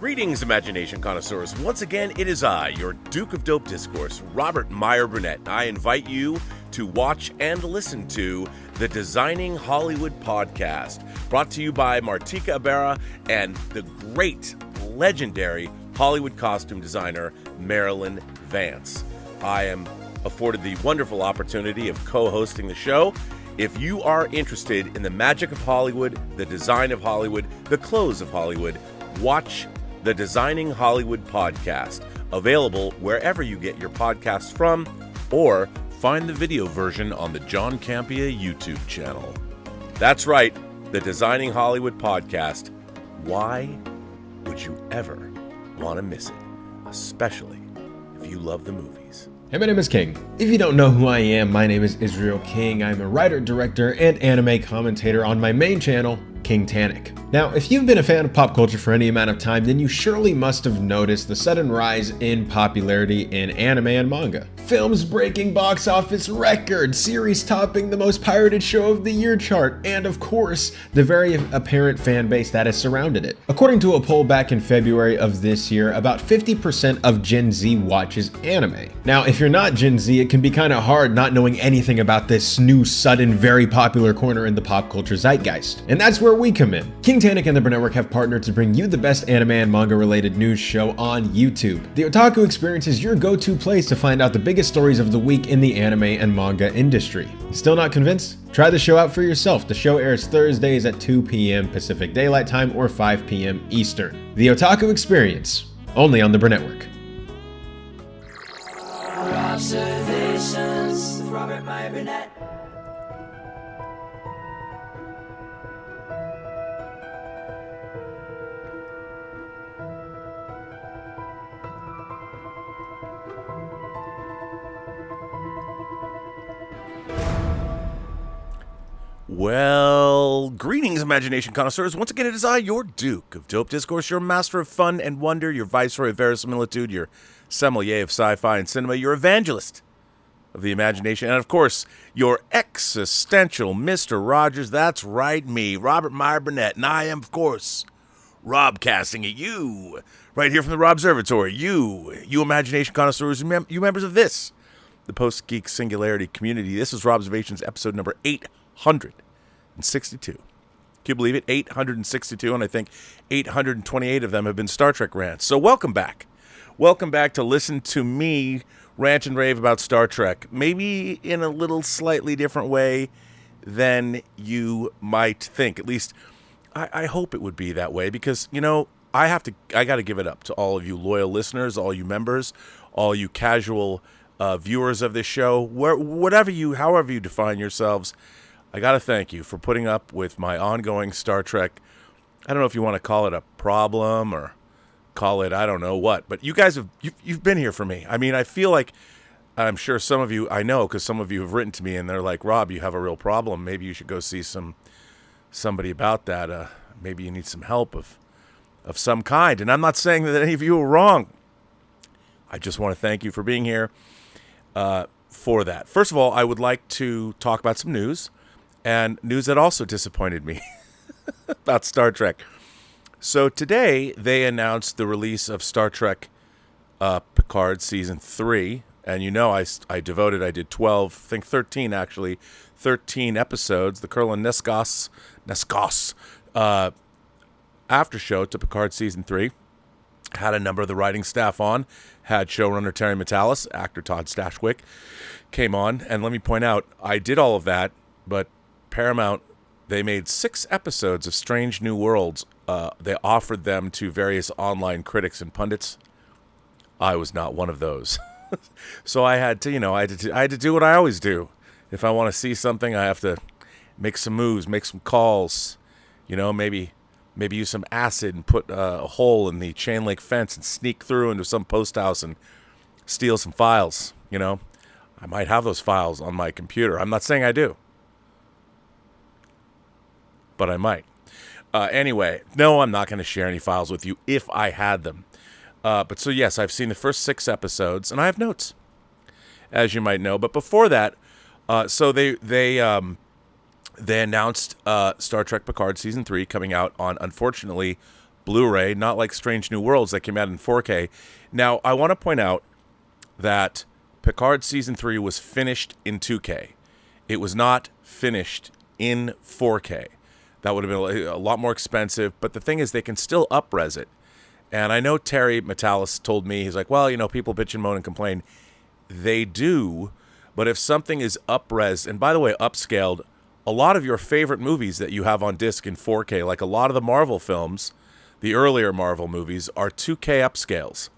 Greetings, imagination connoisseurs. Once again, it is I, your Duke of Dope Discourse, Robert Meyer Burnett. I invite you to watch and listen to the Designing Hollywood podcast, brought to you by Martika Aspera and the great, legendary Hollywood costume designer, Marilyn Vance. I am afforded the wonderful opportunity of co-hosting the show. If you are interested in the magic of Hollywood, the design of Hollywood, the clothes of Hollywood, watch the Designing Hollywood podcast, available wherever you get your podcasts from, or find the video version on the John Campea YouTube channel. That's right, the Designing Hollywood podcast. Why would you ever want to miss it, especially if you love the movies? Hey, my name is King. If you don't know who I am, my name is Israel King. I'm a writer, director, and anime commentator on my main channel, King Tannic. Now, if you've been a fan of pop culture for any amount of time, then you surely must have noticed the sudden rise in popularity in anime and manga. Films breaking box office records, series topping the most pirated show of the year chart, and of course, the very apparent fan base that has surrounded it. According to a poll back in February of this year, about 50% of Gen Z watches anime. Now, if you're not Gen Z, it can be kind of hard not knowing anything about this new, sudden, very popular corner in the pop culture zeitgeist. And that's where we come in. King Tannic and the Burnettwork have partnered to bring you the best anime and manga related news show on YouTube. The Otaku Experience is your go-to place to find out the biggest stories of the week in the anime and manga industry. Still not convinced? Try the show out for yourself. The show airs Thursdays at 2 p.m. Pacific Daylight Time or 5 p.m. Eastern. The Otaku Experience, only on the Burnettwork. Observations with Robert Meyer Burnett. Well, greetings, imagination connoisseurs. Once again, it is I, your Duke of Dope Discourse, your master of fun and wonder, your viceroy of verisimilitude, your sommelier of sci-fi and cinema, your evangelist of the imagination, and of course, your existential Mr. Rogers. That's right, me, Robert Meyer Burnett, and I am, of course, Robcasting at you, right here from the Robservatory. You imagination connoisseurs, you members of this, the Post-Geek Singularity community. This is ROBSERVATIONS episode number 862. Can you believe it? 862, and I think 828 of them have been Star Trek rants. So welcome back. Welcome back to listen to me rant and rave about Star Trek, maybe in a little slightly different way than you might think. At least, I hope it would be that way, because, you know, I got to give it up to all of you loyal listeners, all you members, all you casual viewers of this show, however you define yourselves. I got to thank you for putting up with my ongoing Star Trek. I don't know if you want to call it a problem or call it I don't know what, but you guys you've been here for me. I mean, I feel like, I'm sure some of you, I know, because some of you have written to me and they're like, Rob, you have a real problem. Maybe you should go see somebody about that. Maybe you need some help of some kind. And I'm not saying that any of you are wrong. I just want to thank you for being here for that. First of all, I would like to talk about some news, and news that also disappointed me about Star Trek. So today, they announced the release of Star Trek Picard Season 3. And you know, I did 12, I think 13 actually, 13 episodes, the Kurlan Neskos after show to Picard Season 3. Had a number of the writing staff on, had showrunner Terry Matalas, actor Todd Stashwick came on. And let me point out, I did all of that, but Paramount, they made 6 episodes of Strange New Worlds. They offered them to various online critics and pundits. I was not one of those. So I had to, I had to do what I always do. If I want to see something, I have to make some moves, make some calls, maybe use some acid and put a hole in the chain link fence and sneak through into some post house and steal some files, I might have those files on my computer. I'm not saying I do, but I might. Anyway, no, I'm not going to share any files with you if I had them. But so, yes, I've seen the first 6 episodes, and I have notes, as you might know. But before that, so they announced Star Trek Picard Season 3 coming out on, unfortunately, Blu-ray, not like Strange New Worlds that came out in 4K. Now, I want to point out that Picard Season 3 was finished in 2K. It was not finished in 4K. That would have been a lot more expensive, but the thing is they can still up-res it. And I know Terry Metalis told me, he's like, well, people bitch and moan and complain. They do, but if something is up-res, and by the way, upscaled, a lot of your favorite movies that you have on disc in 4K, like a lot of the Marvel films, the earlier Marvel movies, are 2K upscales.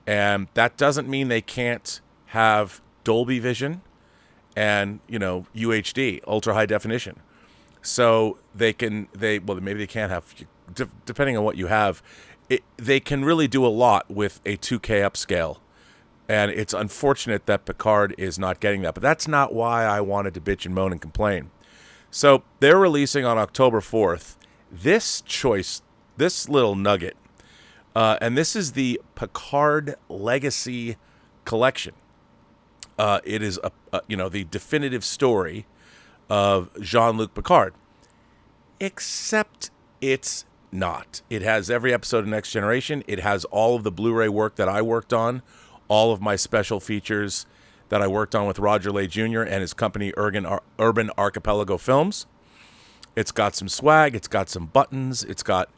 And that doesn't mean they can't have Dolby Vision and, UHD, ultra high definition. So maybe they can't have, depending on what you have, they can really do a lot with a 2K upscale. And it's unfortunate that Picard is not getting that. But that's not why I wanted to bitch and moan and complain. So they're releasing on October 4th this little nugget. And this is the Picard Legacy Collection. It is the definitive story of Jean-Luc Picard, except it's not. It has every episode of Next Generation. It has all of the Blu-ray work that I worked on, all of my special features that I worked on with Roger Lay Jr. and his company Urban Archipelago Films. It's got some swag. It's got some buttons. It's got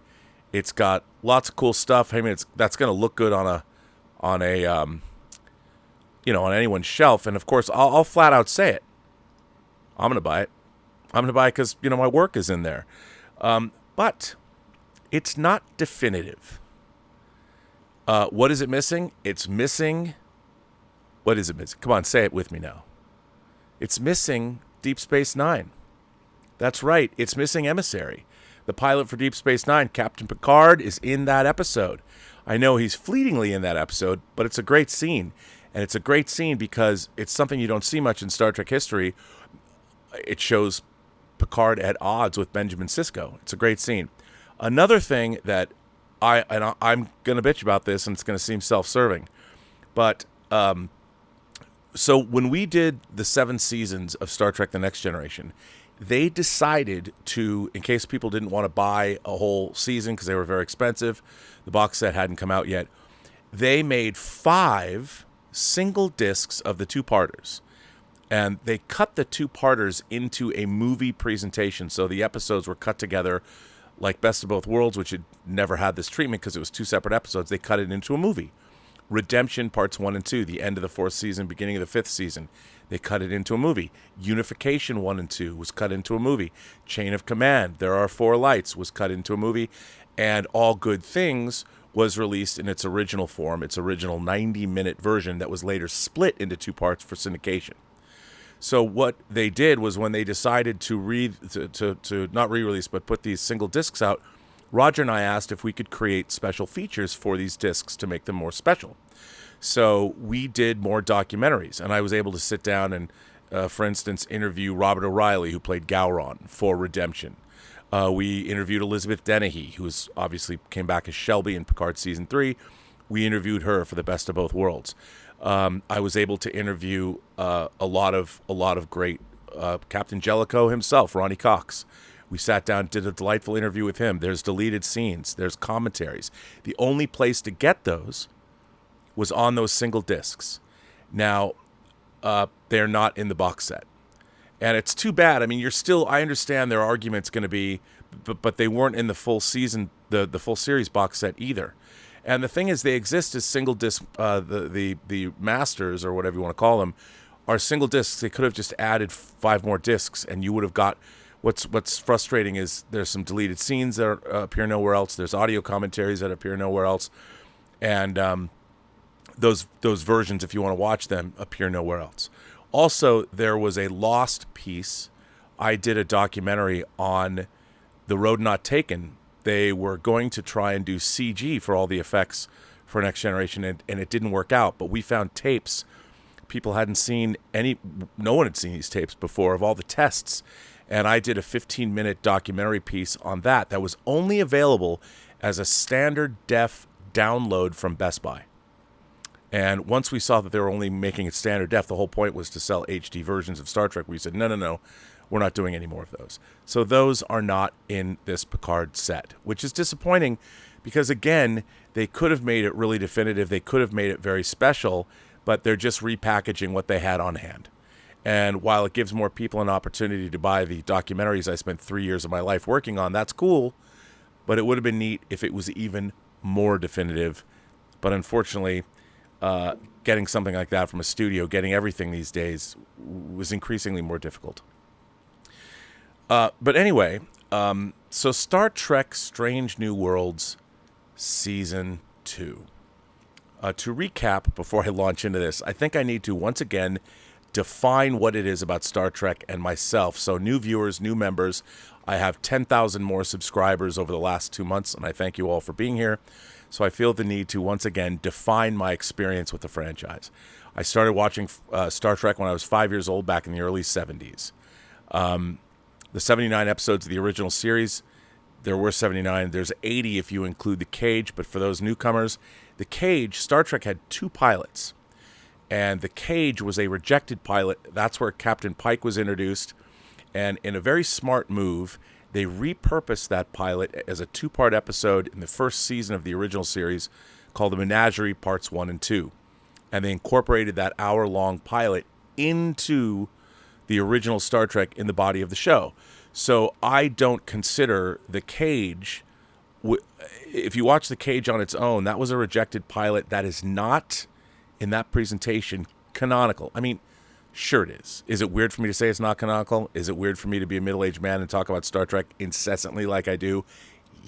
lots of cool stuff. I mean, that's going to look good on anyone's shelf. And of course, I'll flat out say it. I'm going to buy it. I'm going to buy it because my work is in there. But it's not definitive. What is it missing? It's missing. What is it missing? Come on, say it with me now. It's missing Deep Space Nine. That's right. It's missing Emissary. The pilot for Deep Space Nine, Captain Picard, is in that episode. I know he's fleetingly in that episode, but it's a great scene. And it's a great scene because it's something you don't see much in Star Trek history. It shows Picard at odds with Benjamin Sisko. It's a great scene. Another thing that I'm going to bitch about this, and it's going to seem self-serving, but so when we did the 7 seasons of Star Trek The Next Generation, they decided to, in case people didn't want to buy a whole season because they were very expensive, the box set hadn't come out yet, they made 5 single discs of the two-parters. And they cut the two-parters into a movie presentation. So the episodes were cut together like Best of Both Worlds, which had never had this treatment because it was 2 separate episodes. They cut it into a movie. Redemption Parts 1 and 2, the end of the 4th season, beginning of the 5th season. They cut it into a movie. Unification 1 and 2 was cut into a movie. Chain of Command, There Are 4 Lights, was cut into a movie. And All Good Things was released in its original form, its original 90-minute version that was later split into 2 parts for syndication. So what they did was when they decided to not re-release but put these single discs out, Roger and I asked if we could create special features for these discs to make them more special. So we did more documentaries, and I was able to sit down and, for instance, interview Robert O'Reilly, who played Gowron for Redemption. We interviewed Elizabeth Dennehy, who obviously came back as Shelby in Picard Season 3. We interviewed her for the Best of Both Worlds. I was able to interview a lot of great Captain Jellicoe himself, Ronnie Cox. We sat down, did a delightful interview with him. There's deleted scenes. There's commentaries. The only place to get those was on those single discs. Now, they're not in the box set. And it's too bad. I mean, I understand their argument's going to be, but they weren't in the full season, the full series box set either. And the thing is, they exist as single disc. The masters, or whatever you want to call them, are single discs. They could have just added 5 more discs, and you would have got. What's frustrating is there's some deleted scenes that appear nowhere else. There's audio commentaries that appear nowhere else, and those versions, if you want to watch them, appear nowhere else. Also, there was a lost piece. I did a documentary on The Road Not Taken. They were going to try and do CG for all the effects for Next Generation, and it didn't work out. But we found tapes. People hadn't seen no one had seen these tapes before of all the tests. And I did a 15-minute documentary piece on that was only available as a standard def download from Best Buy. And once we saw that they were only making it standard def, the whole point was to sell HD versions of Star Trek. We said, no, we're not doing any more of those. So those are not in this Picard set, which is disappointing Because again, they could have made it really definitive. They could have made it very special, but they're just repackaging what they had on hand. And while it gives more people an opportunity to buy the documentaries I spent 3 years of my life working on, that's cool. But it would have been neat if it was even more definitive. But unfortunately, getting something like that from a studio, getting everything these days, was increasingly more difficult. But anyway, so Star Trek Strange New Worlds Season 2. To recap, before I launch into this, I think I need to once again define what it is about Star Trek and myself. So new viewers, new members, I have 10,000 more subscribers over the last 2 months, and I thank you all for being here. So I feel the need to once again define my experience with the franchise. I started watching Star Trek when I was 5 years old, back in the early 70s. The 79 episodes of the original series, there were 79. There's 80 if you include the Cage, but for those newcomers, the Cage, Star Trek had 2 pilots. And the Cage was a rejected pilot. That's where Captain Pike was introduced. And in a very smart move, they repurposed that pilot as a 2-part episode in the first season of the original series called The Menagerie Parts 1 and 2. And they incorporated that hour-long pilot into the original Star Trek in the body of the show. So I don't consider the Cage, if you watch the Cage on its own, that was a rejected pilot. That is not, in that presentation, canonical. I mean, sure it is. Is it weird for me to say it's not canonical? Is it weird for me to be a middle-aged man and talk about Star Trek incessantly like I do?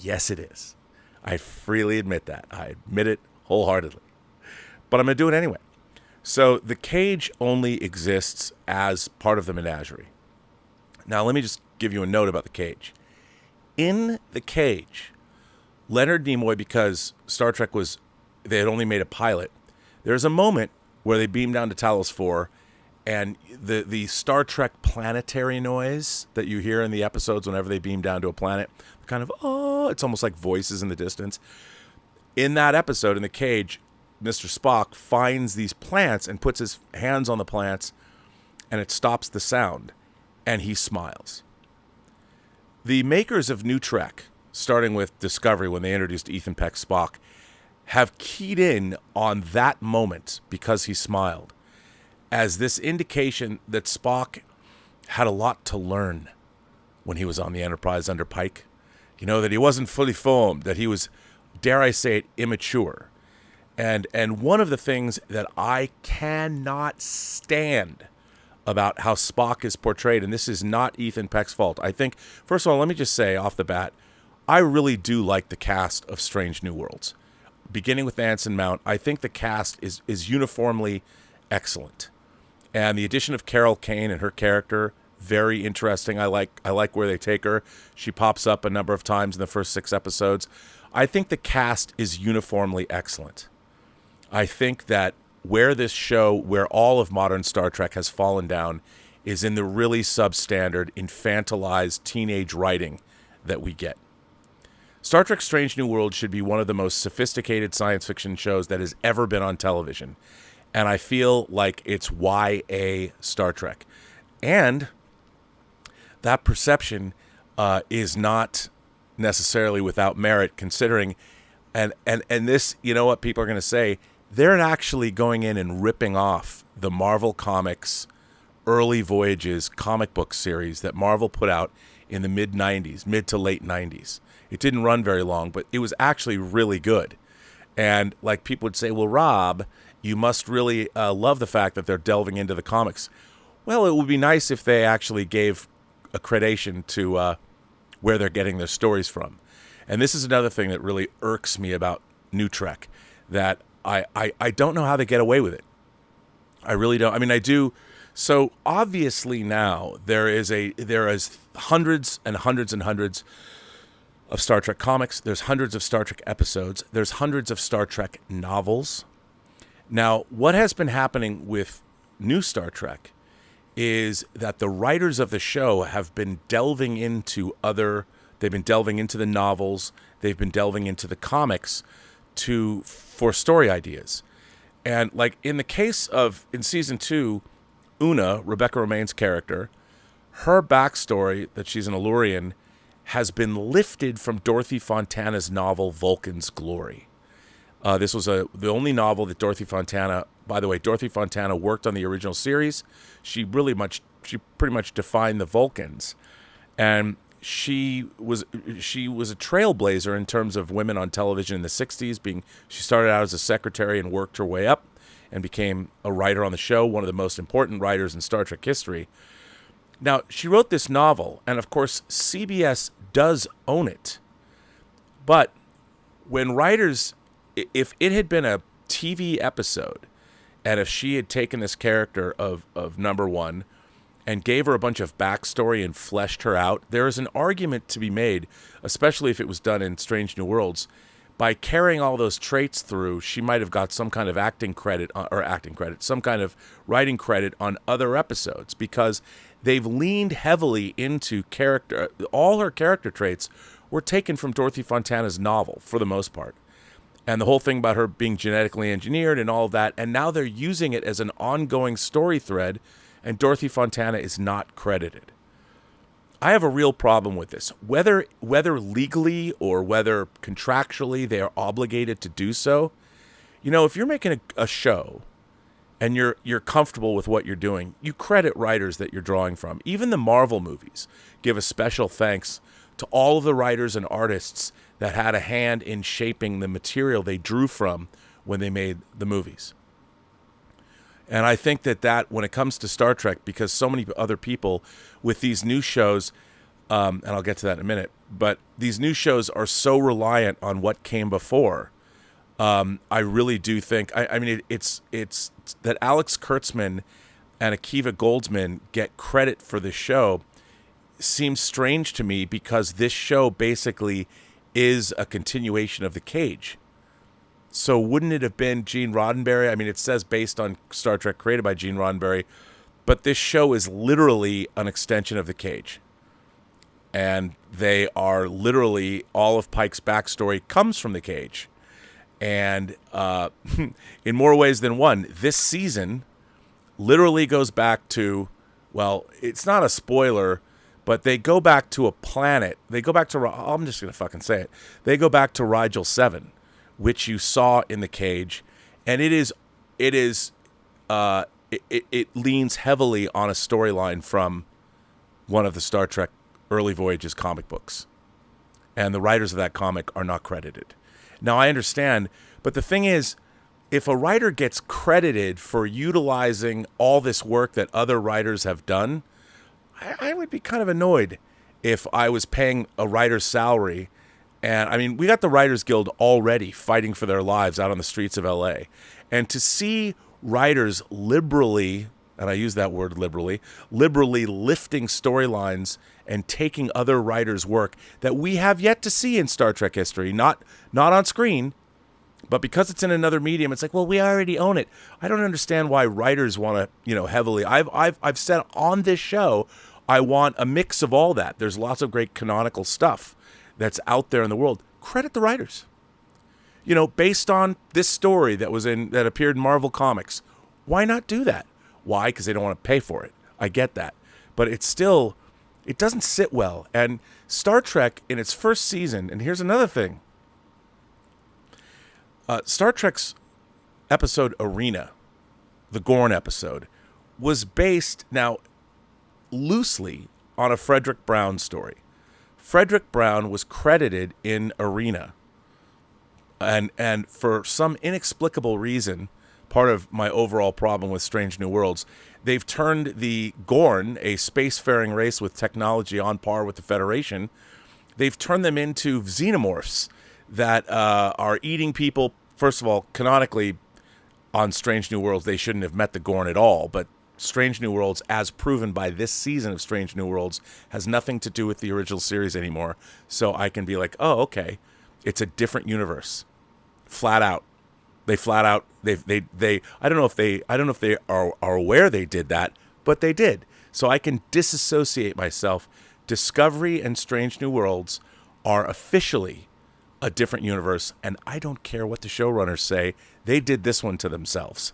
Yes, it is. I freely admit that. I admit it wholeheartedly. But I'm going to do it anyway. So the Cage only exists as part of the menagerie. Now, let me just give you a note about the Cage. In the Cage, Leonard Nimoy, because Star Trek they had only made a pilot, there's a moment where they beam down to Talos 4, and the Star Trek planetary noise that you hear in the episodes whenever they beam down to a planet, kind of, it's almost like voices in the distance. In that episode, in the Cage, Mr. Spock finds these plants and puts his hands on the plants, and it stops the sound, and he smiles. The makers of New Trek, starting with Discovery when they introduced Ethan Peck Spock, have keyed in on that moment because he smiled as this indication that Spock had a lot to learn when he was on the Enterprise under Pike. You know, that he wasn't fully formed, that he was, dare I say it, immature. And one of the things that I cannot stand about how Spock is portrayed, and this is not Ethan Peck's fault. I think, first of all, let me just say off the bat, I really do like the cast of Strange New Worlds. Beginning with Anson Mount, I think the cast is uniformly excellent. And the addition of Carol Kane and her character, very interesting. I like where they take her. She pops up a number of times in the first 6 episodes. I think the cast is uniformly excellent. I think that where this show, where all of modern Star Trek has fallen down, is in the really substandard, infantilized teenage writing that we get. Star Trek Strange New Worlds should be one of the most sophisticated science fiction shows that has ever been on television. And I feel like it's YA Star Trek. And that perception is not necessarily without merit, considering, and this, you know what people are going to say, they're actually going in and ripping off the Marvel Comics Early Voyages comic book series that Marvel put out in the mid to late 90s. It didn't run very long, but it was actually really good. And like people would say, well, Rob, you must really love the fact that they're delving into the comics. Well, it would be nice if they actually gave accreditation to where they're getting their stories from. And this is another thing that really irks me about New Trek, that I don't know how they get away with it. I really don't. I mean, I do. So obviously now there is hundreds and hundreds and hundreds of Star Trek comics. There's hundreds of Star Trek episodes. There's hundreds of Star Trek novels. Now, what has been happening with new Star Trek is that the writers of the show have been delving into they've been delving into the novels, they've been delving into the comics for story ideas. And like in the case of, in season 2, Una, Rebecca Romaine's character, her backstory, that she's an Illyrian, has been lifted from Dorothy Fontana's novel Vulcan's Glory. This was the only novel that Dorothy Fontana, by the way, Dorothy Fontana worked on the original series. She pretty much defined the Vulcans. And she was a trailblazer in terms of women on television in the 60s. She started out as a secretary and worked her way up and became a writer on the show, one of the most important writers in Star Trek history. Now, she wrote this novel, and of course, CBS does own it. But when writers, if it had been a TV episode, and if she had taken this character of number one and gave her a bunch of backstory and fleshed her out, there is an argument to be made, especially if it was done in Strange New Worlds. By carrying all those traits through, she might have got some kind of some kind of writing credit on other episodes, because they've leaned heavily into character. All her character traits were taken from Dorothy Fontana's novel, for the most part. And the whole thing about her being genetically engineered and all of that, and now they're using it as an ongoing story thread, and Dorothy Fontana is not credited. I have a real problem with this. Whether legally or whether contractually they are obligated to do so, if you're making a show and you're comfortable with what you're doing, you credit writers that you're drawing from. Even the Marvel movies give a special thanks to all of the writers and artists that had a hand in shaping the material they drew from when they made the movies. And I think that when it comes to Star Trek, because so many other people with these new shows, and I'll get to that in a minute, but these new shows are so reliant on what came before. I really do think, it's that Alex Kurtzman and Akiva Goldsman get credit for the show seems strange to me, because this show basically is a continuation of The Cage. So wouldn't it have been Gene Roddenberry? It says based on Star Trek created by Gene Roddenberry, but this show is literally an extension of The Cage. And they are literally, all of Pike's backstory comes from The Cage. And in more ways than one, this season literally goes back to, well, it's not a spoiler, but they go back to a planet. They go back to, I'm just going to fucking say it. They go back to Rigel 7, which you saw in The Cage. And it leans heavily on a storyline from one of the Star Trek Early Voyages comic books. And the writers of that comic are not credited. Now, I understand, but the thing is, if a writer gets credited for utilizing all this work that other writers have done, I would be kind of annoyed if I was paying a writer's salary. And, we got the Writers Guild already fighting for their lives out on the streets of L.A. And to see writers liberally, and I use that word liberally lifting storylines and taking other writers' work that we have yet to see in Star Trek history, not on screen, but because it's in another medium, it's like, well, we already own it. I don't understand why writers want to, heavily. I've said on this show, I want a mix of all that. There's lots of great canonical stuff that's out there in the world. Credit the writers. Based on this story that appeared in Marvel Comics, why not do that? Why? Because they don't want to pay for it. I get that. But it doesn't sit well. And Star Trek in its first season, and here's another thing. Star Trek's episode Arena, the Gorn episode, was based now loosely on a Frederick Brown story. Frederick Brown was credited in Arena. And for some inexplicable reason, part of my overall problem with Strange New Worlds, they've turned the Gorn, a spacefaring race with technology on par with the Federation, they've turned them into xenomorphs that are eating people. First of all, canonically, on Strange New Worlds, they shouldn't have met the Gorn at all, but Strange New Worlds, as proven by this season of Strange New Worlds, has nothing to do with the original series anymore. So I can be like, oh, okay, it's a different universe. Flat out. They I don't know if they are aware they did that, but they did. So I can disassociate myself. Discovery and Strange New Worlds are officially a different universe, and I don't care what the showrunners say. They did this one to themselves.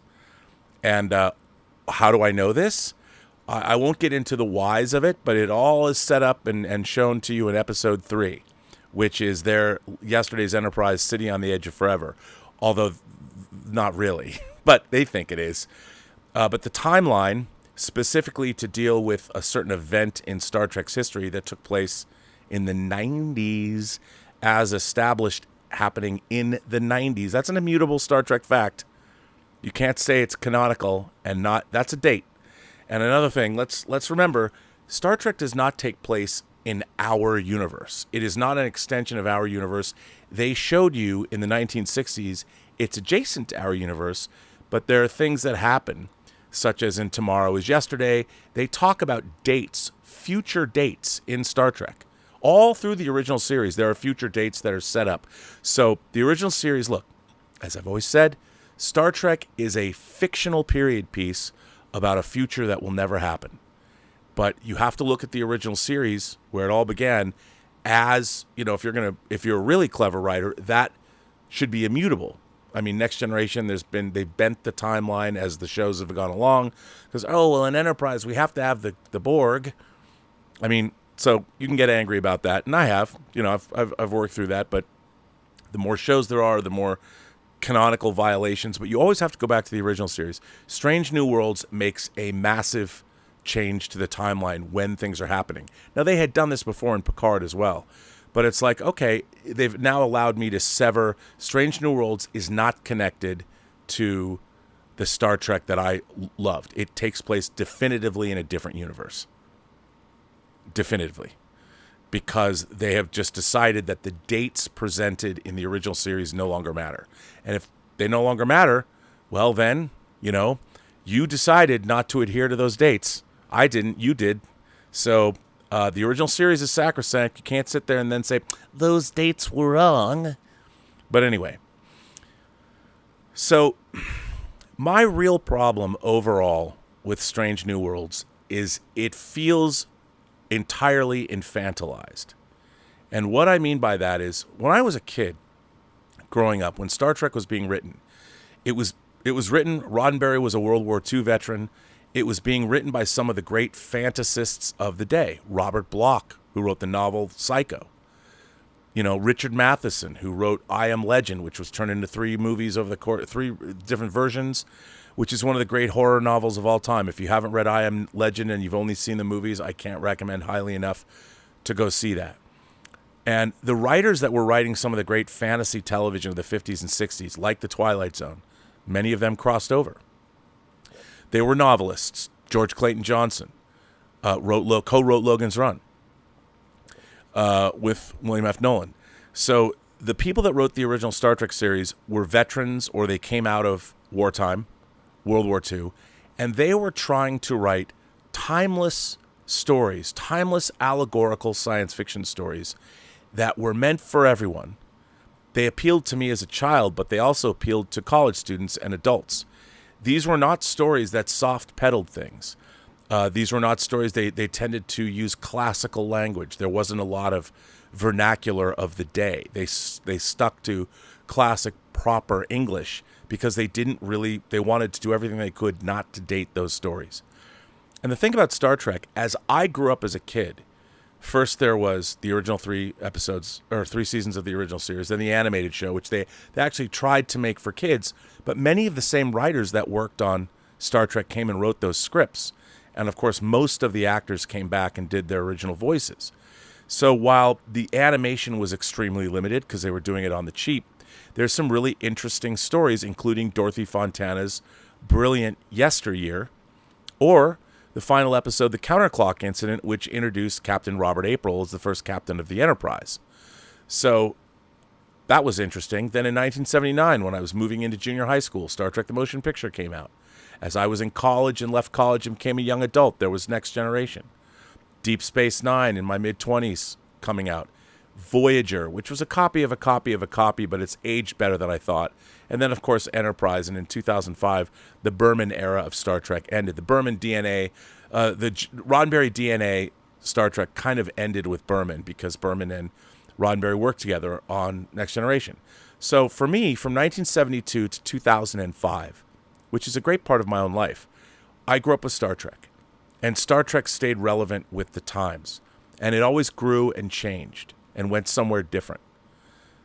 And how do I know this? I won't get into the whys of it, but it all is set up and shown to you in episode 3, which is yesterday's Enterprise sitting on the edge of forever, although not really, but they think it is. But the timeline, specifically to deal with a certain event in Star Trek's history that took place in the 90s, as established happening in the 90s. That's an immutable Star Trek fact. You can't say it's canonical and not. That's a date. And another thing, let's remember, Star Trek does not take place in our universe. It is not an extension of our universe. They showed you in the 1960s it's adjacent to our universe, but there are things that happen, such as in Tomorrow is Yesterday. They talk about dates, future dates in Star Trek. All through the original series, there are future dates that are set up. So the original series, look, as I've always said, Star Trek is a fictional period piece about a future that will never happen. But you have to look at the original series where it all began as, if you're a really clever writer, that should be immutable. I mean, Next Generation, they've bent the timeline as the shows have gone along. Because, in Enterprise, we have to have the Borg. I mean, so you can get angry about that. And I have, I've worked through that. But the more shows there are, the more canonical violations. But you always have to go back to the original series. Strange New Worlds makes a massive change to the timeline when things are happening. Now, they had done this before in Picard as well. But it's like, okay, they've now allowed me to sever. Strange New Worlds is not connected to the Star Trek that I loved. It takes place definitively in a different universe. Definitively. Because they have just decided that the dates presented in the original series no longer matter. And if they no longer matter, well then, you decided not to adhere to those dates. I didn't, you did. So the original series is sacrosanct. You can't sit there and then say, those dates were wrong. But anyway. So my real problem overall with Strange New Worlds is it feels entirely infantilized. And what I mean by that is, when I was a kid growing up, when Star Trek was being written, it was written, Roddenberry was a World War II veteran. It was being written by some of the great fantasists of the day. Robert Bloch, who wrote the novel Psycho. Richard Matheson, who wrote I Am Legend, which was turned into 3 movies over the course, 3 different versions, which is one of the great horror novels of all time. If you haven't read I Am Legend and you've only seen the movies, I can't recommend highly enough to go see that. And the writers that were writing some of the great fantasy television of the 50s and 60s, like The Twilight Zone, many of them crossed over. They were novelists. George Clayton Johnson co-wrote Logan's Run with William F. Nolan. So the people that wrote the original Star Trek series were veterans, or they came out of wartime, World War II, and they were trying to write timeless stories, timeless allegorical science fiction stories that were meant for everyone. They appealed to me as a child, but they also appealed to college students and adults. These were not stories that soft-pedaled things. These were not stories, they tended to use classical language. There wasn't a lot of vernacular of the day. They stuck to classic, proper English because they wanted to do everything they could not to date those stories. And the thing about Star Trek, as I grew up as a kid, first there was the original 3 episodes, or 3 seasons of the original series, then the animated show, which they actually tried to make for kids, but many of the same writers that worked on Star Trek came and wrote those scripts. And of course, most of the actors came back and did their original voices. So while the animation was extremely limited because they were doing it on the cheap, there's some really interesting stories, including Dorothy Fontana's brilliant Yesteryear, or the final episode, The Counterclock Incident, which introduced Captain Robert April as the first captain of the Enterprise. So that was interesting. Then in 1979, when I was moving into junior high school, Star Trek the Motion Picture came out. As I was in college and left college and became a young adult, there was Next Generation. Deep Space Nine in my mid-20s coming out. Voyager, which was a copy of a copy of a copy, but it's aged better than I thought. And then, of course, Enterprise. And in 2005, the Berman era of Star Trek ended. The Berman DNA, the Roddenberry DNA Star Trek kind of ended with Berman because Berman and Roddenberry worked together on Next Generation. So for me, from 1972 to 2005, which is a great part of my own life, I grew up with Star Trek. And Star Trek stayed relevant with the times. And it always grew and changed and went somewhere different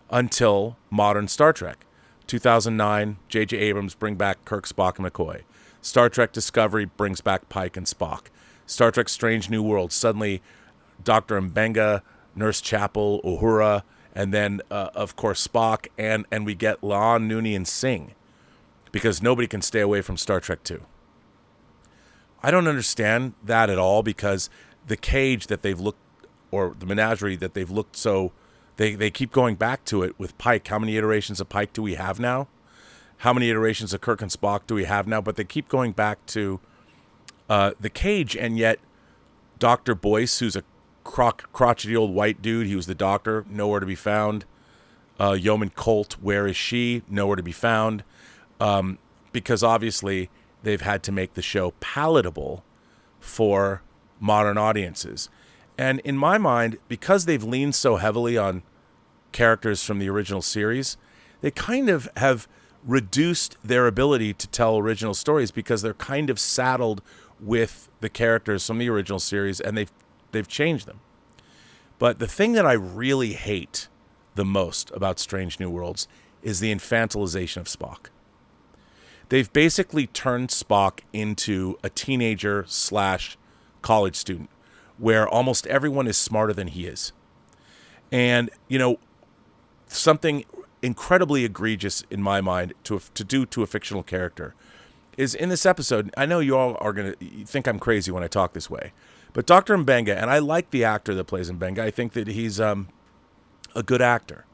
until modern Star Trek. 2009, J.J. Abrams bring back Kirk, Spock, and McCoy. Star Trek Discovery brings back Pike and Spock. Star Trek Strange New Worlds, suddenly Dr. Mbenga, Nurse Chapel, Uhura, and then, of course, Spock, and we get La'an, Nooney, and Singh, because nobody can stay away from Star Trek II. I don't understand that at all, because the cage that they've looked, or the menagerie that they've looked so, they keep going back to it with Pike. How many iterations of Pike do we have now? How many iterations of Kirk and Spock do we have now? But they keep going back to the cage, and yet Dr. Boyce, who's a crotchety old white dude, he was the doctor, nowhere to be found. Yeoman Colt, where is she? Nowhere to be found. Because obviously they've had to make the show palatable for modern audiences. And in my mind, because they've leaned so heavily on characters from the original series, they kind of have reduced their ability to tell original stories, because they're kind of saddled with the characters from the original series, and they've changed them. But the thing that I really hate the most about Strange New Worlds is the infantilization of Spock. They've basically turned Spock into a teenager / college student, where almost everyone is smarter than he is. And, something incredibly egregious in my mind to do to a fictional character is in this episode. I know you all are going to think I'm crazy when I talk this way, but Dr. Mbenga, and I like the actor that plays Mbenga, I think that he's a good actor.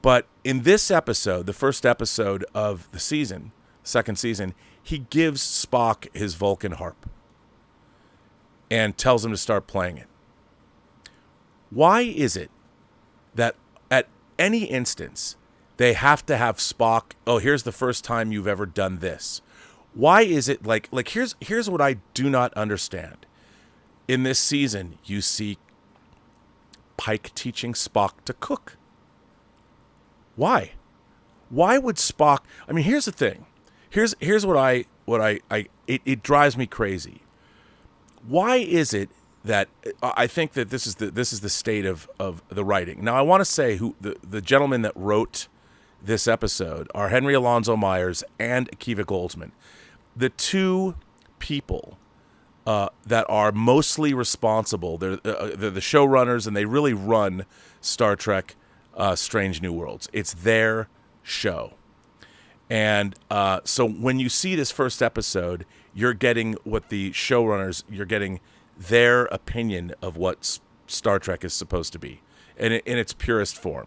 But in this episode, the first episode of the season, second season, he gives Spock his Vulcan harp and tells him to start playing it. Why is it that at any instance they have to have Spock, oh, here's the first time you've ever done this? Why is it like here's what I do not understand. In this season, you see Pike teaching Spock to cook. Why? Why would Spock? I mean, here's the thing. Here's what it drives me crazy. Why is it that I think that this is the state of the writing? Now, I want to say who the gentlemen that wrote this episode are Henry Alonzo Myers and Akiva Goldsman, the two people that are mostly responsible. They're the showrunners, and they really run Star Trek Strange New Worlds. It's their show. And so when you see this first episode, you're getting what the showrunners, you're getting their opinion of what Star Trek is supposed to be in its purest form.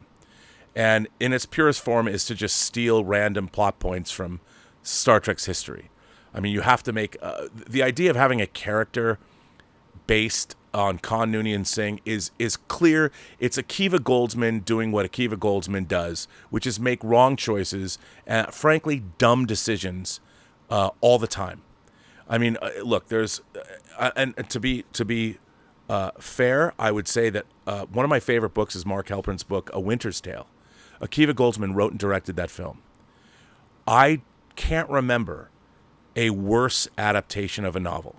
And in its purest form is to just steal random plot points from Star Trek's history. I mean, you have to make the idea of having a character based on Khan, Nooney, and Singh is clear. It's Akiva Goldsman doing what Akiva Goldsman does, which is make wrong choices and, frankly, dumb decisions all the time. I mean, look, there's and to be fair, I would say that one of my favorite books is Mark Halperin's book, A Winter's Tale. Akiva Goldsman wrote and directed that film. I can't remember a worse adaptation of a novel.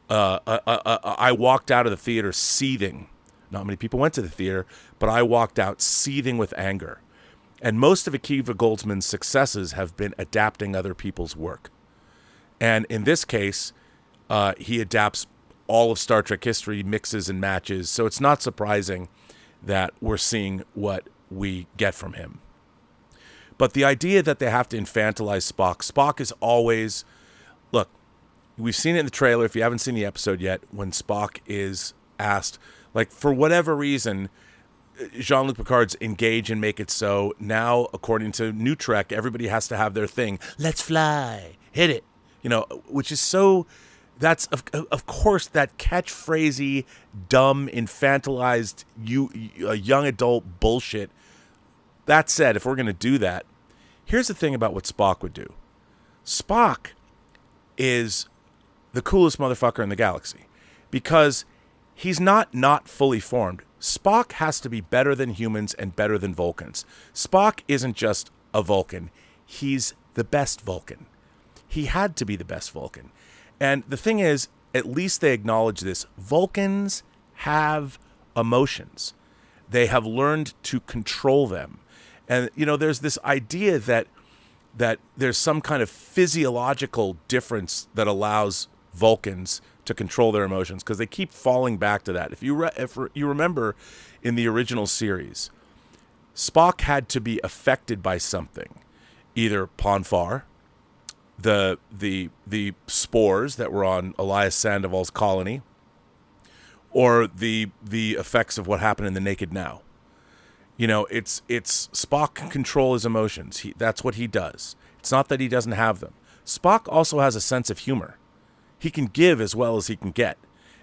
I walked out of the theater seething. Not many people went to the theater, but I walked out seething with anger. And most of Akiva Goldsman's successes have been adapting other people's work. And in this case, he adapts all of Star Trek history, mixes and matches. So it's not surprising that we're seeing what we get from him. But the idea that they have to infantilize Spock is always... Look, we've seen it in the trailer, if you haven't seen the episode yet, when Spock is asked, like, for whatever reason, Jean-Luc Picard's engage and make it so. Now, according to New Trek, everybody has to have their thing. Let's fly. Hit it. Which is so... That's, of course, that catchphrasey, dumb, infantilized, young adult bullshit. That said, if we're going to do that, here's the thing about what Spock would do. Spock is the coolest motherfucker in the galaxy because he's not fully formed. Spock has to be better than humans and better than Vulcans. Spock isn't just a Vulcan. He's the best Vulcan. He had to be the best Vulcan. And the thing is, at least they acknowledge this. Vulcans have emotions. They have learned to control them. And, there's this idea that there's some kind of physiological difference that allows Vulcans to control their emotions, because they keep falling back to that. If you remember in the original series, Spock had to be affected by something, either Ponfar, the spores that were on Elias Sandoval's colony, or the effects of what happened in the Naked Now. It's Spock can control his emotions. That's what he does. It's not that he doesn't have them. Spock also has a sense of humor. He can give as well as he can get.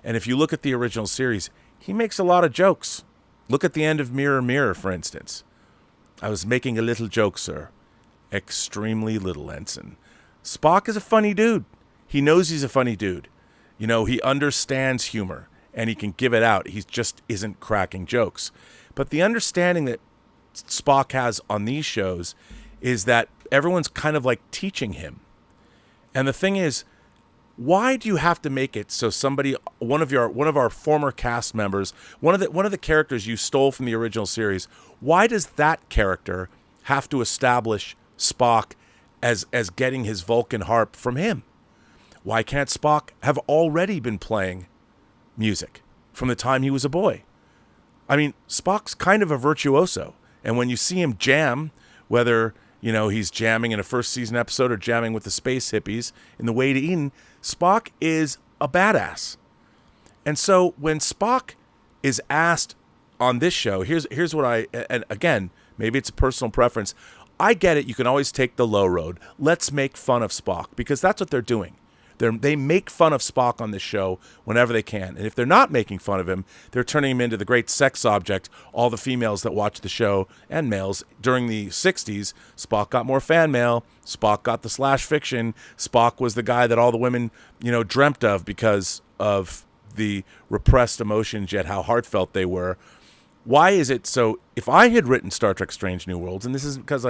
And if you look at the original series, he makes a lot of jokes. Look at the end of Mirror, Mirror, for instance. I was making a little joke, sir. Extremely little, Ensign. Spock is a funny dude. He knows he's a funny dude. He understands humor, and he can give it out. He just isn't cracking jokes. But the understanding that Spock has on these shows is that everyone's kind of like teaching him. And the thing is, why do you have to make it so one of our former cast members, one of the characters you stole from the original series, why does that character have to establish Spock as getting his Vulcan harp from him? Why can't Spock have already been playing music from the time he was a boy? I mean, Spock's kind of a virtuoso, and when you see him jam, whether he's jamming in a first season episode or jamming with the space hippies in The Way to Eden, Spock is a badass. And so when Spock is asked on this show, here's what and again, maybe it's a personal preference. I get it. You can always take the low road. Let's make fun of Spock, because that's what they're doing. They make fun of Spock on this show whenever they can. And if they're not making fun of him, they're turning him into the great sex object. All the females that watch the show, and males, during the 60s, Spock got more fan mail. Spock got the slash fiction. Spock was the guy that all the women, dreamt of because of the repressed emotions, yet how heartfelt they were. Why is it so? If I had written Star Trek Strange New Worlds, and this isn't because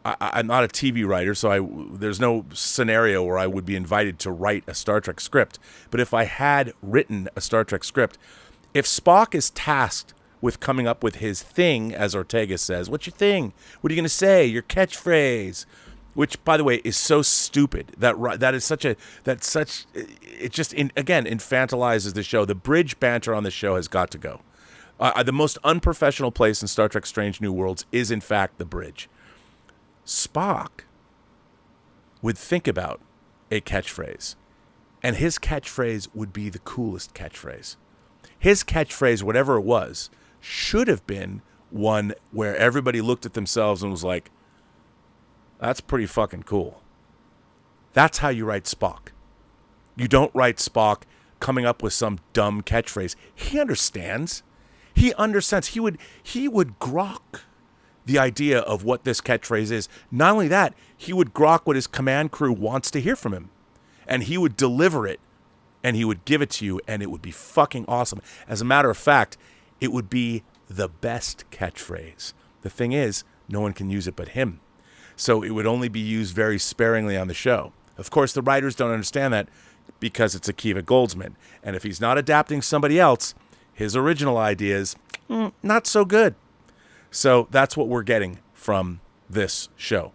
I'm not a TV writer, so there's no scenario where I would be invited to write a Star Trek script. But if I had written a Star Trek script, if Spock is tasked with coming up with his thing, as Ortega says, what's your thing? What are you going to say? Your catchphrase, which, by the way, is so stupid. It just infantilizes the show. The bridge banter on the show has got to go. The most unprofessional place in Star Trek Strange New Worlds is, in fact, the bridge. Spock would think about a catchphrase, and his catchphrase would be the coolest catchphrase. His catchphrase, whatever it was, should have been one where everybody looked at themselves and was like, that's pretty fucking cool. That's how you write Spock. You don't write Spock coming up with some dumb catchphrase. He understands. He understands. He would grok the idea of what this catchphrase is. Not only that, he would grok what his command crew wants to hear from him. And he would deliver it, and he would give it to you, and it would be fucking awesome. As a matter of fact, it would be the best catchphrase. The thing is, no one can use it but him. So it would only be used very sparingly on the show. Of course, the writers don't understand that because it's Akiva Goldsman. And if he's not adapting somebody else, his original ideas, not so good. So that's what we're getting from this show.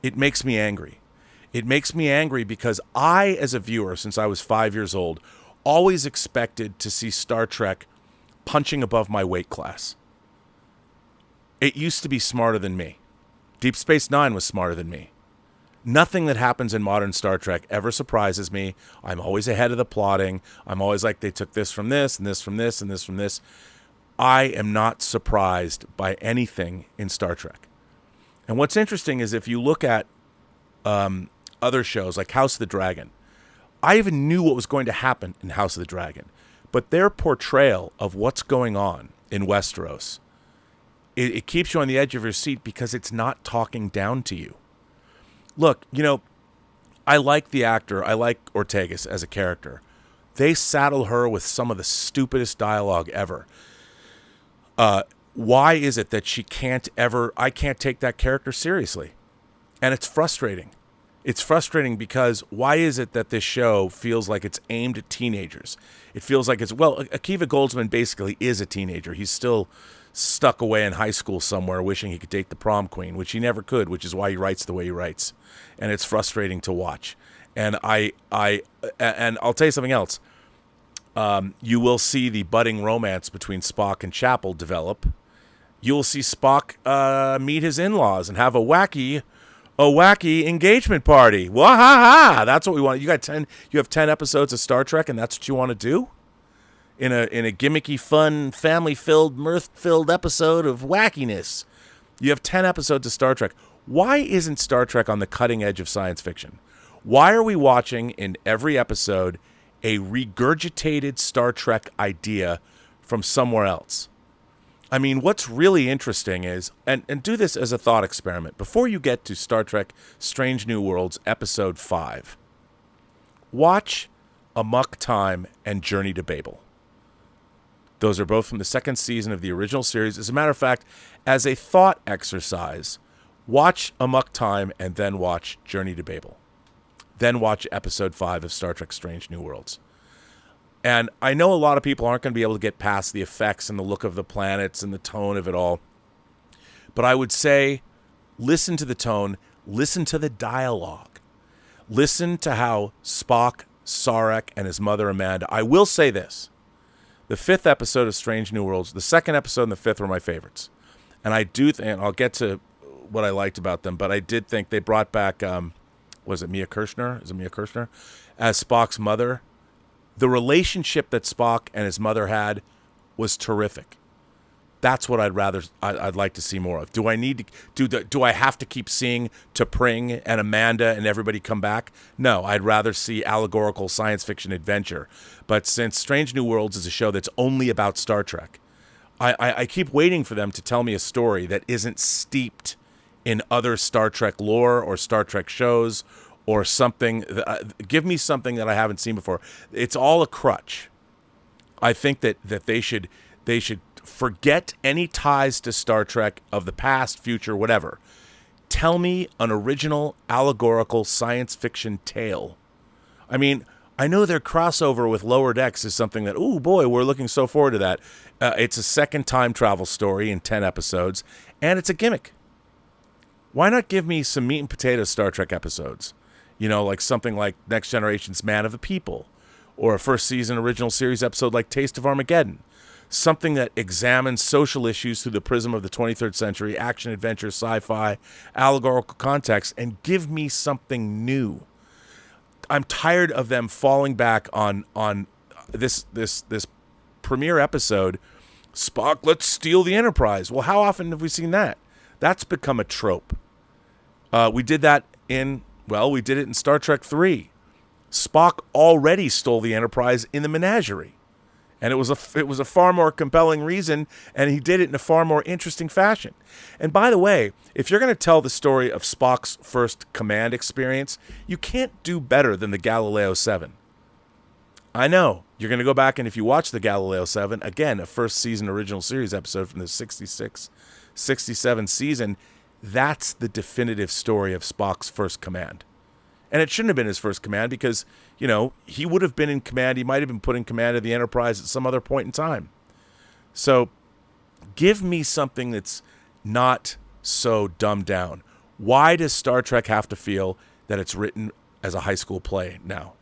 It makes me angry. It makes me angry because I, as a viewer, since I was 5 years old, always expected to see Star Trek punching above my weight class. It used to be smarter than me. Deep Space Nine was smarter than me. Nothing that happens in modern Star Trek ever surprises me. I'm always ahead of the plotting. I'm always like, they took this from this, and this from this, and this from this. I am not surprised by anything in Star Trek. And what's interesting is if you look at other shows like House of the Dragon, I even knew what was going to happen in House of the Dragon. But their portrayal of what's going on in Westeros, it keeps you on the edge of your seat because it's not talking down to you. Look, I like the actor. I like Ortega as a character. They saddle her with some of the stupidest dialogue ever. Why is it that I can't take that character seriously? And it's frustrating. It's frustrating because why is it that this show feels like it's aimed at teenagers? It feels like it's, well, Akiva Goldsman basically is a teenager. He's still stuck away in high school somewhere wishing he could date the prom queen, which he never could, which is why he writes the way he writes. And it's frustrating to watch. And and I'll tell you something else. You will see the budding romance between Spock and Chapel develop. You will see Spock meet his in-laws and have a wacky engagement party. Wahaha! That's what we want. You have 10 episodes of Star Trek, and that's what you want to do? In a gimmicky, fun, family-filled, mirth-filled episode of wackiness. You have 10 episodes of Star Trek. Why isn't Star Trek on the cutting edge of science fiction? Why are we watching in every episode a regurgitated Star Trek idea from somewhere else? I mean, what's really interesting is, and do this as a thought experiment, before you get to Star Trek Strange New Worlds Episode 5, watch Amok Time and Journey to Babel. Those are both from the second season of the original series. As a matter of fact, as a thought exercise, watch Amok Time and then watch Journey to Babel. Then watch Episode 5 of Star Trek Strange New Worlds. And I know a lot of people aren't going to be able to get past the effects and the look of the planets and the tone of it all. But I would say, listen to the tone, listen to the dialogue. Listen to how Spock, Sarek, and his mother Amanda, I will say this. The 5th episode of Strange New Worlds, the 2nd episode and the 5th were my favorites. And I do think, and I'll get to what I liked about them, but I did think they brought back, was it Mia Kirshner? Is it Mia Kirshner? As Spock's mother. The relationship that Spock and his mother had was terrific. That's what I'd like to see more of. Do I need to do I have to keep seeing T'Pring and Amanda and everybody come back? No, I'd rather see allegorical science fiction adventure. But since Strange New Worlds is a show that's only about Star Trek, I keep waiting for them to tell me a story that isn't steeped in other Star Trek lore or Star Trek shows or something. Give me something that I haven't seen before. It's all a crutch. I think that they should forget any ties to Star Trek of the past, future, whatever. Tell me an original allegorical science fiction tale. I mean, I know their crossover with Lower Decks is something that, oh boy, we're looking so forward to that. It's a second time travel story in 10 episodes, and it's a gimmick. Why not give me some meat and potato Star Trek episodes? You know, like something like Next Generation's Man of the People, or a first season original series episode like Taste of Armageddon. Something that examines social issues through the prism of the 23rd century, action, adventure, sci-fi, allegorical context, and give me something new. I'm tired of them falling back on this premiere episode. Spock, let's steal the Enterprise. Well, how often have we seen that? That's become a trope. We did that we did it in Star Trek III. Spock already stole the Enterprise in the menagerie. And it was a far more compelling reason, and he did it in a far more interesting fashion. And by the way, if you're going to tell the story of Spock's first command experience, you can't do better than the Galileo 7. I know. You're going to go back, and if you watch the Galileo 7, again, a first season original series episode from the 66-67 season, that's the definitive story of Spock's first command. And it shouldn't have been his first command because, you know, he would have been in command. He might have been put in command of the Enterprise at some other point in time. So give me something that's not so dumbed down. Why does Star Trek have to feel that it's written as a high school play now?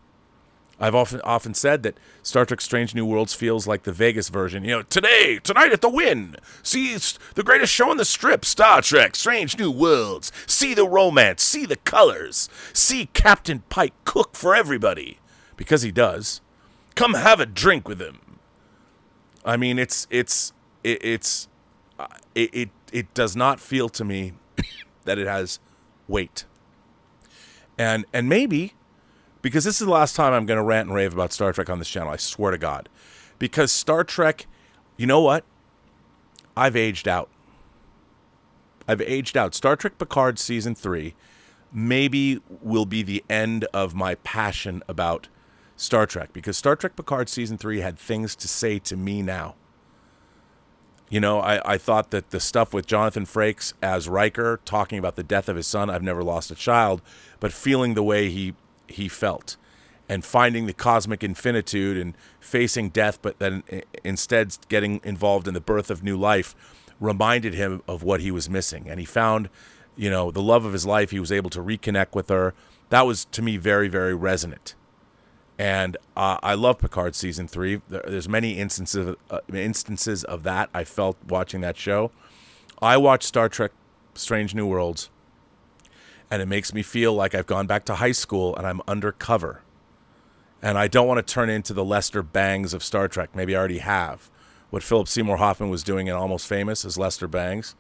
I've often said that Star Trek Strange New Worlds feels like the Vegas version. You know, tonight at the Wynn, see the greatest show on the strip, Star Trek Strange New Worlds. See the romance, see the colors, see Captain Pike cook for everybody, because he does. Come have a drink with him. I mean, it does not feel to me that it has weight. And maybe, because this is the last time I'm going to rant and rave about Star Trek on this channel, I swear to God. Because Star Trek, you know what? I've aged out. Star Trek Picard Season 3 maybe will be the end of my passion about Star Trek. Because Star Trek Picard Season 3 had things to say to me now. You know, I thought that the stuff with Jonathan Frakes as Riker, talking about the death of his son, I've never lost a child, but feeling the way he felt and finding the cosmic infinitude and facing death, but then instead getting involved in the birth of new life reminded him of what he was missing. And he found, you know, the love of his life. He was able to reconnect with her. That was, to me, very, very resonant. And I love Picard Season 3. There's many instances of that I felt watching that show. I watch Star Trek Strange New Worlds, and it makes me feel like I've gone back to high school and I'm undercover. And I don't want to turn into the Lester Bangs of Star Trek. Maybe I already have. What Philip Seymour Hoffman was doing in Almost Famous as Lester Bangs.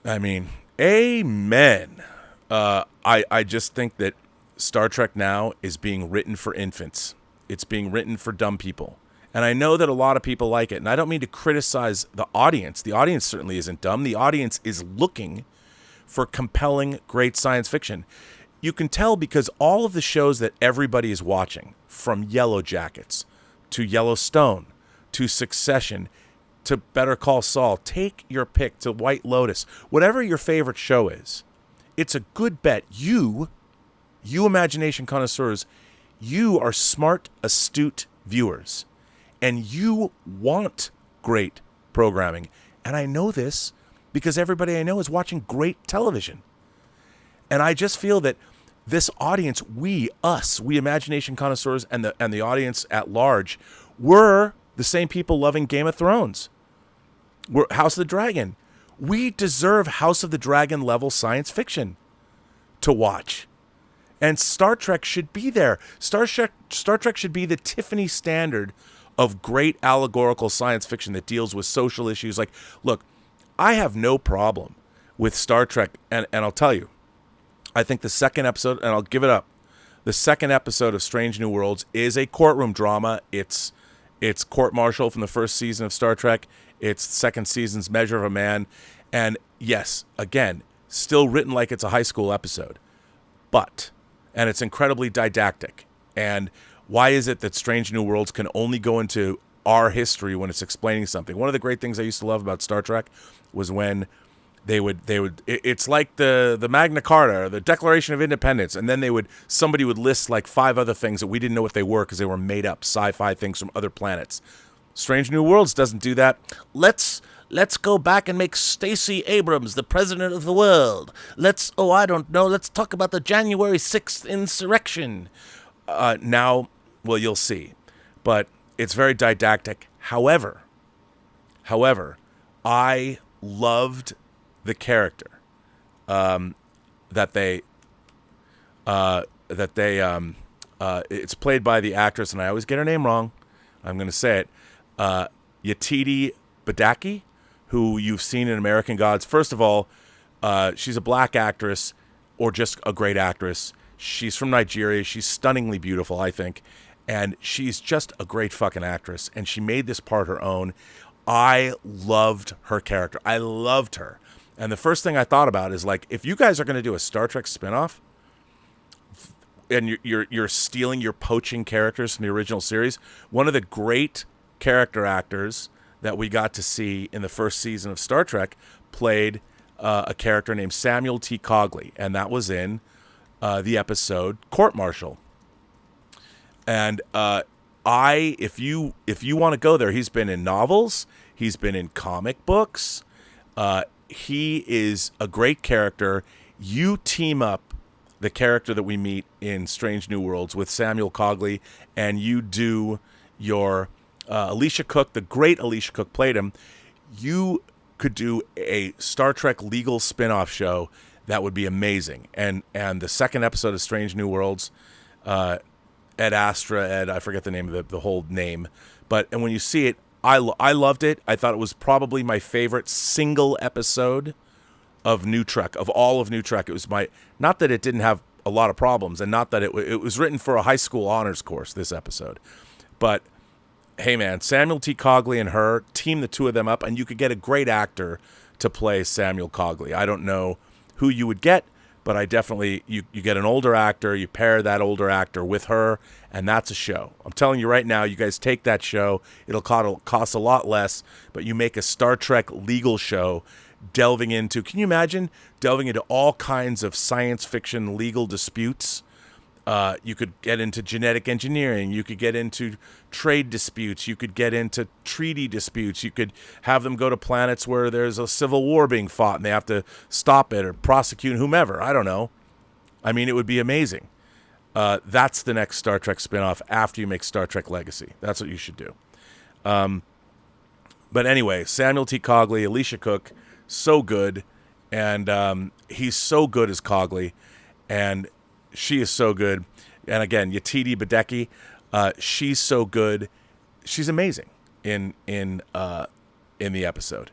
I mean, amen. I just think that Star Trek now is being written for infants. It's being written for dumb people. And I know that a lot of people like it. And I don't mean to criticize the audience. The audience certainly isn't dumb. The audience is looking for compelling, great science fiction. You can tell because all of the shows that everybody is watching, from Yellow Jackets to Yellowstone to Succession to Better Call Saul, take your pick, to White Lotus, whatever your favorite show is, it's a good bet. You imagination connoisseurs, you are smart, astute viewers, and you want great programming. And I know this because everybody I know is watching great television. And I just feel that this audience, we imagination connoisseurs and the audience at large, we're the same people loving Game of Thrones. We're House of the Dragon. We deserve House of the Dragon level science fiction to watch. And Star Trek should be there. Star Trek should be the Tiffany standard of great allegorical science fiction that deals with social issues. Like, look, I have no problem with Star Trek, and I'll tell you, I think the second episode, and I'll give it up, the second episode of Strange New Worlds is a courtroom drama. It's court-martial from the first season of Star Trek. It's second season's Measure of a Man. And yes, again, still written like it's a high school episode. And it's incredibly didactic. And why is it that Strange New Worlds can only go into our history when it's explaining something? One of the great things I used to love about Star Trek was when it's like the Magna Carta or the Declaration of Independence, and then somebody would list like 5 other things that we didn't know what they were because they were made up sci-fi things from other planets. Strange New Worlds doesn't do that. Let's go back and make Stacey Abrams the president of the world. Let's talk about the January 6th insurrection. You'll see. But it's very didactic. However, I loved the character it's played by the actress, and I always get her name wrong. I'm going to say it. Yetide Badaki, who you've seen in American Gods. First of all, she's a black actress, or just a great actress. She's from Nigeria. She's stunningly beautiful, I think. And she's just a great fucking actress. And she made this part her own. I loved her character. I loved her. And the first thing I thought about is, like, if you guys are going to do a Star Trek spinoff, and you're poaching characters from the original series, one of the great character actors that we got to see in the first season of Star Trek played a character named Samuel T. Cogley, and that was in the episode Court Martial. And if you want to go there, he's been in novels, he's been in comic books. He is a great character. You team up the character that we meet in Strange New Worlds with Samuel Cogley, and you do your Alicia Cook, the great Alicia Cook played him. You could do a Star Trek legal spin-off show that would be amazing. And the second episode of Strange New Worlds, Ed Astra, I forget the name of the whole name, and when you see it, I loved it. I thought it was probably my favorite single episode of New Trek, of all of New Trek. It was not that it didn't have a lot of problems, and not that it was written for a high school honors course, this episode. But, hey man, Samuel T. Cogley and her, team the two of them up, and you could get a great actor to play Samuel Cogley. I don't know who you would get, but I definitely, you get an older actor, you pair that older actor with her, and that's a show. I'm telling you right now, you guys take that show. It'll cost a lot less, but you make a Star Trek legal show delving into, can you imagine delving into all kinds of science fiction legal disputes? You could get into genetic engineering. You could get into trade disputes. You could get into treaty disputes. You could have them go to planets where there's a civil war being fought and they have to stop it or prosecute whomever. I don't know. I mean, it would be amazing. That's the next Star Trek spinoff after you make Star Trek Legacy. That's what you should do. But anyway, Samuel T. Cogley, Alicia Cook, so good. And he's so good as Cogley. And she is so good. And again, Yetide Badaki, she's so good. She's amazing in the episode.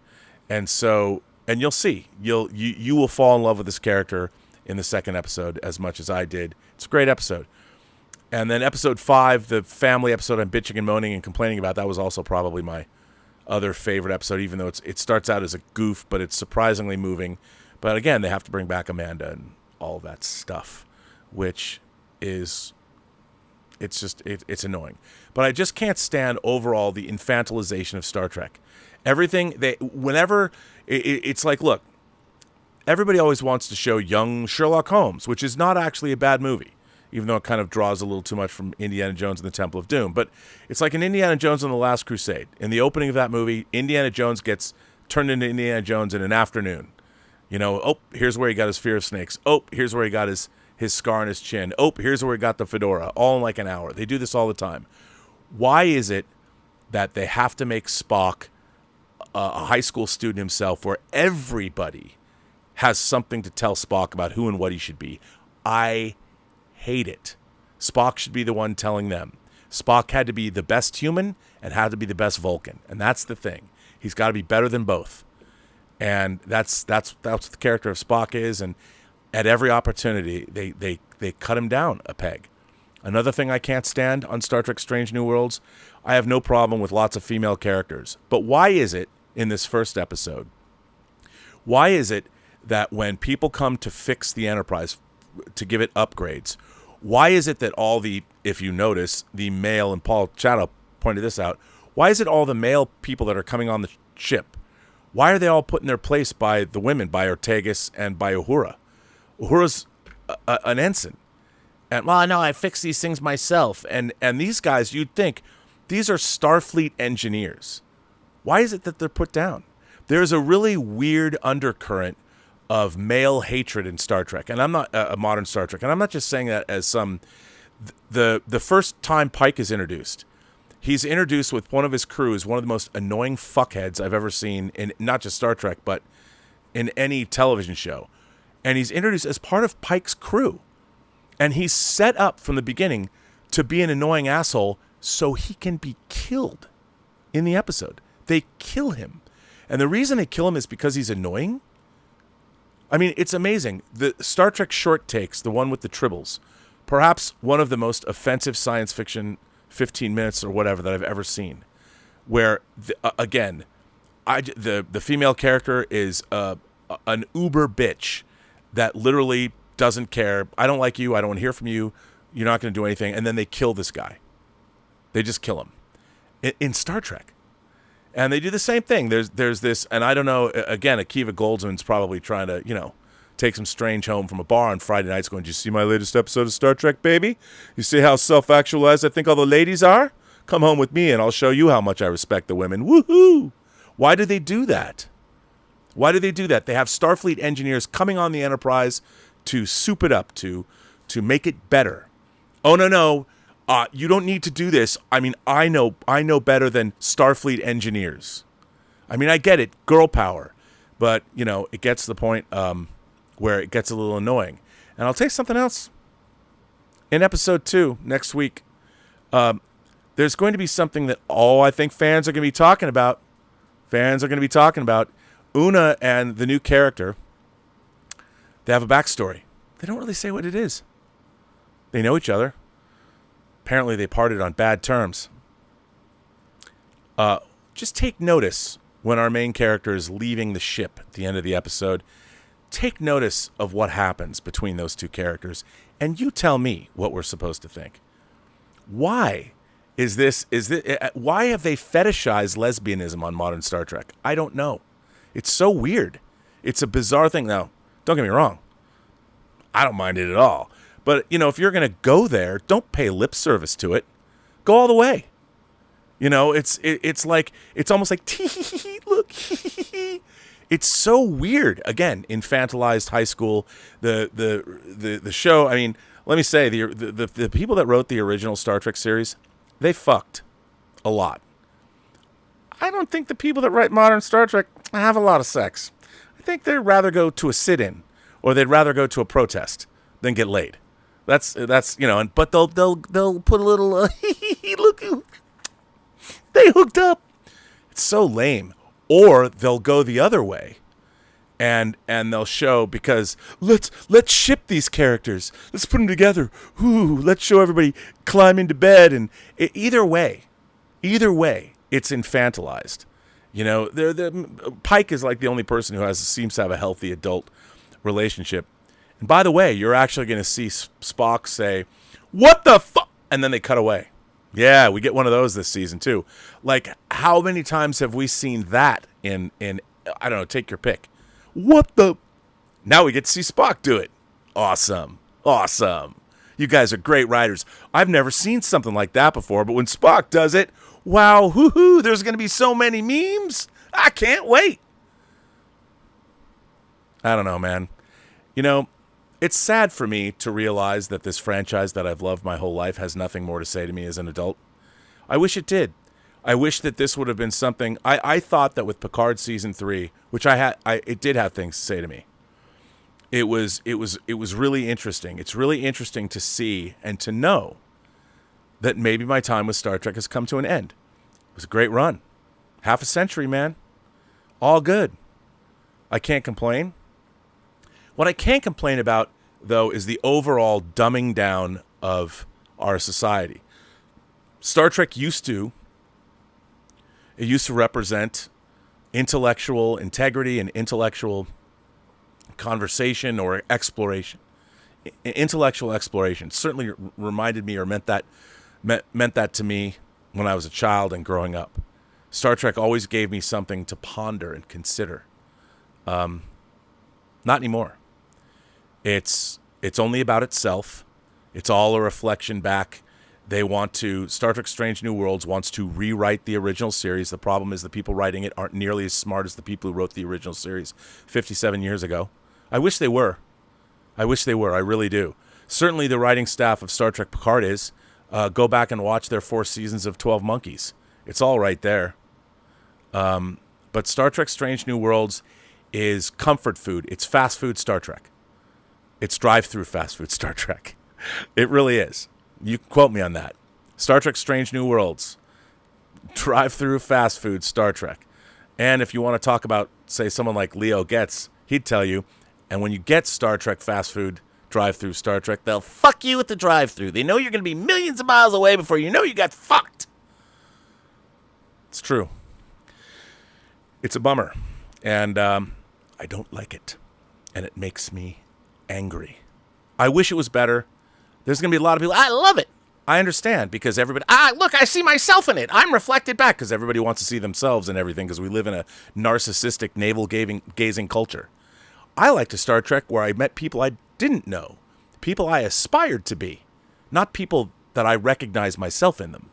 And so, and you'll see, you will fall in love with this character in the second episode as much as I did. It's a great episode. And then episode 5, the family episode I'm bitching and moaning and complaining about, that was also probably my other favorite episode, even though it starts out as a goof, but it's surprisingly moving. But again, they have to bring back Amanda and all that stuff, which is, it's annoying. But I just can't stand overall the infantilization of Star Trek. Everything, it's like, look, everybody always wants to show young Sherlock Holmes, which is not actually a bad movie, even though it kind of draws a little too much from Indiana Jones and the Temple of Doom. But it's like in Indiana Jones and the Last Crusade. In the opening of that movie, Indiana Jones gets turned into Indiana Jones in an afternoon. You know, oh, here's where he got his fear of snakes. Oh, here's where he got his scar on his chin. Oh, here's where he got the fedora. All in like an hour. They do this all the time. Why is it that they have to make Spock a high school student himself where everybody has something to tell Spock about who and what he should be? I hate it. Spock should be the one telling them. Spock had to be the best human and had to be the best Vulcan. And that's the thing. He's got to be better than both. And that's what the character of Spock is. And at every opportunity, they cut him down a peg. Another thing I can't stand on Star Trek Strange New Worlds, I have no problem with lots of female characters. But why is it, in this first episode, why is it that when people come to fix the Enterprise, to give it upgrades, why is it that all the, if you notice, the male, and Paul Chato pointed this out, why is it all the male people that are coming on the ship, why are they all put in their place by the women, by Ortegas and by Uhura? Uhura's an ensign. And, well, no, I fix these things myself. And these guys, you'd think, these are Starfleet engineers. Why is it that they're put down? There's a really weird undercurrent of male hatred in Star Trek. And I'm not a modern Star Trek. And I'm not just saying that as some... The first time Pike is introduced, he's introduced with one of his crew as one of the most annoying fuckheads I've ever seen in not just Star Trek, but in any television show. And he's introduced as part of Pike's crew. And he's set up from the beginning to be an annoying asshole so he can be killed in the episode. They kill him. And the reason they kill him is because he's annoying. I mean, it's amazing. The Star Trek short takes, the one with the tribbles, perhaps one of the most offensive science fiction 15 minutes or whatever that I've ever seen, where, again, the female character is an uber bitch that literally doesn't care. I don't like you. I don't want to hear from you. You're not going to do anything. And then they kill this guy. They just kill him in Star Trek. And they do the same thing. There's this, and I don't know, again, Akiva Goldsman's probably trying to, take some strange home from a bar on Friday nights going, "Did you see my latest episode of Star Trek, baby? You see how self-actualized I think all the ladies are? Come home with me and I'll show you how much I respect the women." Woohoo! Why do they do that? Why do they do that? They have Starfleet engineers coming on the Enterprise to soup it up, to make it better. Oh, no. You don't need to do this. I mean, I know better than Starfleet engineers. I mean, I get it, girl power, but it gets to the point where it gets a little annoying. And I'll tell you something else. In episode 2 next week, there's going to be something that I think fans are going to be talking about. Una and the new character. They have a backstory. They don't really say what it is. They know each other. Apparently they parted on bad terms. Just take notice when our main character is leaving the ship at the end of the episode. take notice of what happens between those two characters, and you tell me what we're supposed to think. Why why have they fetishized lesbianism on modern Star Trek? I don't know. It's so weird. It's a bizarre thing. Now, don't get me wrong. I don't mind it at all. But, if you're going to go there, don't pay lip service to it. Go all the way. It's almost like, tee, look, it's so weird. Again, infantilized high school, the show. I mean, let me say, the people that wrote the original Star Trek series, they fucked a lot. I don't think the people that write modern Star Trek have a lot of sex. I think they'd rather go to a sit-in, or they'd rather go to a protest than get laid. That's but they'll put a little look, they hooked up. It's so lame. Or they'll go the other way, and they'll show, because let's ship these characters. Let's put them together. Ooh, let's show everybody climb into bed. And either way, it's infantilized. Pike is like the only person who seems to have a healthy adult relationship. And by the way, you're actually going to see Spock say, "What the fuck?" And then they cut away. Yeah, we get one of those this season too. Like, how many times have we seen that in I don't know, take your pick. What the? Now we get to see Spock do it. Awesome. You guys are great writers. I've never seen something like that before, but when Spock does it, wow, hoo-hoo, there's going to be so many memes. I can't wait. I don't know, man. It's sad for me to realize that this franchise that I've loved my whole life has nothing more to say to me as an adult. I wish it did. I wish that this would have been something. I thought that with Picard Season 3, which it did have things to say to me. It was really interesting. It's really interesting to see and to know that maybe my time with Star Trek has come to an end. It was a great run. Half a century, man. All good. I can't complain. What I can complain about, though, is the overall dumbing down of our society. Star Trek used to represent intellectual integrity and intellectual conversation or exploration. Intellectual exploration certainly reminded me, or meant that to me when I was a child and growing up. Star Trek always gave me something to ponder and consider. Not anymore. It's only about itself. It's all a reflection back. Star Trek Strange New Worlds wants to rewrite the original series. The problem is the people writing it aren't nearly as smart as the people who wrote the original series 57 years ago. I wish they were. I really do. Certainly the writing staff of Star Trek Picard is. Go back and watch their 4 seasons of 12 Monkeys. It's all right there. But Star Trek Strange New Worlds is comfort food. It's fast food Star Trek. It's drive-through fast food Star Trek. It really is. You can quote me on that. Star Trek Strange New Worlds. Drive-through fast food Star Trek. And if you want to talk about, say, someone like Leo Getz, he'd tell you, and when you get Star Trek fast food drive-through Star Trek, they'll fuck you at the drive-through. They know you're going to be millions of miles away before you know you got fucked. It's true. It's a bummer. And I don't like it. And it makes me angry. I wish it was better. There's going to be a lot of people, I love it. I understand, because everybody, look, I see myself in it. I'm reflected back, because everybody wants to see themselves in everything, because we live in a narcissistic, navel-gazing culture. I liked a Star Trek where I met people I didn't know, people I aspired to be, not people that I recognize myself in them.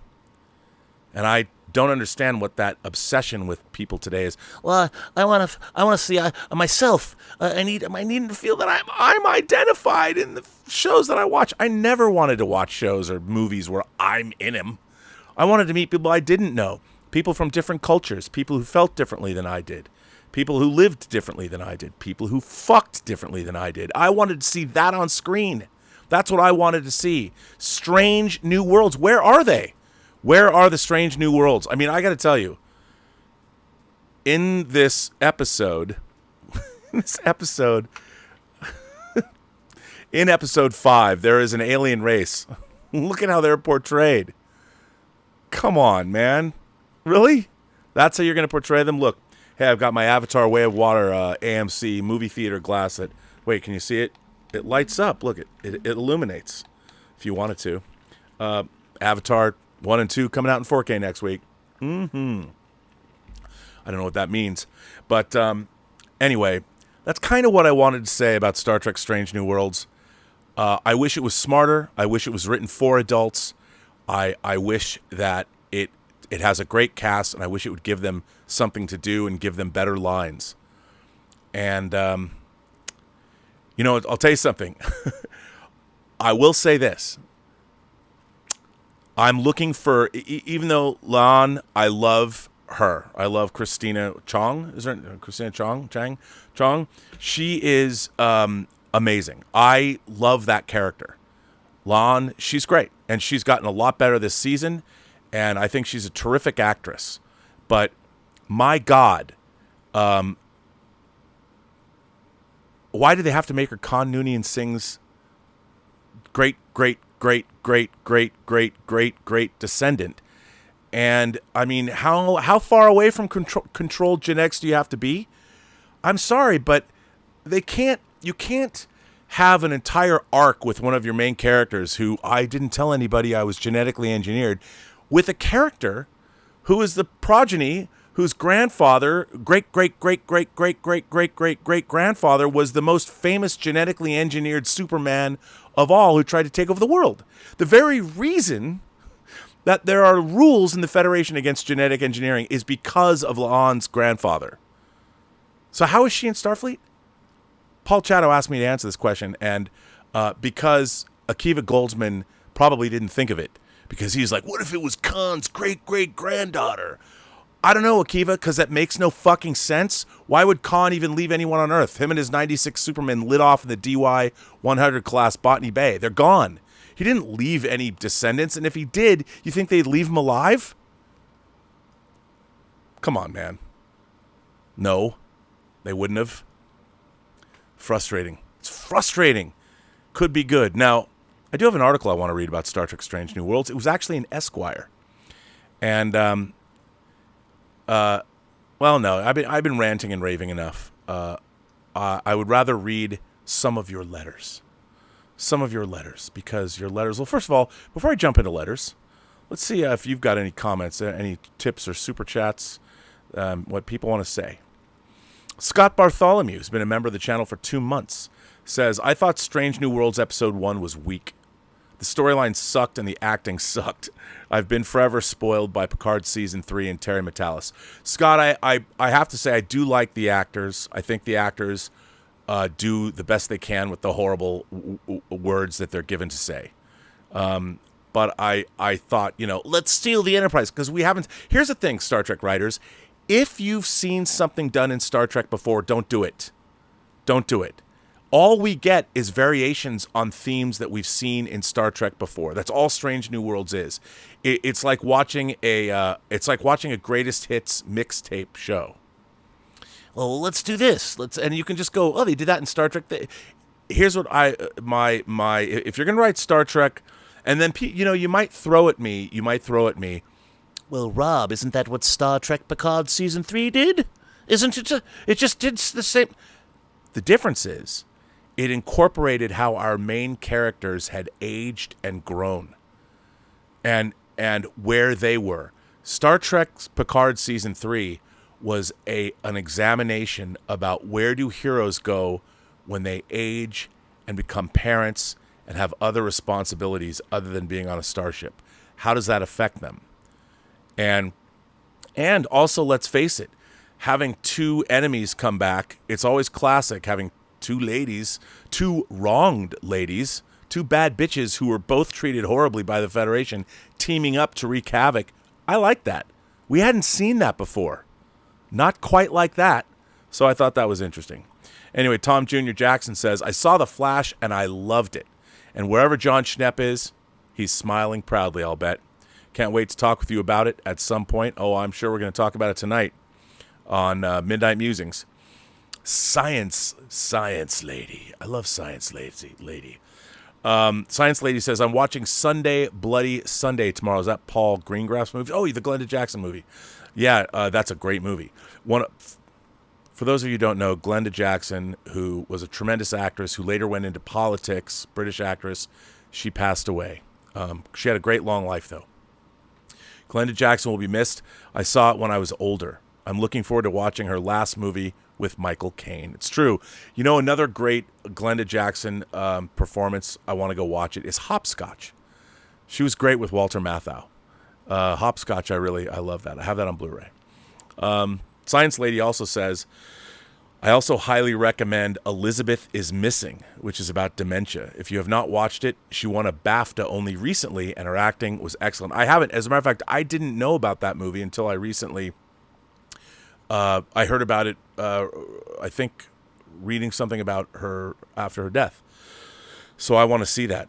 And I don't understand what that obsession with people today is. Well, I want to see myself. I need to feel that I'm identified in the shows that I watch. I never wanted to watch shows or movies where I'm in them. I wanted to meet people I didn't know, people from different cultures, people who felt differently than I did, people who lived differently than I did, people who fucked differently than I did. I wanted to see that on screen. That's what I wanted to see. Strange New Worlds. Where are they? Where are the Strange New Worlds? I mean, I got to tell you, in this episode, in episode 5, there is an alien race. Look at how they're portrayed. Come on, man. Really? That's how you're going to portray them? Look, Hey, I've got my Avatar Way of Water AMC movie theater glass that, wait, can you see it? It lights up. Look, it illuminates if you wanted to. Avatar 1 and 2 coming out in 4K next week. I don't know what that means. But anyway, that's kind of what I wanted to say about Star Trek Strange New Worlds. I wish it was smarter. I wish it was written for adults. I wish that it has a great cast, and I wish it would give them something to do and give them better lines. And, I'll tell you something. I will say this. I'm looking for, even though Lan, I love her. I love Christina Chong. Is there Christina Chong? Chong? She is amazing. I love that character. Lan, she's great. And she's gotten a lot better this season. And I think she's a terrific actress. But my God, why do they have to make her Khan Noonien Singh's great descendant? And I mean, how far away from controlled Gen X do you have to be? I'm sorry, but you can't have an entire arc with one of your main characters who I didn't tell anybody I was genetically engineered, with a character who is the progeny, whose grandfather, great grandfather was the most famous genetically engineered Superman of all, who tried to take over the world. The very reason that there are rules in the Federation against genetic engineering is because of La'an's grandfather. So how is she in Starfleet? Paul Chatto asked me to answer this question, and because Akiva Goldsman probably didn't think of it, because he's like, what if it was Khan's great-great-granddaughter? I don't know, Akiva, because that makes no fucking sense. Why would Khan even leave anyone on Earth? Him and his 96 Supermen lit off in the DY-100 class Botany Bay. They're gone. He didn't leave any descendants, and if he did, you think they'd leave him alive? Come on, man. No, they wouldn't have. Frustrating. It's frustrating. Could be good. Now, I do have an article I want to read about Star Trek Strange New Worlds. It was actually in Esquire. And, well, no, I've been ranting and raving enough. I would rather read some of your letters. Some of your letters, because your letters... Well, first of all, before I jump into letters, let's see if you've got any comments, any tips or super chats, what people want to say. Scott Bartholomew, who's been a member of the channel for 2 months, says, I thought Strange New Worlds Episode 1 was weak. The storyline sucked and the acting sucked. I've been forever spoiled by Picard Season 3 and Terry Metalis. Scott, I have to say I do like the actors. I think the actors do the best they can with the horrible words that they're given to say. But I thought, let's steal the Enterprise, because we haven't... Here's the thing, Star Trek writers. If you've seen something done in Star Trek before, don't do it. Don't do it. All we get is variations on themes that we've seen in Star Trek before. That's all Strange New Worlds is. It's like watching a greatest hits mixtape show. Well, let's do this. And you can just go, oh, they did that in Star Trek. Here's what if you're gonna write Star Trek, and then you might throw at me. Well, Rob, isn't that what Star Trek Picard Season 3 did? Isn't it? It just did the same. The difference is, it incorporated how our main characters had aged and grown, and where they were. Star Trek Picard Season 3 was an examination about where do heroes go when they age and become parents and have other responsibilities other than being on a starship. How does that affect them? And also, let's face it, having two enemies come back, it's always classic having two wronged ladies, two bad bitches who were both treated horribly by the Federation, teaming up to wreak havoc. I like that. We hadn't seen that before. Not quite like that. So I thought that was interesting. Anyway, Tom Jr. Jackson says, I saw The Flash and I loved it. And wherever John Schnepp is, he's smiling proudly, I'll bet. Can't wait to talk with you about it at some point. Oh, I'm sure we're going to talk about it tonight on Midnight Musings. Science Lady. I love Science Lady. Science Lady says, I'm watching Sunday Bloody Sunday tomorrow. Is that Paul Greengrass movie? Oh, the Glenda Jackson movie. Yeah, that's a great movie. For those of you who don't know, Glenda Jackson, who was a tremendous actress who later went into politics, British actress, she passed away. She had a great long life, though. Glenda Jackson will be missed. I saw it when I was older. I'm looking forward to watching her last movie with Michael Caine. It's true. You know, another great Glenda Jackson performance, I want to go watch it, is Hopscotch. She was great with Walter Matthau. Hopscotch, I love that. I have that on Blu-ray. Science Lady also says, I also highly recommend Elizabeth is Missing, which is about dementia. If you have not watched it, she won a BAFTA only recently, and her acting was excellent. I haven't. As a matter of fact, I didn't know about that movie until I recently, I heard about it, I think, reading something about her after her death. So I want to see that.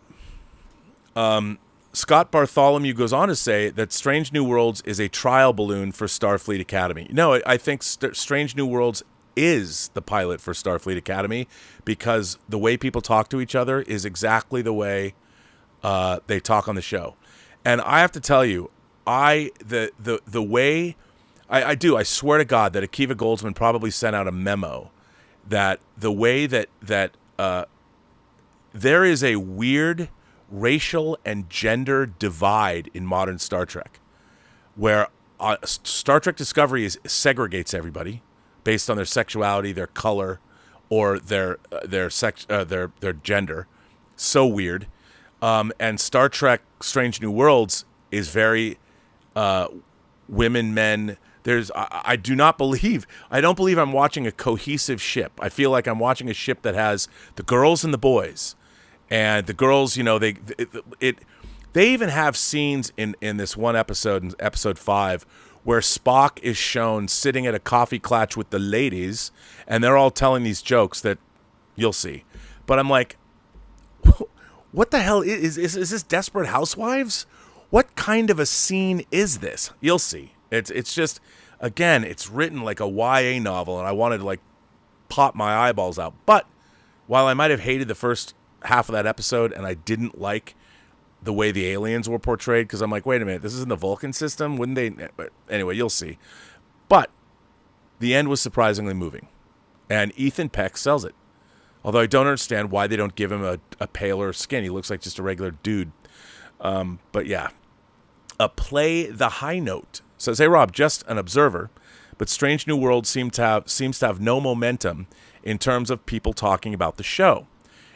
Scott Bartholomew goes on to say that Strange New Worlds is a trial balloon for Starfleet Academy. No, I think Strange New Worlds is the pilot for Starfleet Academy, because the way people talk to each other is exactly the way they talk on the show. And I have to tell you, I swear to God that Akiva Goldsman probably sent out a memo that the way that there is a weird racial and gender divide in modern Star Trek, where Star Trek Discovery segregates everybody based on their sexuality, their color, or their gender. So weird. And Star Trek Strange New Worlds is very women, men. I don't believe I'm watching a cohesive ship. I feel like I'm watching a ship that has the girls and the boys. And the girls, you know, they even have scenes in this one episode, in episode 5, where Spock is shown sitting at a coffee klatch with the ladies, and they're all telling these jokes that you'll see. But I'm like, what the hell is this Desperate Housewives? What kind of a scene is this? You'll see. It's just, again, it's written like a YA novel, and I wanted to like pop my eyeballs out. But while I might have hated the first half of that episode, and I didn't like the way the aliens were portrayed, because I'm like, wait a minute, this is in the Vulcan system? Wouldn't they? Anyway, you'll see. But the end was surprisingly moving, and Ethan Peck sells it. Although I don't understand why they don't give him a paler skin. He looks like just a regular dude. But yeah. Play the High Note says, hey Rob, just an observer, but Strange New World seems to have no momentum in terms of people talking about the show.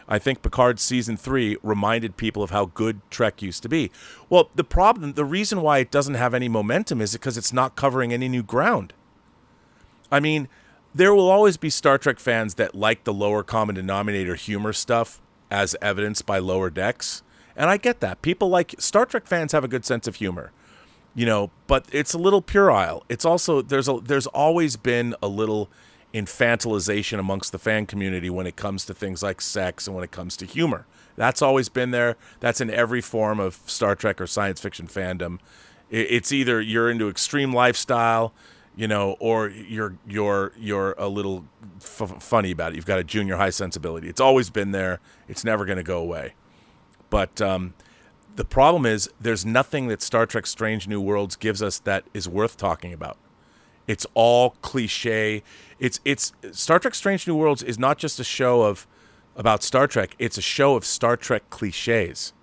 I think Picard Season 3 reminded people of how good Trek used to be. Well, the reason why it doesn't have any momentum is because it's not covering any new ground. I mean, there will always be Star Trek fans that like the lower common denominator humor stuff, as evidenced by Lower Decks. And I get that. People like Star Trek fans have a good sense of humor, you know, but it's a little puerile. It's also, there's always been a little infantilization amongst the fan community when it comes to things like sex and when it comes to humor. That's always been there. That's in every form of Star Trek or science fiction fandom. It's either you're into extreme lifestyle, you know, or you're a little funny about it. You've got a junior high sensibility. It's always been there. It's never going to go away. But the problem is there's nothing that Star Trek Strange New Worlds gives us that is worth talking about. It's all cliche. It's Star Trek Strange New Worlds is not just a show about Star Trek. It's a show of Star Trek cliches.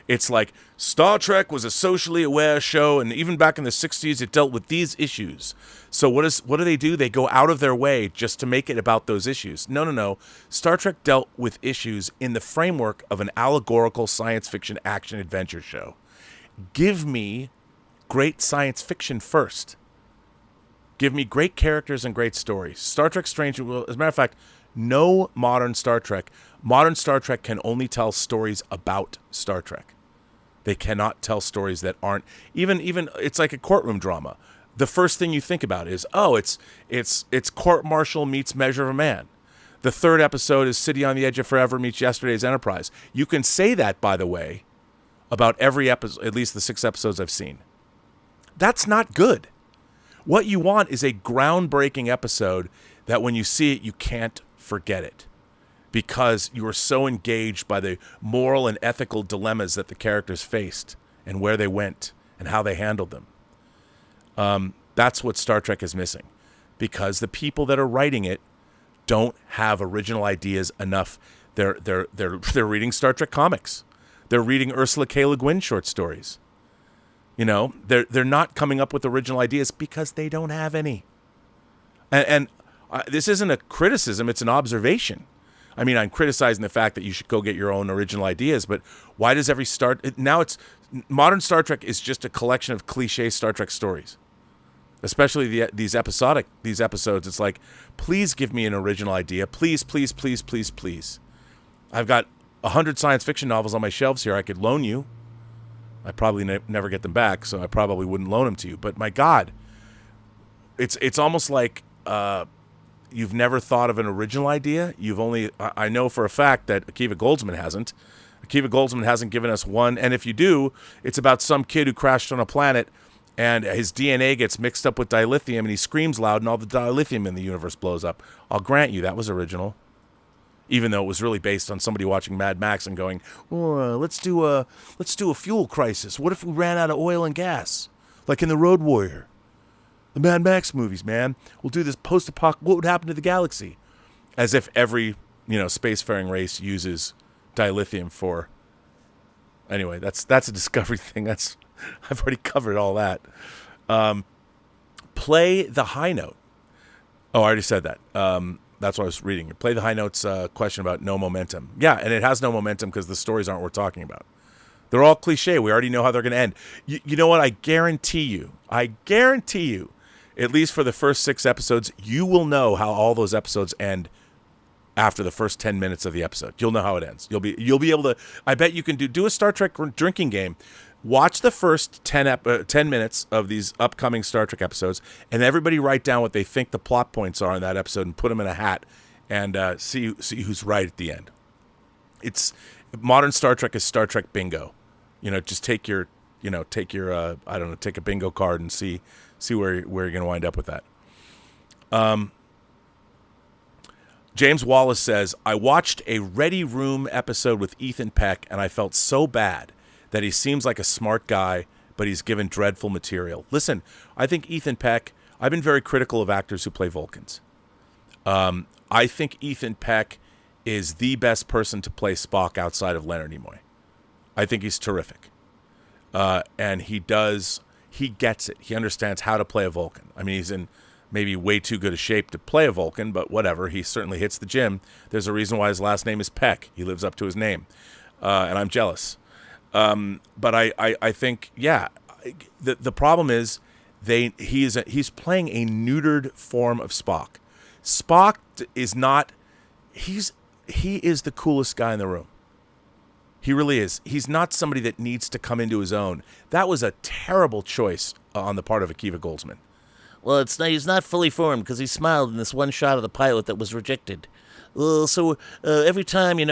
It's like Star Trek was a socially aware show, and even back in the 60s, it dealt with these issues. So what do they do? They go out of their way just to make it about those issues. No. Star Trek dealt with issues in the framework of an allegorical science fiction action adventure show. Give me great science fiction first. Give me great characters and great stories. Star Trek Strange New Worlds, as a matter of fact, no modern Star Trek can only tell stories about Star Trek. They cannot tell stories that aren't even it's like a courtroom drama. The first thing you think about is, it's Court Martial meets Measure of a Man. The third episode is City on the Edge of Forever meets Yesterday's Enterprise. You can say that, by the way, about every episode, at least the 6 episodes I've seen. That's not good. What you want is a groundbreaking episode that when you see it, you can't forget it, because you are so engaged by the moral and ethical dilemmas that the characters faced and where they went and how they handled them. That's what Star Trek is missing. because the people that are writing it don't have original ideas enough. They're reading Star Trek comics. They're reading Ursula K. Le Guin short stories. You know, they're not coming up with original ideas because they don't have any. And this isn't a criticism, it's an observation. I mean, I'm criticizing the fact that you should go get your own original ideas, but why does modern Star Trek is just a collection of cliche Star Trek stories. Especially these episodes. It's like, please give me an original idea. Please, please, please, please, please. I've got 100 science fiction novels on my shelves here I could loan you. I probably never get them back, so I probably wouldn't loan them to you. But my God, it's almost like you've never thought of an original idea. I know for a fact that Akiva Goldsman hasn't. Akiva Goldsman hasn't given us one. And if you do, it's about some kid who crashed on a planet and his DNA gets mixed up with dilithium and he screams loud and all the dilithium in the universe blows up. I'll grant you that was original. Even though it was really based on somebody watching Mad Max and going, oh, let's do a fuel crisis. What if we ran out of oil and gas? Like in The Road Warrior. The Mad Max movies, man. We'll do this post-apoc. What would happen to the galaxy? As if every, spacefaring race uses dilithium for. Anyway, that's a Discovery thing. I've already covered all that. Play the high note. Oh, I already said that. That's what I was reading. Play the high notes question about no momentum. Yeah, and it has no momentum because the stories aren't worth talking about. They're all cliche. We already know how they're going to end. You know what? I guarantee you, at least for the first 6 episodes, you will know how all those episodes end after the first 10 minutes of the episode. You'll know how it ends. You'll be able to. I bet you can do a Star Trek drinking game. Watch the first 10 minutes of these upcoming Star Trek episodes, and everybody write down what they think the plot points are in that episode and put them in a hat, and see who's right at the end. Modern Star Trek is Star Trek bingo. Just take your take a bingo card and see where you're going to wind up with that. James Wallace says, I watched a Ready Room episode with Ethan Peck, and I felt so bad that he seems like a smart guy, but he's given dreadful material. Listen, I think Ethan Peck, I've been very critical of actors who play Vulcans. I think Ethan Peck is the best person to play Spock outside of Leonard Nimoy. I think he's terrific. And he gets it. He understands how to play a Vulcan. I mean, he's in maybe way too good a shape to play a Vulcan, but whatever. He certainly hits the gym. There's a reason why his last name is Peck. He lives up to his name. And I'm jealous. But I think, yeah, the problem is he's playing a neutered form of Spock. Spock is not, he is the coolest guy in the room. He really is. He's not somebody that needs to come into his own. That was a terrible choice on the part of Akiva Goldsman. Well, he's not fully formed because he smiled in this one shot of the pilot that was rejected. So every time, here,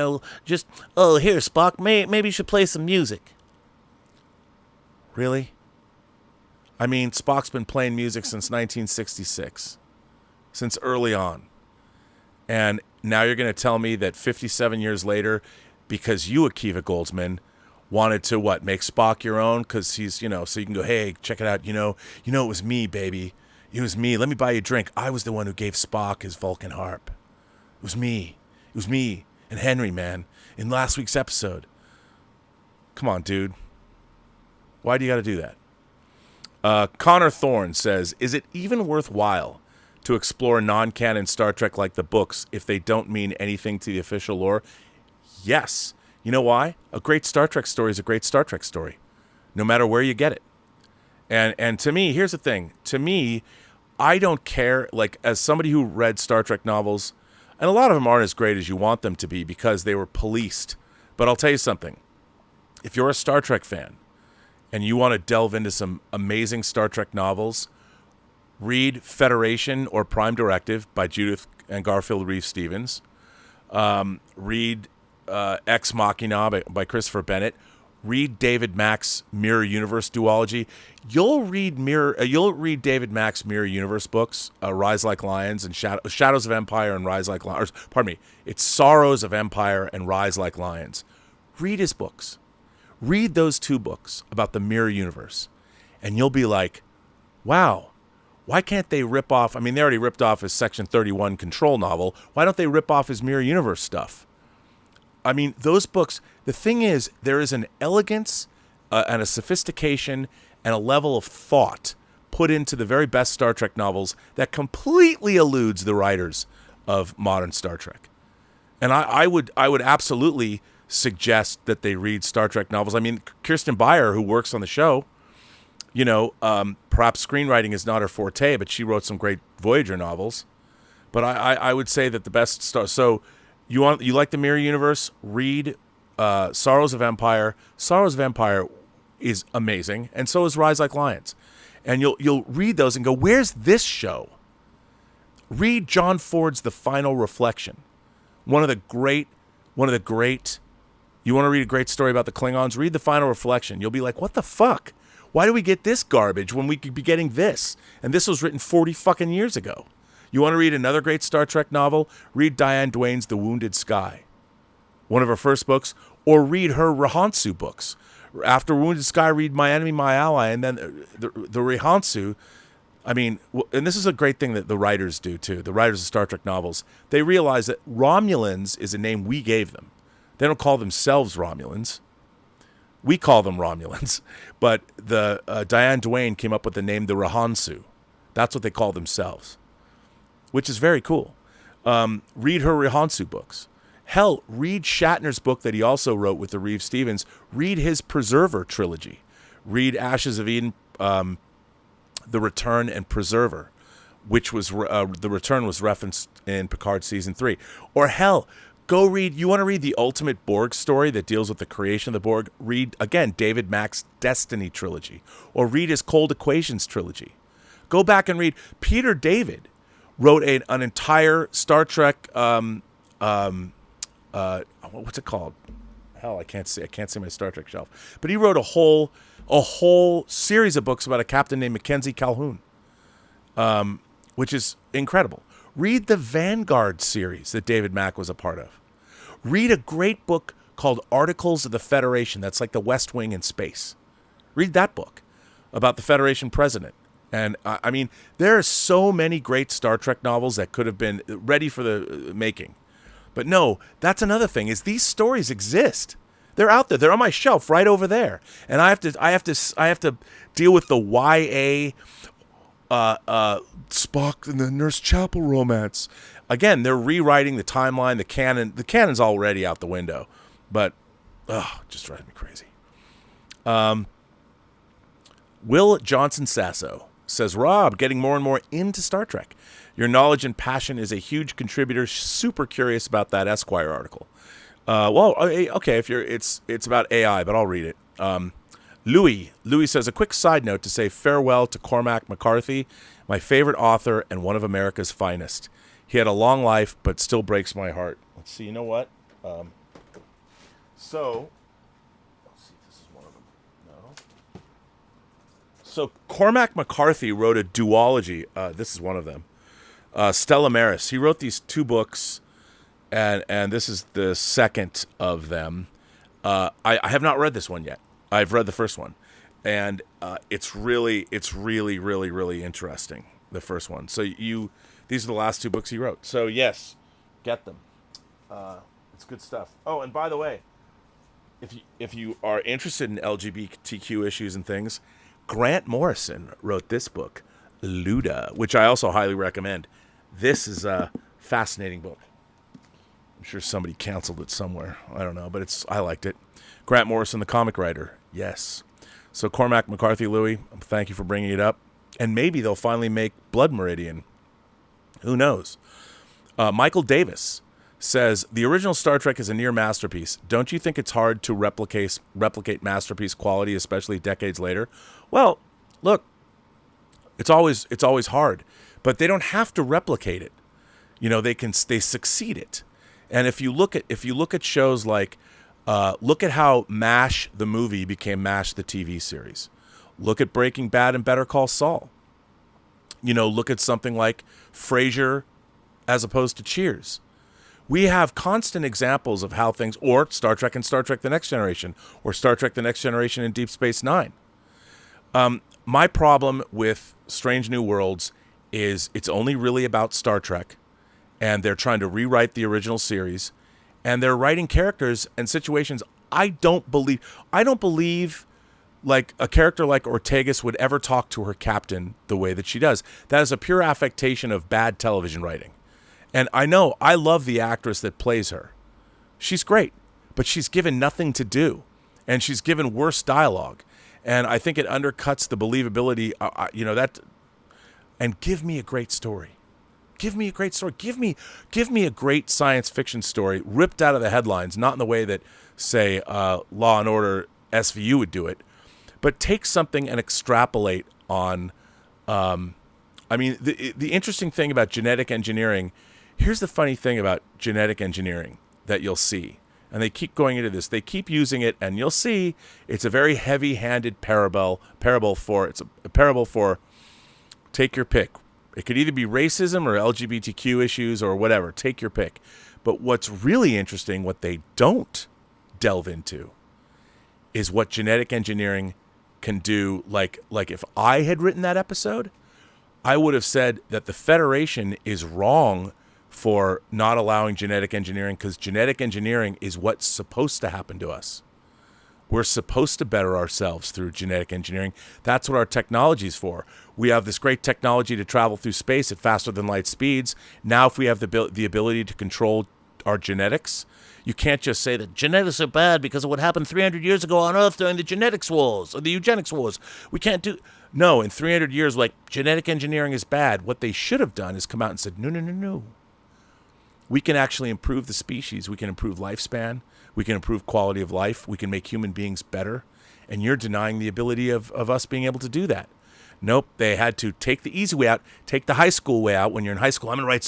Spock, maybe you should play some music. Really? I mean, Spock's been playing music since 1966, since early on. And now you're going to tell me that 57 years later, because you, Akiva Goldsman, wanted to, make Spock your own? Because he's, so you can go, hey, check it out. It was me, baby. It was me. Let me buy you a drink. I was the one who gave Spock his Vulcan harp. It was me and Henry, man, in last week's episode. Come on, dude. Why do you got to do that? Connor Thorne says, is it even worthwhile to explore non-canon Star Trek like the books if they don't mean anything to the official lore? Yes. You know why? A great Star Trek story is a great Star Trek story, no matter where you get it. And to me, here's the thing. To me, I don't care, as somebody who read Star Trek novels, and a lot of them aren't as great as you want them to be because they were policed. But I'll tell you something. If you're a Star Trek fan and you want to delve into some amazing Star Trek novels, read Federation or Prime Directive by Judith and Garfield Reeves-Stevens. Read Ex Machina by Christopher Bennett. Read David Mack's Mirror Universe duology. You'll read David Mack's Mirror Universe books, Rise Like Lions and Shadows of Empire and Rise Like Lions. Pardon me, it's Sorrows of Empire and Rise Like Lions. Read his books. Read those 2 books about the Mirror Universe, and you'll be like, wow, Why can't they rip off? I mean, they already ripped off his Section 31 Control novel. Why don't they rip off his Mirror Universe stuff? I mean, those books, the thing is, there is an elegance and a sophistication and a level of thought put into the very best Star Trek novels that completely eludes the writers of modern Star Trek. And I would absolutely suggest that they read Star Trek novels. I mean, Kirsten Beyer, who works on the show, you know, perhaps screenwriting is not her forte, but she wrote some great Voyager novels. But I would say that the best so you like the Mirror Universe? Read Sorrows of Empire. Sorrows of Empire is amazing, and so is Rise Like Lions. And you'll read those and go, where's this show? Read John Ford's The Final Reflection. One of the great. You want to read a great story about the Klingons? Read The Final Reflection. You'll be like, what the fuck? Why do we get this garbage when we could be getting this? And this was written 40 fucking years ago. You want to read another great Star Trek novel? Read Diane Duane's The Wounded Sky, one of her first books, or read her Rahansu books. After Wounded Sky, read My Enemy, My Ally, and then the Rahansu. I mean, and this is a great thing that the writers do too, the writers of Star Trek novels. They realize that Romulans is a name we gave them. They don't call themselves Romulans. We call them Romulans, but the Diane Duane came up with the name the Rahansu. That's what they call themselves, which is very cool. Read her Rahansu books. Hell, read Shatner's book that he also wrote with the Reeve Stevens. Read his Preserver trilogy. Read Ashes of Eden, The Return and Preserver, which was The Return was referenced in Picard Season 3. Or hell, go read, you want to read the ultimate Borg story that deals with the creation of the Borg? Read, again, David Mack's Destiny trilogy. Or read his Cold Equations trilogy. Go back and read. Peter David wrote an entire Star Trek, what's it called? Hell, I can't see my Star Trek shelf. But he wrote a whole series of books about a captain named Mackenzie Calhoun, which is incredible. Read the Vanguard series that David Mack was a part of. Read a great book called Articles of the Federation. That's like the West Wing in space. Read that book about the Federation president. And I mean, there are so many great Star Trek novels that could have been ready for the making. But no, that's another thing, is these stories exist. They're out there. They're on my shelf right over there. And I have to deal with the YA Spock and the Nurse Chapel romance. Again, they're rewriting the timeline, the canon. The canon's already out the window. But just drives me crazy. Will Johnson-Sasso says, Rob, getting more and more into Star Trek. Your knowledge and passion is a huge contributor. Super curious about that Esquire article. Okay, if it's about AI, but I'll read it. Louis says, a quick side note to say farewell to Cormac McCarthy, my favorite author and one of America's finest. He had a long life, but still breaks my heart. Let's see. You know what? Let's see if this is one of them. No. So Cormac McCarthy wrote a duology. This is one of them. Stella Maris. He wrote these two books, and this is the second of them. I have not read this one yet. I've read the first one, and it's really interesting. The first one. So these are the last two books he wrote. So yes, get them. It's good stuff. Oh, and by the way, if you are interested in LGBTQ issues and things, Grant Morrison wrote this book, Luda, which I also highly recommend. This is a fascinating book. I'm sure somebody canceled it somewhere. I don't know, but I liked it. Grant Morrison, the comic writer. Yes. So Cormac McCarthy, Louis, thank you for bringing it up. And maybe they'll finally make Blood Meridian. Who knows? Michael Davis says, the original Star Trek is a near masterpiece. Don't you think it's hard to replicate masterpiece quality, especially decades later? Well, look, it's always hard, but they don't have to replicate it. You know, they succeed it. And if you look at shows like, look at how MASH the movie became MASH the TV series. Look at Breaking Bad and Better Call Saul. You know, look at something like Frasier as opposed to Cheers. We have constant examples of how things, or Star Trek and Star Trek The Next Generation, or Star Trek The Next Generation and Deep Space Nine. My problem with Strange New Worlds is it's only really about Star Trek, and they're trying to rewrite the original series, and they're writing characters and situations I don't believe like a character like Ortegas would ever talk to her captain the way that she does. That is a pure affectation of bad television writing. And I know, I love the actress that plays her. She's great, but she's given nothing to do, and she's given worse dialogue. And I think it undercuts the believability, and give me a great story. Give me a great story. Give me a great science fiction story ripped out of the headlines, not in the way that, say, Law and Order SVU would do it, but take something and extrapolate on. The interesting thing about genetic engineering. Here's the funny thing about genetic engineering that you'll see, and they keep going into this. They keep using it, and you'll see it's a very heavy-handed parable for take your pick. It could either be racism or LGBTQ issues or whatever. Take your pick. But what's really interesting, what they don't delve into, is what genetic engineering can do. Like if I had written that episode, I would have said that the Federation is wrong for not allowing genetic engineering, because genetic engineering is what's supposed to happen to us. We're supposed to better ourselves through genetic engineering. That's what our technology is for. We have this great technology to travel through space at faster than light speeds. Now, if we have the ability to control our genetics, you can't just say that genetics are bad because of what happened 300 years ago on Earth during the genetics wars or the eugenics wars. We can't do... No, in 300 years, like, genetic engineering is bad. What they should have done is come out and said, no. We can actually improve the species. We can improve lifespan. We can improve quality of life. We can make human beings better. And you're denying the ability of us being able to do that. Nope, they had to take the easy way out, take the high school way out. When you're in high school, I'm going to write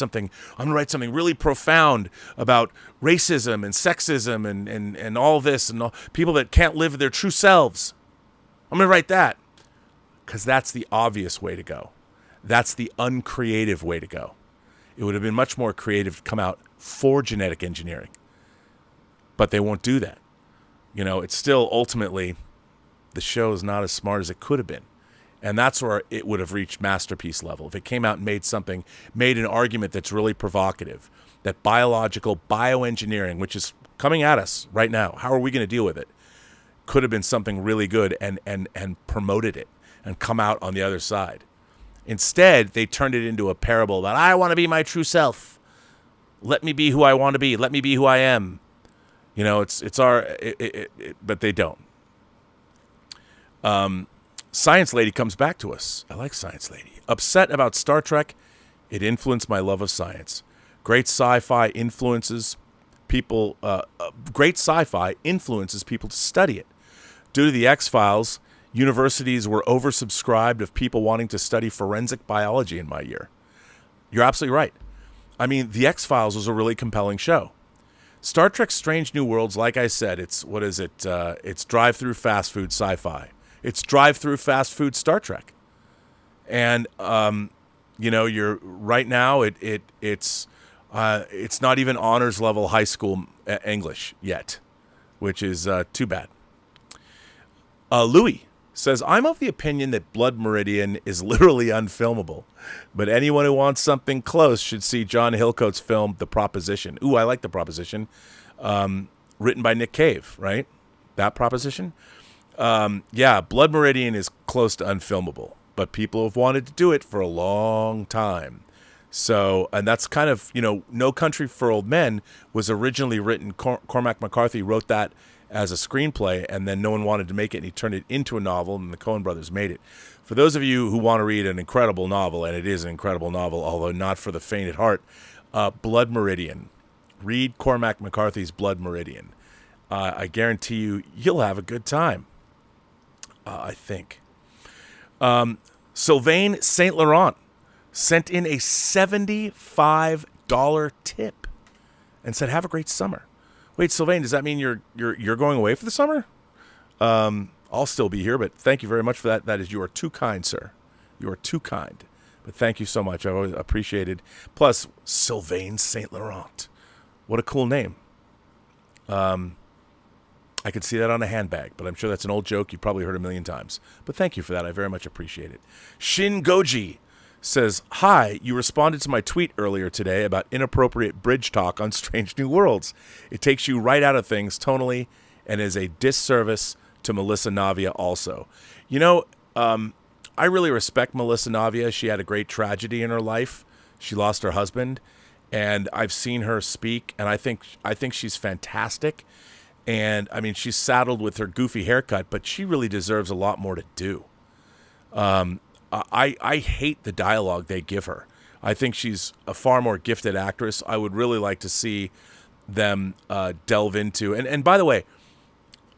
something really profound about racism and sexism and all this and all, people that can't live their true selves. I'm going to write that because that's the obvious way to go. That's the uncreative way to go. It would have been much more creative to come out for genetic engineering. But they won't do that. It's still ultimately, the show is not as smart as it could have been. And that's where it would have reached masterpiece level. If it came out and made an argument that's really provocative, that bioengineering, which is coming at us right now, how are we going to deal with it, could have been something really good and promoted it and come out on the other side. Instead, they turned it into a parable that I want to be my true self. Let me be who I want to be. Let me be who I am. But they don't. Science Lady comes back to us. I like Science Lady. Upset about Star Trek, it influenced my love of science. Great sci-fi influences people. Great sci-fi influences people to study it. Due to the X-Files, universities were oversubscribed of people wanting to study forensic biology in my year. You're absolutely right. I mean, the X-Files was a really compelling show. Star Trek Strange New Worlds, like I said, it's drive-through fast food sci-fi. It's drive-through fast food Star Trek. And, you're right now, it's not even honors level high school English yet, which is too bad. Louis says, I'm of the opinion that Blood Meridian is literally unfilmable, but anyone who wants something close should see John Hillcoat's film, The Proposition. Ooh, I like The Proposition. Written by Nick Cave, right? That Proposition? Blood Meridian is close to unfilmable, but people have wanted to do it for a long time. So, and that's kind of, No Country for Old Men was originally written, Cormac McCarthy wrote that as a screenplay, and then no one wanted to make it, and he turned it into a novel, and the Coen brothers made it. For those of you who want to read an incredible novel, and it is an incredible novel, although not for the faint at heart, Blood Meridian. Read Cormac McCarthy's Blood Meridian. I guarantee you'll have a good time. I think. Sylvain Saint Laurent sent in a $75 tip and said, "Have a great summer." Wait, Sylvain, does that mean you're going away for the summer? I'll still be here, but thank you very much for that. You are too kind, sir. You are too kind. But thank you so much. I always appreciated. Plus, Sylvain Saint Laurent. What a cool name. I could see that on a handbag, but I'm sure that's an old joke you've probably heard a million times. But thank you for that. I very much appreciate it. Shin Goji says, hi, you responded to my tweet earlier today about inappropriate bridge talk on Strange New Worlds. It takes you right out of things tonally and is a disservice to Melissa Navia also. You know, I really respect Melissa Navia. She had a great tragedy in her life. She lost her husband, and I've seen her speak, and I think she's fantastic. And, I mean, she's saddled with her goofy haircut, but she really deserves a lot more to do. I hate the dialogue they give her. I think she's a far more gifted actress. I would really like to see them delve into. And by the way,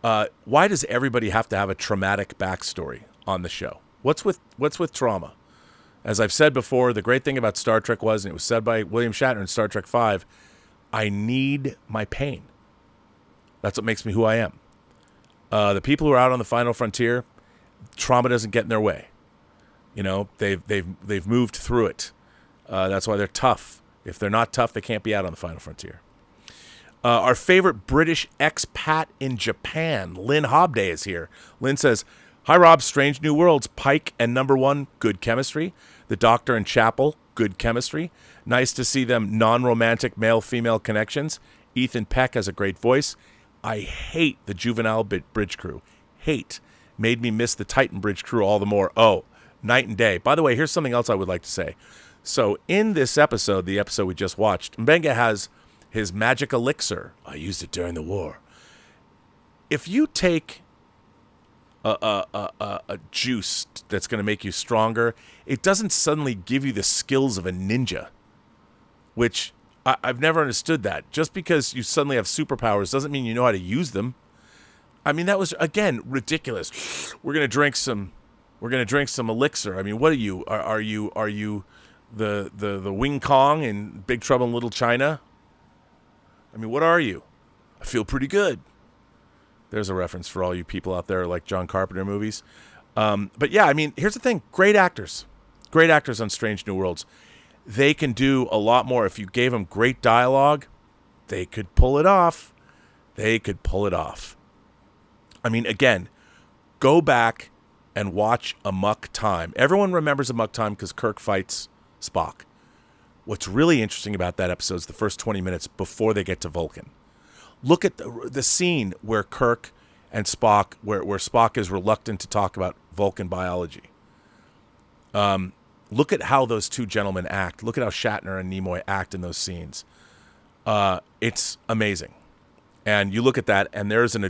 why does everybody have to have a traumatic backstory on the show? What's with trauma? As I've said before, the great thing about Star Trek was, and it was said by William Shatner in Star Trek V, I need my pain. That's what makes me who I am. The people who are out on the final frontier, trauma doesn't get in their way. You know, they've moved through it. That's why they're tough. If they're not tough, they can't be out on the final frontier. Our favorite British expat in Japan, Lynn Hobday, is here. Lynn says, hi, Rob. Strange New Worlds. Pike and Number One, good chemistry. The Doctor and Chapel, good chemistry. Nice to see them non-romantic male-female connections. Ethan Peck has a great voice. I hate the juvenile bridge crew. Hate. Made me miss the Titan bridge crew all the more. Oh, night and day. By the way, here's something else I would like to say. So in this episode, the episode we just watched, Mbenga has his magic elixir. I used it during the war. If you take a juice that's going to make you stronger, it doesn't suddenly give you the skills of a ninja, which I've never understood that. Just because you suddenly have superpowers doesn't mean you know how to use them. I mean, that was, again, ridiculous. We're going to drink some elixir. I mean, what are you? Are you the Wing Kong in Big Trouble in Little China? I mean, what are you? I feel pretty good. There's a reference for all you people out there like John Carpenter movies. But yeah, I mean, here's the thing. Great actors on Strange New Worlds. They can do a lot more. If you gave them great dialogue, they could pull it off. I mean, again, go back and watch Amok Time. Everyone remembers Amok Time because Kirk fights Spock. What's really interesting about that episode is the first 20 minutes before they get to Vulcan. Look at the scene where Kirk and Spock, where Spock is reluctant to talk about Vulcan biology. Look at how those two gentlemen act. Look at how Shatner and Nimoy act in those scenes. It's amazing. And you look at that, and there's an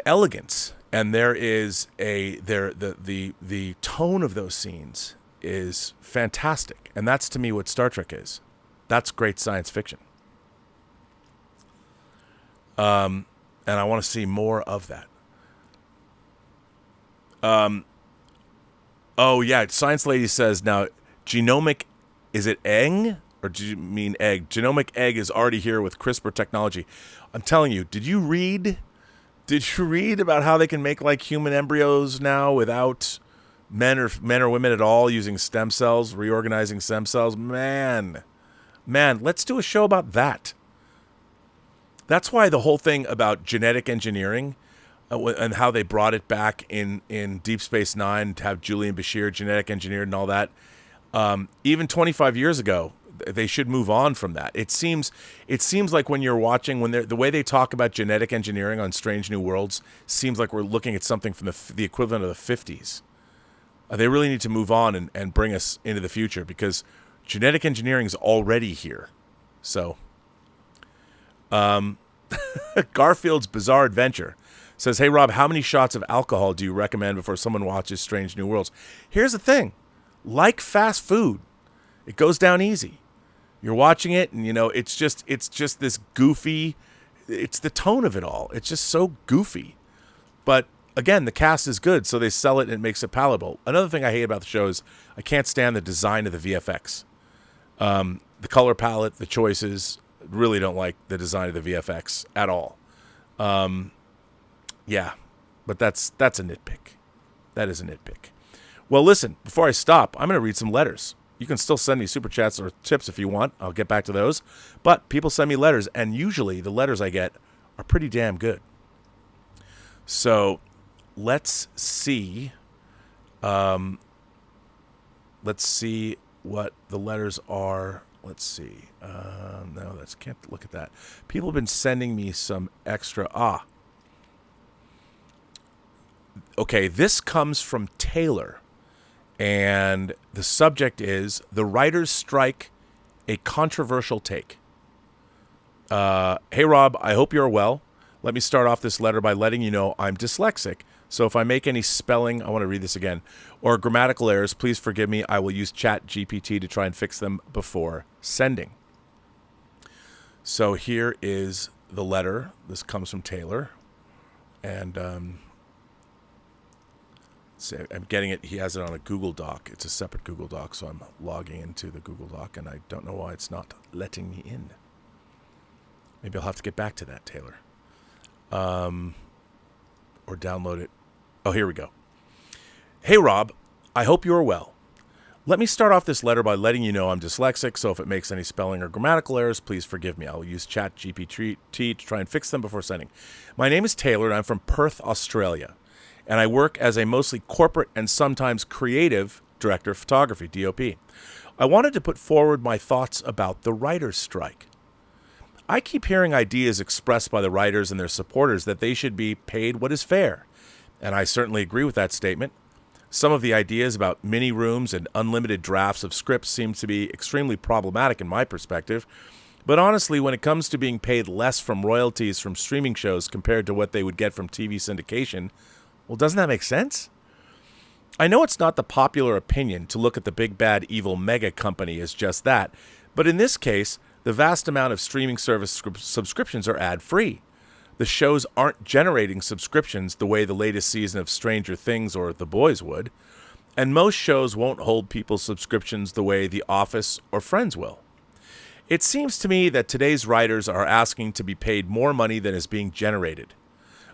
elegance, and there is the tone of those scenes is fantastic. And that's, to me, what Star Trek is. That's great science fiction. And I want to see more of that. Oh, yeah, Science Lady says, now, genomic, is it egg? Or do you mean egg? Genomic egg is already here with CRISPR technology. I'm telling you, did you read about how they can make like human embryos now without men or women at all using stem cells, reorganizing stem cells? Man, let's do a show about that. That's why the whole thing about genetic engineering and how they brought it back in Deep Space Nine to have Julian Bashir genetic engineered and all that. Even 25 years ago, they should move on from that. It seems like when you're watching, the way they talk about genetic engineering on Strange New Worlds seems like we're looking at something from the equivalent of the 50s. They really need to move on and bring us into the future because genetic engineering is already here. So, Garfield's Bizarre Adventure says, hey, Rob, how many shots of alcohol do you recommend before someone watches Strange New Worlds? Here's the thing. Like fast food, it goes down easy. You're watching it, and, you know, it's just this goofy, it's the tone of it all. It's just so goofy. But, again, the cast is good, so they sell it and it makes it palatable. Another thing I hate about the show is I can't stand the design of the VFX. The color palette, the choices, really don't like the design of the VFX at all. Yeah, but that's a nitpick. That is a nitpick. Well, listen, before I stop, I'm going to read some letters. You can still send me super chats or tips if you want. I'll get back to those. But people send me letters, and usually the letters I get are pretty damn good. So let's see. Let's see what the letters are. Let's see. No, can't look at that. People have been sending me some extra. Okay, this comes from Taylor. And the subject is The Writers' Strike, a Controversial Take. Hey, Rob, I hope you're well. Let me start off this letter by letting you know I'm dyslexic. So if I make any spelling, I want to read this again, or grammatical errors, please forgive me. I will use ChatGPT to try and fix them before sending. So here is the letter. This comes from Taylor. And I'm getting it. He has it on a Google Doc. It's a separate Google Doc, so I'm logging into the Google Doc, and I don't know why it's not letting me in. Maybe I'll have to get back to that, Taylor. Or download it. Oh, here we go. Hey, Rob. I hope you are well. Let me start off this letter by letting you know I'm dyslexic, so if it makes any spelling or grammatical errors, please forgive me. I will use ChatGPT to try and fix them before sending. My name is Taylor, and I'm from Perth, Australia, and I work as a mostly corporate and sometimes creative director of photography, DOP. I wanted to put forward my thoughts about the writers' strike. I keep hearing ideas expressed by the writers and their supporters that they should be paid what is fair, and I certainly agree with that statement. Some of the ideas about mini rooms and unlimited drafts of scripts seem to be extremely problematic in my perspective, but honestly, when it comes to being paid less from royalties from streaming shows compared to what they would get from TV syndication, well, doesn't that make sense? I know it's not the popular opinion to look at the big bad evil mega company as just that, but in this case, the vast amount of streaming service subscriptions are ad-free. The shows aren't generating subscriptions the way the latest season of Stranger Things or The Boys would, and most shows won't hold people's subscriptions the way The Office or Friends will. It seems to me that today's writers are asking to be paid more money than is being generated.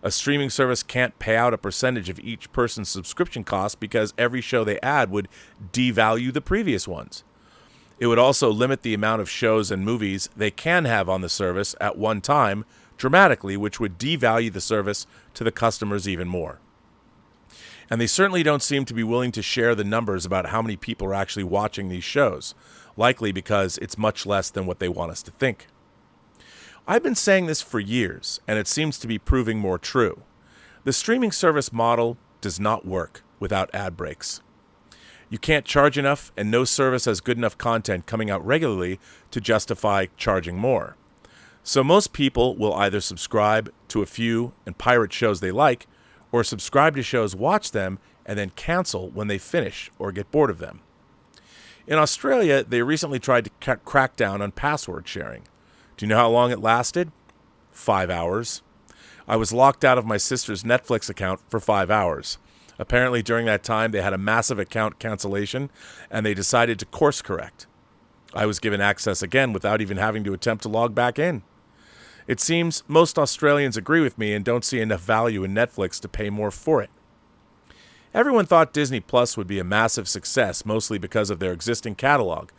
A streaming service can't pay out a percentage of each person's subscription cost because every show they add would devalue the previous ones. It would also limit the amount of shows and movies they can have on the service at one time dramatically, which would devalue the service to the customers even more. And they certainly don't seem to be willing to share the numbers about how many people are actually watching these shows, likely because it's much less than what they want us to think. I've been saying this for years, and it seems to be proving more true. The streaming service model does not work without ad breaks. You can't charge enough, and no service has good enough content coming out regularly to justify charging more. So most people will either subscribe to a few and pirate shows they like, or subscribe to shows, watch them, and then cancel when they finish or get bored of them. In Australia, they recently tried to crack down on password sharing. Do you know how long it lasted? 5 hours. I was locked out of my sister's Netflix account for 5 hours. Apparently during that time, they had a massive account cancellation, and they decided to course correct. I was given access again without even having to attempt to log back in. It seems most Australians agree with me and don't see enough value in Netflix to pay more for it. Everyone thought Disney Plus would be a massive success, mostly because of their existing catalog.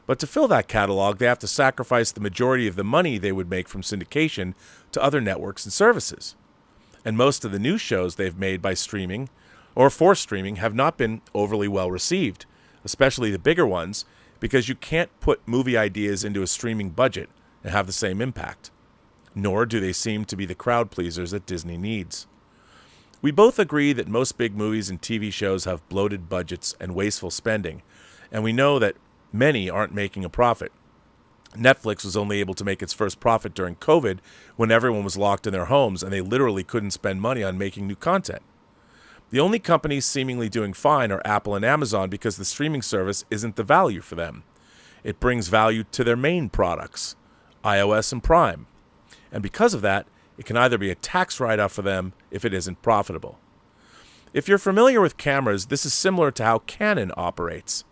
But to fill that catalog, they have to sacrifice the majority of the money they would make from syndication to other networks and services. And most of the new shows they've made by streaming, or for streaming, have not been overly well received, especially the bigger ones, because you can't put movie ideas into a streaming budget and have the same impact. Nor do they seem to be the crowd pleasers that Disney needs. We both agree that most big movies and TV shows have bloated budgets and wasteful spending, and we know that many aren't making a profit. Netflix was only able to make its first profit during COVID when everyone was locked in their homes and they literally couldn't spend money on making new content. The only companies seemingly doing fine are Apple and Amazon because the streaming service isn't the value for them. It brings value to their main products, iOS and Prime. And because of that, it can either be a tax write-off for them if it isn't profitable. If you're familiar with cameras, this is similar to how Canon operates.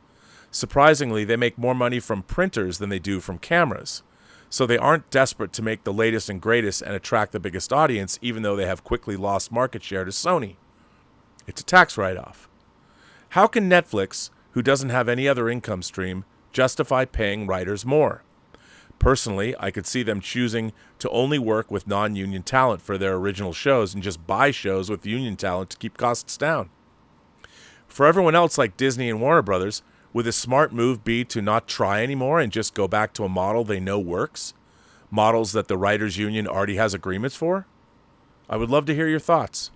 Surprisingly, they make more money from printers than they do from cameras. So they aren't desperate to make the latest and greatest and attract the biggest audience, even though they have quickly lost market share to Sony. It's a tax write-off. How can Netflix, who doesn't have any other income stream, justify paying writers more? Personally, I could see them choosing to only work with non-union talent for their original shows and just buy shows with union talent to keep costs down. For everyone else like Disney and Warner Brothers, would a smart move be to not try anymore and just go back to a model they know works? Models that the writers' union already has agreements for? I would love to hear your thoughts.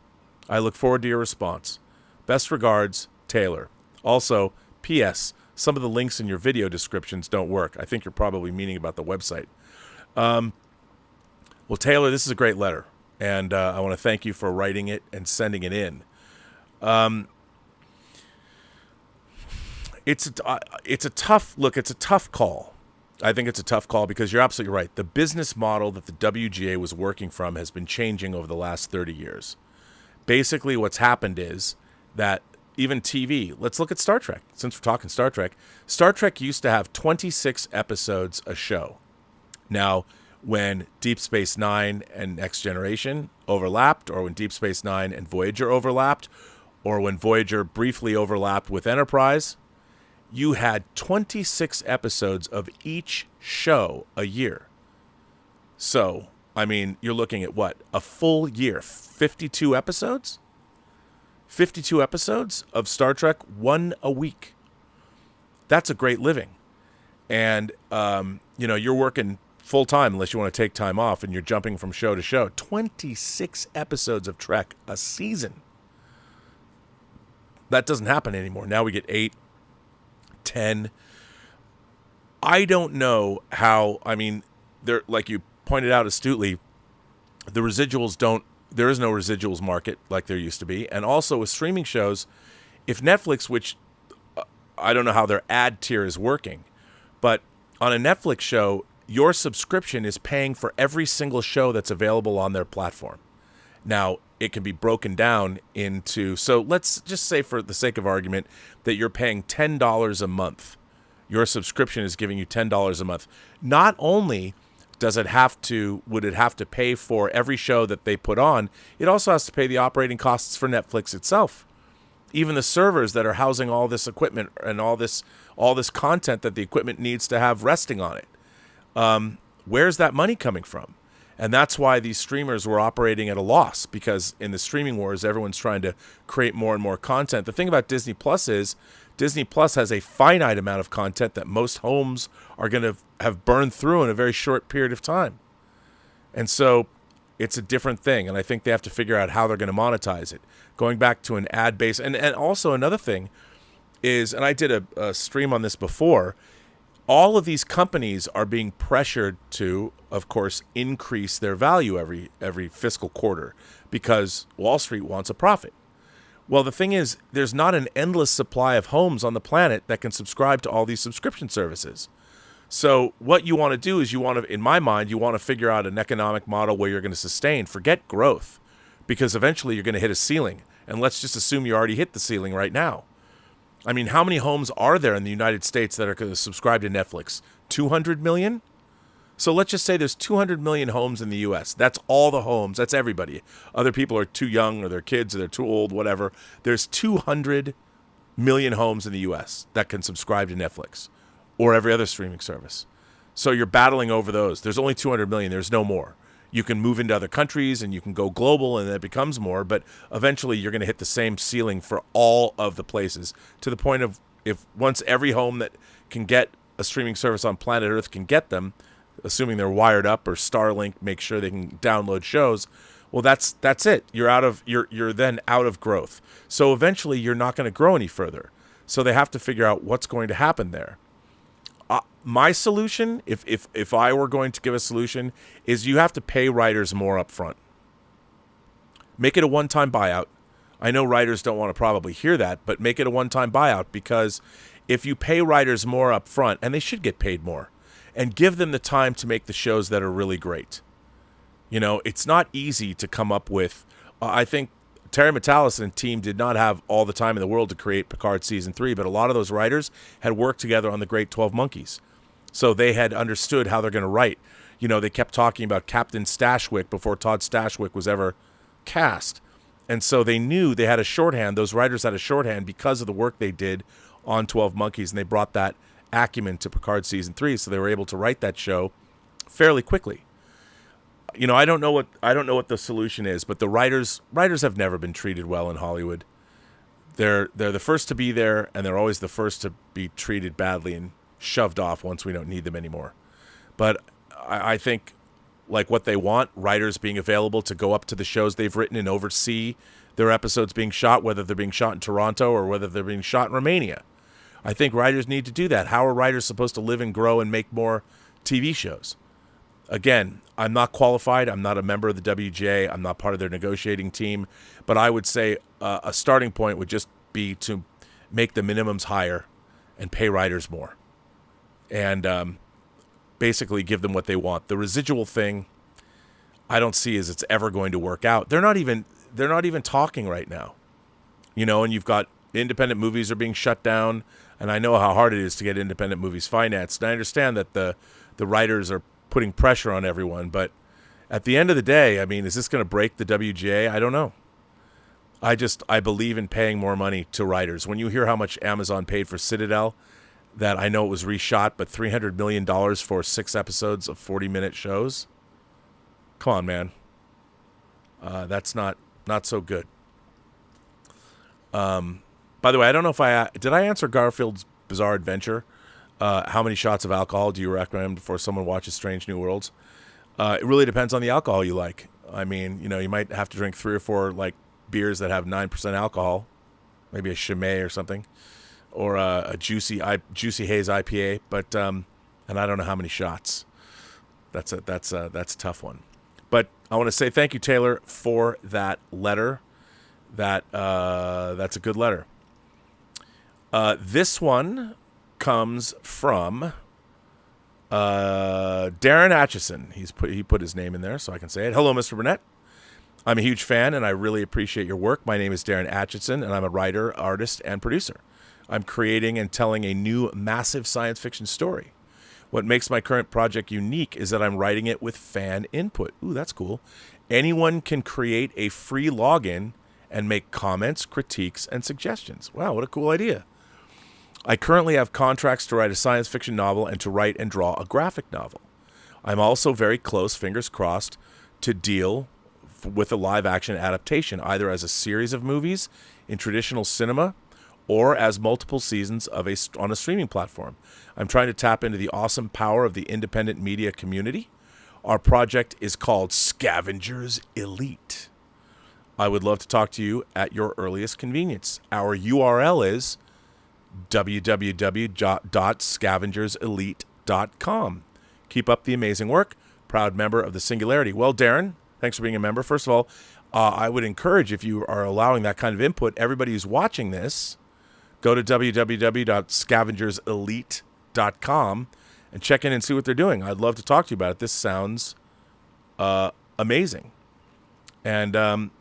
I look forward to your response. Best regards, Taylor. Also, P.S. Some of the links in your video descriptions don't work. I think you're probably meaning about the website. Well, Taylor, this is a great letter, and I want to thank you for writing it and sending it in. It's a tough call. I think it's a tough call because you're absolutely right. The business model that the WGA was working from has been changing over the last 30 years. Basically, what's happened is that even TV, let's look at Star Trek. Since we're talking Star Trek used to have 26 episodes a show. Now, when Deep Space Nine and Next Generation overlapped, or when Deep Space Nine and Voyager overlapped, or when Voyager briefly overlapped with Enterprise, you had 26 episodes of each show a year. So, I mean, you're looking at what? A full year, 52 episodes? 52 episodes of Star Trek, one a week. That's a great living. And, you're working full time unless you want to take time off and you're jumping from show to show. 26 episodes of Trek a season. That doesn't happen anymore. Now we get 8, 10. I don't know how, there, like you pointed out astutely, the residuals there is no residuals market like there used to be. And also with streaming shows, if Netflix, which I don't know how their ad tier is working, but on a Netflix show, your subscription is paying for every single show that's available on their platform. Now, it can be broken down into, so let's just say for the sake of argument that you're paying $10 a month. Your subscription is giving you $10 a month. Not only would it have to pay for every show that they put on, it also has to pay the operating costs for Netflix itself. Even the servers that are housing all this equipment and all this content that the equipment needs to have resting on it. Where's that money coming from? And that's why these streamers were operating at a loss, because in the streaming wars, everyone's trying to create more and more content. The thing about Disney Plus is Disney Plus has a finite amount of content that most homes are going to have burned through in a very short period of time. And so it's a different thing. And I think they have to figure out how they're going to monetize it. Going back to an ad base. And also another thing is, and I did a stream on this before, all of these companies are being pressured to, of course, increase their value every fiscal quarter because Wall Street wants a profit. Well, the thing is, there's not an endless supply of homes on the planet that can subscribe to all these subscription services. So what you want to do is in my mind, you want to figure out an economic model where you're going to sustain. Forget growth, because eventually you're going to hit a ceiling. And let's just assume you already hit the ceiling right now. How many homes are there in the United States that are going to subscribe to Netflix? 200 million? So let's just say there's 200 million homes in the U.S. That's all the homes. That's everybody. Other people are too young or they're kids or they're too old, whatever. There's 200 million homes in the U.S. that can subscribe to Netflix or every other streaming service. So you're battling over those. There's only 200 million. There's no more. You can move into other countries and you can go global and it becomes more, but eventually you're going to hit the same ceiling for all of the places, to the point of if once every home that can get a streaming service on planet Earth can get them, assuming they're wired up or Starlink makes sure they can download shows, well, that's it. You're then out of growth. So eventually you're not going to grow any further. So they have to figure out what's going to happen there. My solution, if I were going to give a solution, is you have to pay writers more up front. Make it a one-time buyout. I know writers don't want to probably hear that, but make it a one-time buyout, because if you pay writers more up front, and they should get paid more, and give them the time to make the shows that are really great. It's not easy to come up with, I think Terry Matalas and team did not have all the time in the world to create Picard Season 3, but a lot of those writers had worked together on The Great 12 Monkeys. So they had understood how they're going to write. They kept talking about Captain Stashwick before Todd Stashwick was ever cast. And so they knew they had a shorthand. Those writers had a shorthand because of the work they did on 12 Monkeys, and they brought that acumen to Picard Season 3, so they were able to write that show fairly quickly. You know, I don't know what the solution is, but the writers have never been treated well in Hollywood. They're the first to be there, and they're always the first to be treated badly and shoved off once we don't need them anymore. But I think, like, what they want, writers being available to go up to the shows they've written and oversee their episodes being shot, whether they're being shot in Toronto or whether they're being shot in Romania. I think writers need to do that. How are writers supposed to live and grow and make more TV shows? Again, I'm not qualified. I'm not a member of the WGA. I'm not part of their negotiating team. But I would say a starting point would just be to make the minimums higher and pay writers more. And basically give them what they want. The residual thing, I don't see as it's ever going to work out. They're not even talking right now. You know, and you've got independent movies are being shut down, and I know how hard it is to get independent movies financed. And I understand that the writers are putting pressure on everyone, but at the end of the day, I mean, is this going to break the WGA? I don't know. I believe in paying more money to writers. When you hear how much Amazon paid for Citadel, that I know it was reshot, but $300 million for 6 episodes of 40-minute shows? Come on, man. That's not so good. By the way, I don't know if did I answer Garfield's Bizarre Adventure? How many shots of alcohol do you recommend before someone watches Strange New Worlds? It really depends on the alcohol you like. I mean, you know, you might have to drink 3 or 4 like beers that have 9% alcohol, maybe a Chimay or something, or a juicy haze IPA. But and I don't know how many shots. That's a tough one. But I want to say thank you, Taylor, for that letter. That's a good letter. This one comes from Darren Atchison. He put his name in there so I can say it. Hello, Mr. Burnett. I'm a huge fan and I really appreciate your work. My name is Darren Atchison and I'm a writer, artist, and producer. I'm creating and telling a new massive science fiction story. What makes my current project unique is that I'm writing it with fan input. Ooh, that's cool. Anyone can create a free login and make comments, critiques, and suggestions. Wow, what a cool idea. I currently have contracts to write a science fiction novel and to write and draw a graphic novel. I'm also very close, fingers crossed, to deal with a live-action adaptation, either as a series of movies in traditional cinema or as multiple seasons on a streaming platform. I'm trying to tap into the awesome power of the independent media community. Our project is called Scavengers Elite. I would love to talk to you at your earliest convenience. Our URL is www.scavengerselite.com. Keep up the amazing work. Proud member of the Singularity. Well, Darren, thanks for being a member. First of all, I would encourage, if you are allowing that kind of input, everybody who's watching this, go to www.scavengerselite.com and check in and see what they're doing. I'd love to talk to you about it. This sounds amazing. And I'm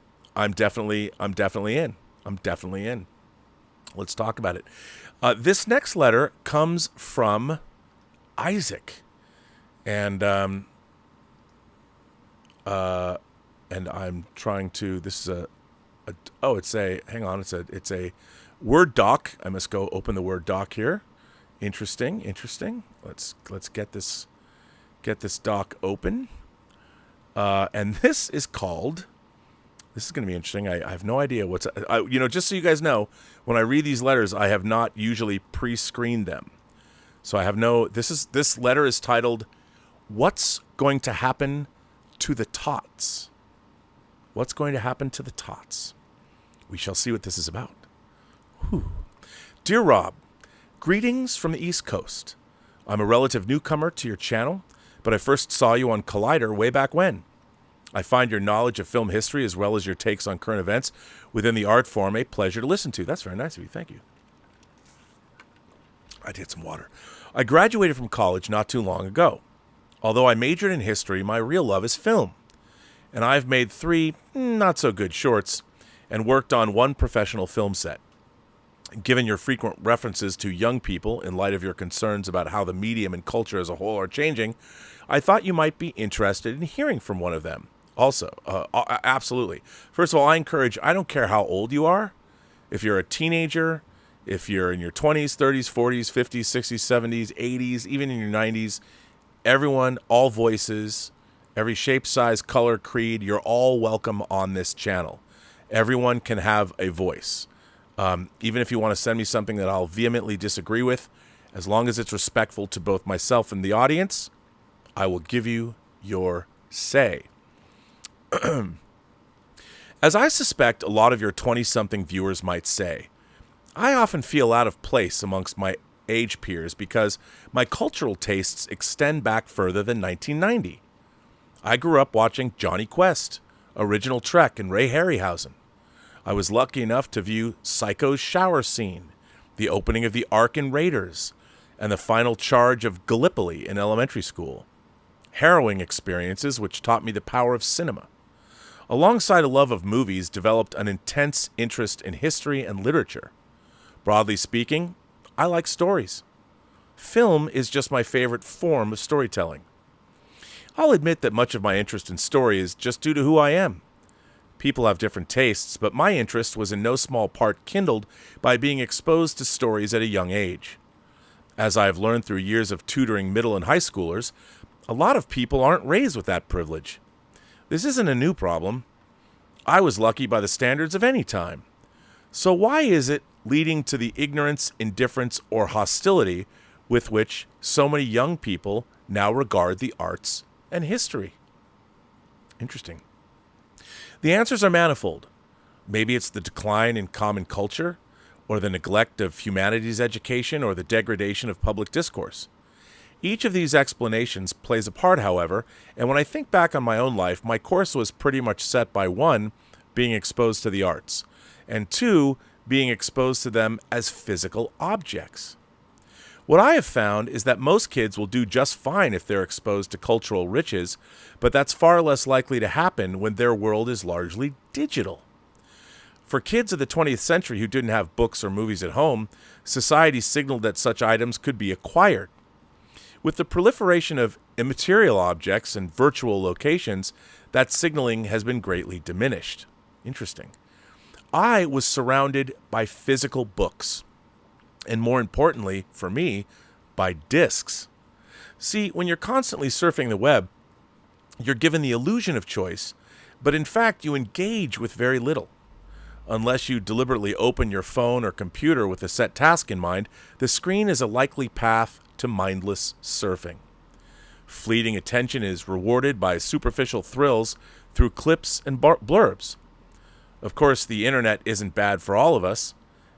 definitely in. Let's talk about it. This next letter comes from Isaac, and I'm trying to. This is it's a Word doc. I must go open the Word doc here. Interesting. Let's get this doc open. And this is called. This is going to be interesting. I have no idea what's... just so you guys know, when I read these letters, I have not usually pre-screened them. So I have no... This letter is titled, What's Going to Happen to the Tots? What's going to happen to the Tots? We shall see what this is about. Whew. Dear Rob, greetings from the East Coast. I'm a relative newcomer to your channel, but I first saw you on Collider way back when. I find your knowledge of film history as well as your takes on current events within the art form a pleasure to listen to. That's very nice of you. Thank you. I did some water. I graduated from college not too long ago. Although I majored in history, my real love is film. And I've made 3 not-so-good shorts and worked on 1 professional film set. Given your frequent references to young people in light of your concerns about how the medium and culture as a whole are changing, I thought you might be interested in hearing from one of them. Also, absolutely. First of all, I don't care how old you are. If you're a teenager, if you're in your 20s, 30s, 40s, 50s, 60s, 70s, 80s, even in your 90s, Everyone, all voices, every shape, size, color, creed, you're all welcome on this channel. Everyone can have a voice. Even if you want to send me something that I'll vehemently disagree with, as long as it's respectful to both myself and the audience, I will give you your say. As I suspect a lot of your 20-something viewers might say, I often feel out of place amongst my age peers because my cultural tastes extend back further than 1990. I grew up watching Johnny Quest, Original Trek, and Ray Harryhausen. I was lucky enough to view Psycho's shower scene, the opening of the Ark in Raiders, and the final charge of Gallipoli in elementary school. Harrowing experiences which taught me the power of cinema. Alongside a love of movies, developed an intense interest in history and literature. Broadly speaking, I like stories. Film is just my favorite form of storytelling. I'll admit that much of my interest in story is just due to who I am. People have different tastes, but my interest was in no small part kindled by being exposed to stories at a young age. As I have learned through years of tutoring middle and high schoolers, a lot of people aren't raised with that privilege. This isn't a new problem. I was lucky by the standards of any time. So why is it leading to the ignorance, indifference, or hostility with which so many young people now regard the arts and history? Interesting. The answers are manifold. Maybe it's the decline in common culture, or the neglect of humanities education, or the degradation of public discourse. Each of these explanations plays a part, however, and when I think back on my own life, my course was pretty much set by 1, being exposed to the arts, and 2, being exposed to them as physical objects. What I have found is that most kids will do just fine if they're exposed to cultural riches, but that's far less likely to happen when their world is largely digital. For kids of the 20th century who didn't have books or movies at home, society signaled that such items could be acquired. With the proliferation of immaterial objects and virtual locations, that signaling has been greatly diminished. Interesting. I was surrounded by physical books. And more importantly, for me, by discs. See, when you're constantly surfing the web, you're given the illusion of choice, but in fact you engage with very little. Unless you deliberately open your phone or computer with a set task in mind, the screen is a likely path to mindless surfing. Fleeting attention is rewarded by superficial thrills through clips and blurbs. Of course, the internet isn't bad for all of us.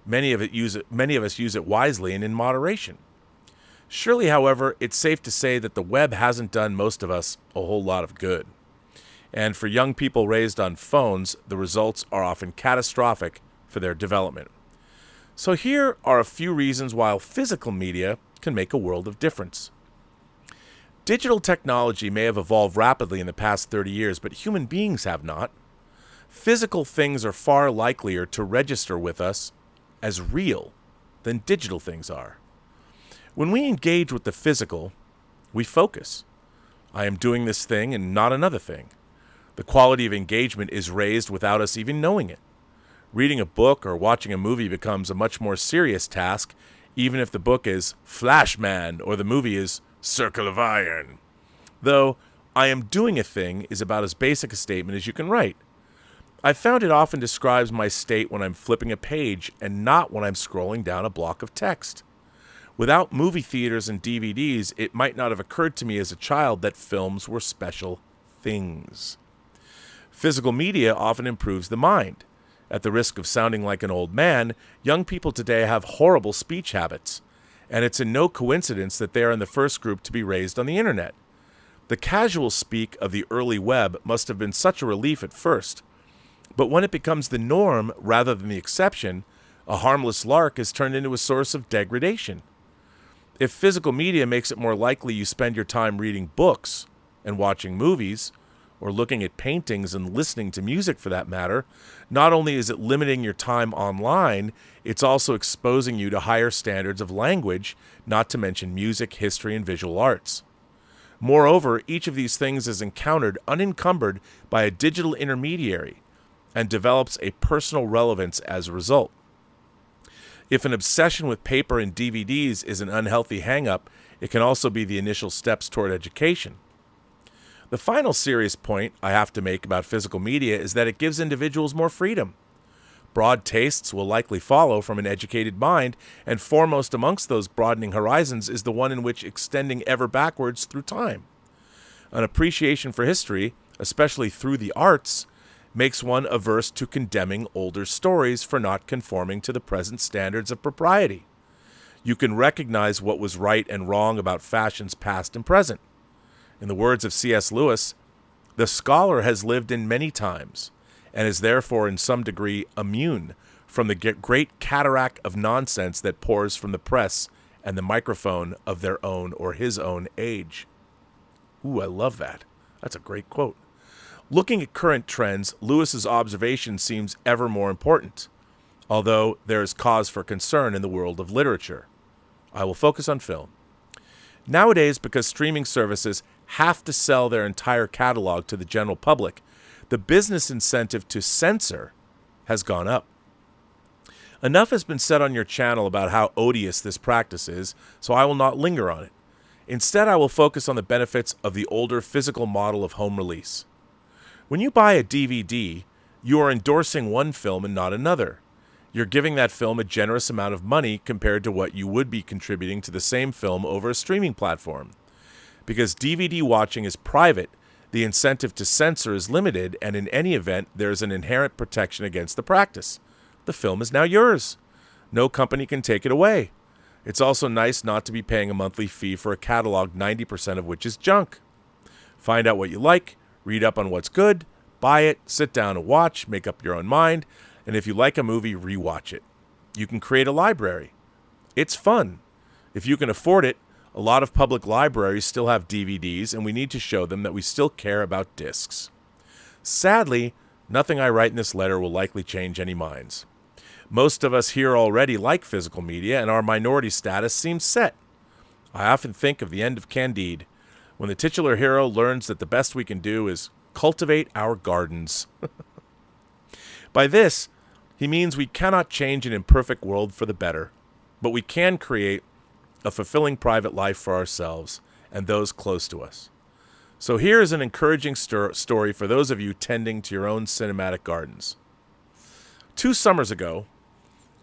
Many of us use it wisely and in moderation. Surely, however, it's safe to say that the web hasn't done most of us a whole lot of good. And for young people raised on phones, the results are often catastrophic for their development. So here are a few reasons why physical media can make a world of difference. Digital technology may have evolved rapidly in the past 30 years, but human beings have not. Physical things are far likelier to register with us as real than digital things are. When we engage with the physical, we focus. I am doing this thing and not another thing. The quality of engagement is raised without us even knowing it. Reading a book or watching a movie becomes a much more serious task, even if the book is Flashman or the movie is Circle of Iron. Though, I am doing a thing is about as basic a statement as you can write. I've found it often describes my state when I'm flipping a page and not when I'm scrolling down a block of text. Without movie theaters and DVDs, it might not have occurred to me as a child that films were special things. Physical media often improves the mind. At the risk of sounding like an old man, young people today have horrible speech habits, and it's in no coincidence that they are in the first group to be raised on the internet. The casual speak of the early web must have been such a relief at first, but when it becomes the norm rather than the exception, a harmless lark is turned into a source of degradation. If physical media makes it more likely you spend your time reading books and watching movies, or looking at paintings and listening to music for that matter, not only is it limiting your time online, it's also exposing you to higher standards of language, not to mention music, history, and visual arts. Moreover, each of these things is encountered unencumbered by a digital intermediary and develops a personal relevance as a result. If an obsession with paper and DVDs is an unhealthy hang-up, it can also be the initial steps toward education. The final serious point I have to make about physical media is that it gives individuals more freedom. Broad tastes will likely follow from an educated mind, and foremost amongst those broadening horizons is the one in which extending ever backwards through time. An appreciation for history, especially through the arts, makes one averse to condemning older stories for not conforming to the present standards of propriety. You can recognize what was right and wrong about fashions past and present. In the words of C.S. Lewis, the scholar has lived in many times, and is therefore in some degree immune from the great cataract of nonsense that pours from the press and the microphone of their own or his own age. Ooh, I love that. That's a great quote. Looking at current trends, Lewis's observation seems ever more important, although there is cause for concern in the world of literature. I will focus on film. Nowadays, because streaming services have to sell their entire catalog to the general public, the business incentive to censor has gone up. Enough has been said on your channel about how odious this practice is, so I will not linger on it. Instead, I will focus on the benefits of the older physical model of home release. When you buy a DVD, you are endorsing one film and not another. You're giving that film a generous amount of money compared to what you would be contributing to the same film over a streaming platform. Because DVD watching is private, the incentive to censor is limited, and in any event, there is an inherent protection against the practice. The film is now yours. No company can take it away. It's also nice not to be paying a monthly fee for a catalog 90% of which is junk. Find out what you like, read up on what's good, buy it, sit down and watch, make up your own mind, and if you like a movie, rewatch it. You can create a library. It's fun. If you can afford it, a lot of public libraries still have DVDs, and we need to show them that we still care about discs. Sadly, nothing I write in this letter will likely change any minds. Most of us here already like physical media, and our minority status seems set. I often think of the end of Candide, when the titular hero learns that the best we can do is cultivate our gardens. By this, he means we cannot change an imperfect world for the better, but we can create a fulfilling private life for ourselves and those close to us. So here is an encouraging story for those of you tending to your own cinematic gardens. 2 summers ago,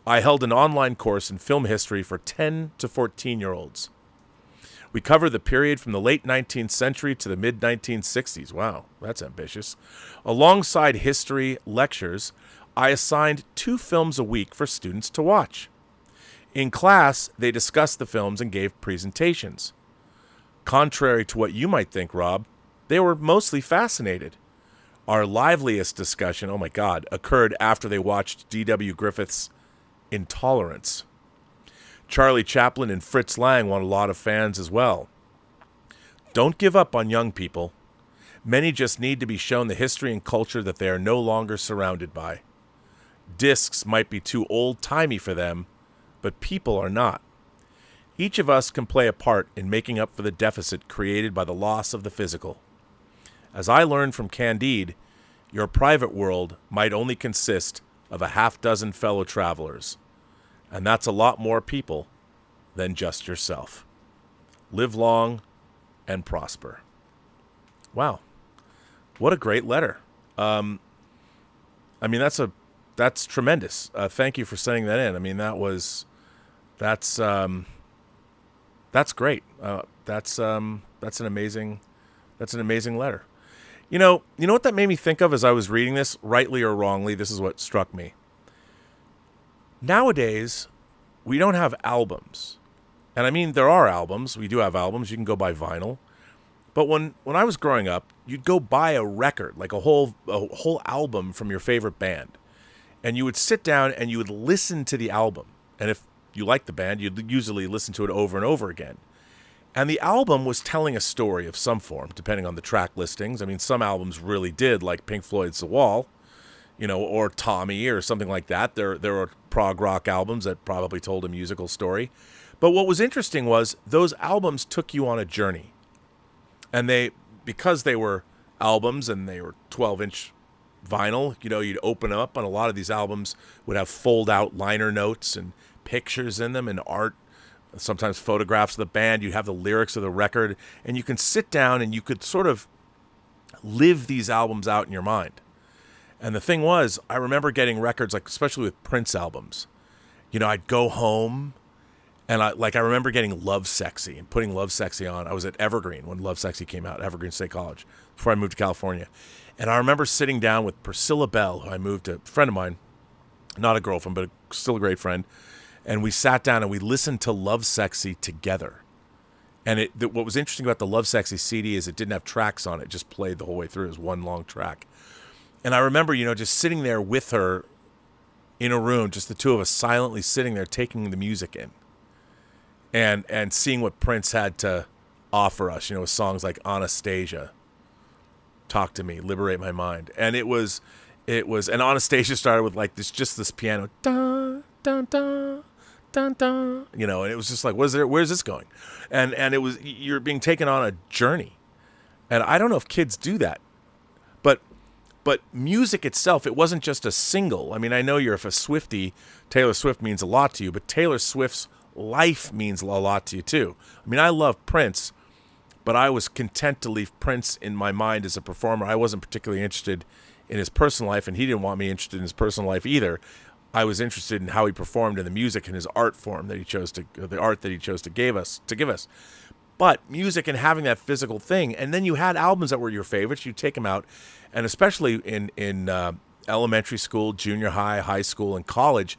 I held an online course in film history for 10 to 14-year-olds. We covered the period from the late 19th century to the mid-1960s. Wow, that's ambitious. Alongside history lectures, I assigned 2 films a week for students to watch. In class, they discussed the films and gave presentations. Contrary to what you might think, Rob, they were mostly fascinated. Our liveliest discussion, oh my God, occurred after they watched D.W. Griffith's Intolerance. Charlie Chaplin and Fritz Lang won a lot of fans as well. Don't give up on young people. Many just need to be shown the history and culture that they are no longer surrounded by. Discs might be too old-timey for them, but people are not. Each of us can play a part in making up for the deficit created by the loss of the physical. As I learned from Candide, your private world might only consist of a half-dozen fellow travelers, and that's a lot more people than just yourself. Live long and prosper. Wow, what a great letter. I mean, that's tremendous. Thank you for sending that in. I mean, that's great. That's an amazing letter. You know what that made me think of as I was reading this, rightly or wrongly, this is what struck me. Nowadays, we don't have albums. And I mean, there are albums. We do have albums. You can go buy vinyl. But when I was growing up, you'd go buy a record, like a whole album from your favorite band. And you would sit down and you would listen to the album. And if you liked the band, you'd usually listen to it over and over again. And the album was telling a story of some form, depending on the track listings. I mean, some albums really did, like Pink Floyd's The Wall, or Tommy or something like that. There were prog rock albums that probably told a musical story. But what was interesting was those albums took you on a journey. And because they were albums and they were 12-inch vinyl, you'd open up, and a lot of these albums would have fold-out liner notes and pictures in them and art, sometimes photographs of the band. You have the lyrics of the record, and you can sit down and you could sort of live these albums out in your mind. And the thing was, I remember getting records, like especially with Prince albums. You know, I'd go home and I remember getting Love Sexy and putting Love Sexy on. I was at Evergreen when Love Sexy came out, Evergreen State College, before I moved to California. And I remember sitting down with Priscilla Bell, who I moved to, a friend of mine, not a girlfriend, but still a great friend. And we sat down and we listened to Love Sexy together. And what was interesting about the Love Sexy CD is it didn't have tracks on it, just played the whole way through. It was one long track. And I remember, you know, just sitting there with her in a room, just the two of us silently sitting there taking the music in. And seeing what Prince had to offer us, you know, with songs like Anastasia, Talk to Me, Liberate My Mind. And it was, and Anastasia started with like this piano, dun, dun, dun, dun, dun, you know, and it was just like, where's this going? And it was, you're being taken on a journey. And I don't know if kids do that, but music itself, it wasn't just a single. I mean, I know you're a Swiftie, Taylor Swift means a lot to you, but Taylor Swift's life means a lot to you too. I mean, I love Prince, but I was content to leave Prince in my mind as a performer. I wasn't particularly interested in his personal life, and he didn't want me interested in his personal life either. I was interested in how he performed in the music and his art form that he chose to, the art that he chose to give us. But music and having that physical thing, and then you had albums that were your favorites. You take them out, and especially in elementary school, junior high, high school, and college,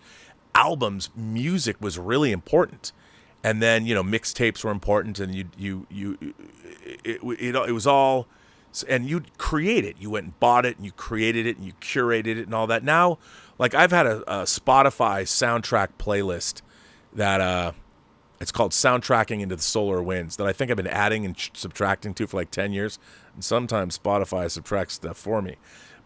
albums, music was really important. And then, you know, mixtapes were important, and it was all, and you'd create it. You went and bought it, and you created it, and you curated it, and all that. Now, like, I've had a Spotify soundtrack playlist that it's called Soundtracking into the Solar Winds, that I think I've been adding and subtracting to for like 10 years. And sometimes Spotify subtracts stuff for me.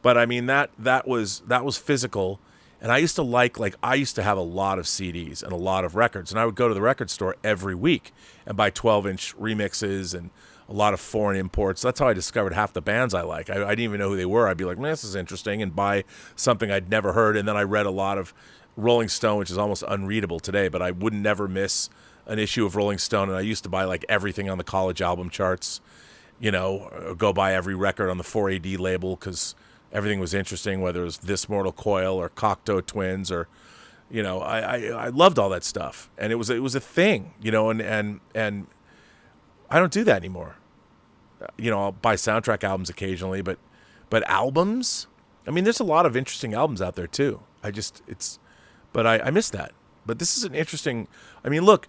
But I mean, that was physical. And I used to I used to have a lot of CDs and a lot of records. And I would go to the record store every week and buy 12-inch remixes and a lot of foreign imports. That's how I discovered half the bands I like. I didn't even know who they were. I'd be like, man, this is interesting, and buy something I'd never heard. And then I read a lot of Rolling Stone, which is almost unreadable today, but I would never miss an issue of Rolling Stone. And I used to buy like everything on the college album charts, you know, go buy every record on the 4AD label because everything was interesting, whether it was This Mortal Coil or Cocteau Twins or, you know, I loved all that stuff. And it was a thing, you know, and I don't do that anymore. You know, I'll buy soundtrack albums occasionally, but albums, I mean, there's a lot of interesting albums out there too. But I miss that. But this is an interesting, I mean, look,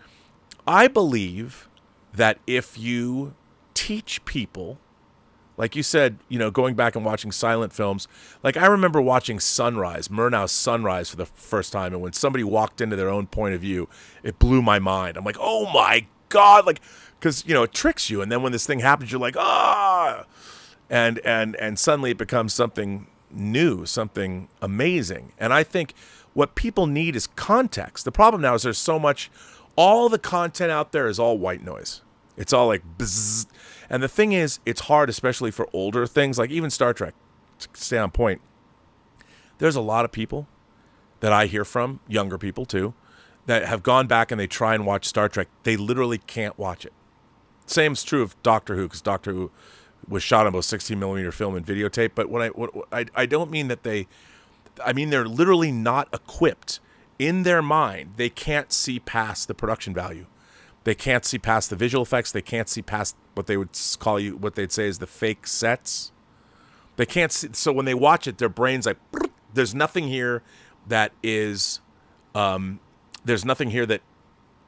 I believe that if you teach people, like you said, you know, going back and watching silent films, like I remember watching Sunrise, Murnau's Sunrise for the first time, and when somebody walked into their own point of view, it blew my mind. I'm like, oh my God, like, because, you know, it tricks you, and then when this thing happens, you're like, ah, and suddenly it becomes something new, something amazing. And I think what people need is context. The problem now is there's so much, all the content out there is all white noise. It's all like bzzz. And the thing is, it's hard, especially for older things, like even Star Trek, to stay on point. There's a lot of people that I hear from, younger people too, that have gone back and they try and watch Star Trek. They literally can't watch it. Same is true of Doctor Who, because Doctor Who was shot on both 16mm film and videotape. But I don't mean that I mean they're literally not equipped. In their mind, they can't see past the production value. They can't see past the visual effects. They can't see past what they would call what they'd say is the fake sets. They can't see. So when they watch it, their brain's like, there's nothing here that is, there's nothing here that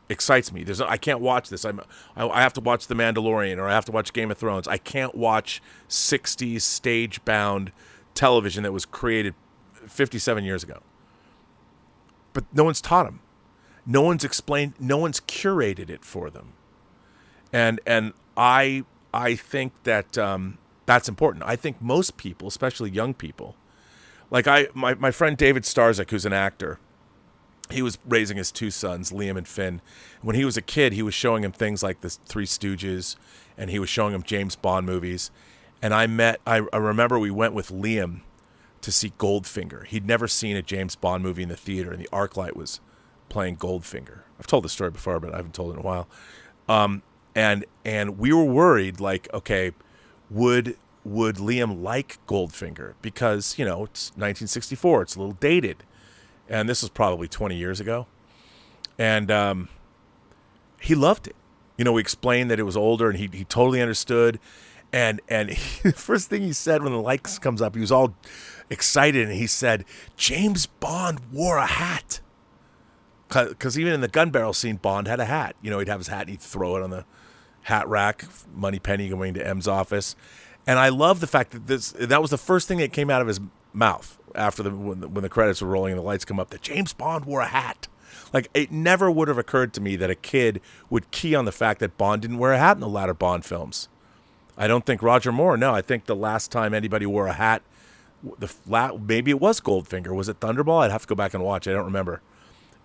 excites me. I can't watch this. I have to watch The Mandalorian, or I have to watch Game of Thrones. I can't watch 60s stage-bound television that was created 57 years ago. But no one's taught them. No one's explained, no one's curated it for them. And I think that that's important. I think most people, especially young people, like my friend David Starzyk, who's an actor, he was raising his two sons, Liam and Finn. When he was a kid, he was showing him things like the Three Stooges, and he was showing him James Bond movies. And I remember we went with Liam to see Goldfinger. He'd never seen a James Bond movie in the theater, and the ArcLight was playing Goldfinger. I've told this story before, but I haven't told it in a while. And we were worried, like, okay, would Liam like Goldfinger? Because, you know, it's 1964. It's a little dated. And this was probably 20 years ago. And he loved it. You know, we explained that it was older, and he totally understood. And the first thing he said when the lights comes up, he was all excited, and he said, James Bond wore a hat. Because even in the gun barrel scene, Bond had a hat. You know, he'd have his hat, and he'd throw it on the hat rack, Money Penny going to M's office. And I love the fact that that was the first thing that came out of his mouth after when the credits were rolling and the lights come up, that James Bond wore a hat. Like, it never would have occurred to me that a kid would key on the fact that Bond didn't wear a hat in the latter Bond films. I don't think Roger Moore. No, I think the last time anybody wore a hat, maybe it was Goldfinger. Was it Thunderball? I'd have to go back and watch. I don't remember.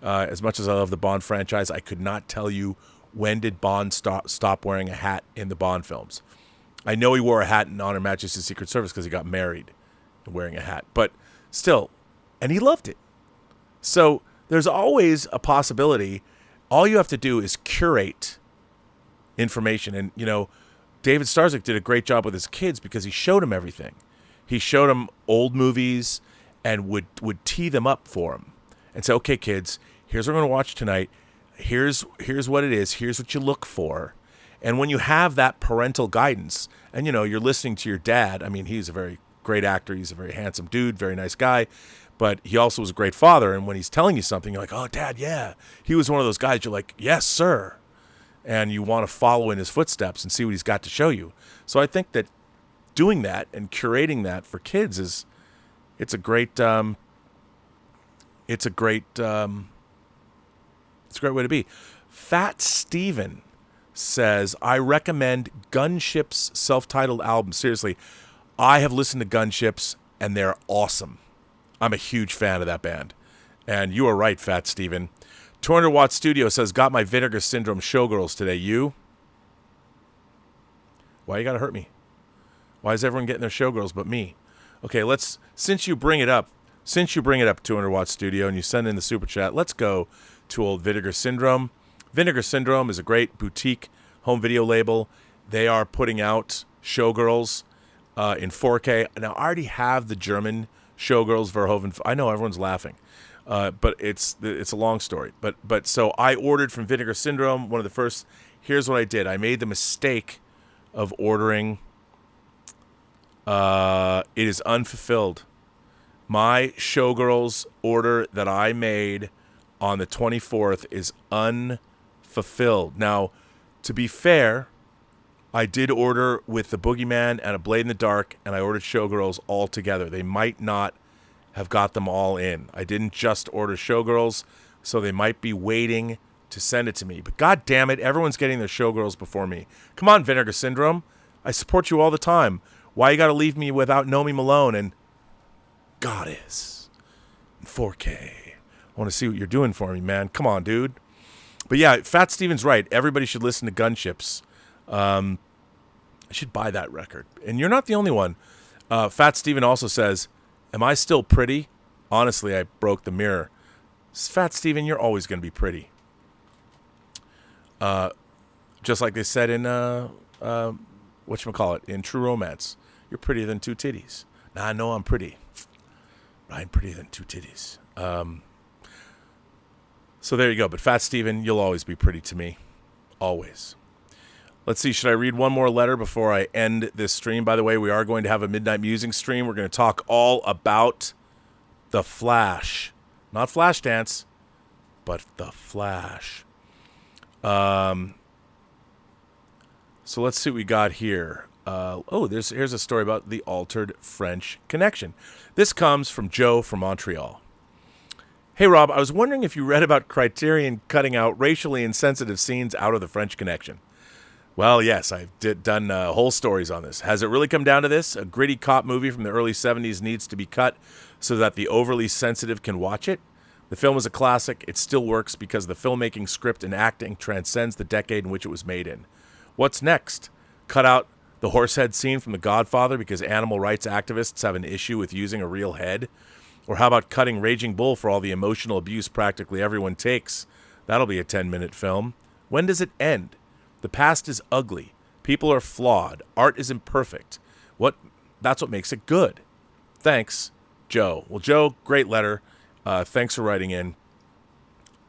As much as I love the Bond franchise, I could not tell you when did Bond stop wearing a hat in the Bond films. I know he wore a hat in Honor Majesty's Secret Service because he got married and wearing a hat. But still, and he loved it. So there's always a possibility. All you have to do is curate information. And, you know, David Starzyk did a great job with his kids because he showed them everything. He showed them old movies and would tee them up for them and say, okay, kids, here's what we're going to watch tonight. Here's what it is. Here's what you look for. And when you have that parental guidance, and, you know, you're listening to your dad, I mean, he's a very great actor. He's a very handsome dude, very nice guy. But he also was a great father. And when he's telling you something, you're like, oh, Dad, yeah. He was one of those guys you're like, yes, sir. And you want to follow in his footsteps and see what he's got to show you. So I think that doing that and curating that for kids it's a great way to be. Fat Steven says, I recommend Gunship's self-titled album. Seriously, I have listened to Gunships, and they're awesome. I'm a huge fan of that band. And you are right, Fat Steven. 200 Watt Studio says, got my Vinegar Syndrome Showgirls today. You? Why you gotta hurt me? Why is everyone getting their Showgirls but me? Okay, since you bring it up, 200 Watt Studio, and you send in the super chat, let's go to old Vinegar Syndrome. Vinegar Syndrome is a great boutique home video label. They are putting out Showgirls in 4K. Now, I already have the German Showgirls Verhoeven. I know everyone's laughing, but it's a long story. But so I ordered from Vinegar Syndrome. One of the first. Here's what I did. I made the mistake of ordering. It is unfulfilled. My Showgirls order that I made on the 24th is unfulfilled. Now, to be fair, I did order with the Boogeyman and a Blade in the Dark, and I ordered Showgirls all together. They might not have got them all in. I didn't just order Showgirls, so they might be waiting to send it to me. But God damn it, everyone's getting their Showgirls before me. Come on, Vinegar Syndrome. I support you all the time. Why you got to leave me without Nomi Malone and Goddess in 4K? I want to see what you're doing for me, man. Come on, dude. But yeah, Fat Steven's right. Everybody should listen to Gunships. I should buy that record. And you're not the only one. Fat Steven also says, am I still pretty? Honestly, I broke the mirror. Fat Steven, you're always going to be pretty. Just like they said in, whatchamacallit, in True Romance. You're prettier than two titties. Now I know I'm pretty. But I'm prettier than two titties. So there you go. But Fat Steven, you'll always be pretty to me. Always. Let's see. Should I read one more letter before I end this stream? By the way, we are going to have a Midnight Musing stream. We're going to talk all about The Flash. Not Flashdance, but The Flash. So let's see what we got here. Here's a story about the altered French connection. This comes from Joe from Montreal. Hey, Rob, I was wondering if you read about Criterion cutting out racially insensitive scenes out of the French Connection. Well, yes, I've done whole stories on this. Has it really come down to this? A gritty cop movie from the early 70s needs to be cut so that the overly sensitive can watch it? The film is a classic. It still works because the filmmaking, script, and acting transcends the decade in which it was made in. What's next? Cut out the horsehead scene from The Godfather because animal rights activists have an issue with using a real head? Or how about cutting Raging Bull for all the emotional abuse practically everyone takes? That'll be a 10-minute film. When does it end? The past is ugly. People are flawed. Art is imperfect. That's what makes it good. Thanks, Joe. Well, Joe, great letter. Thanks for writing in.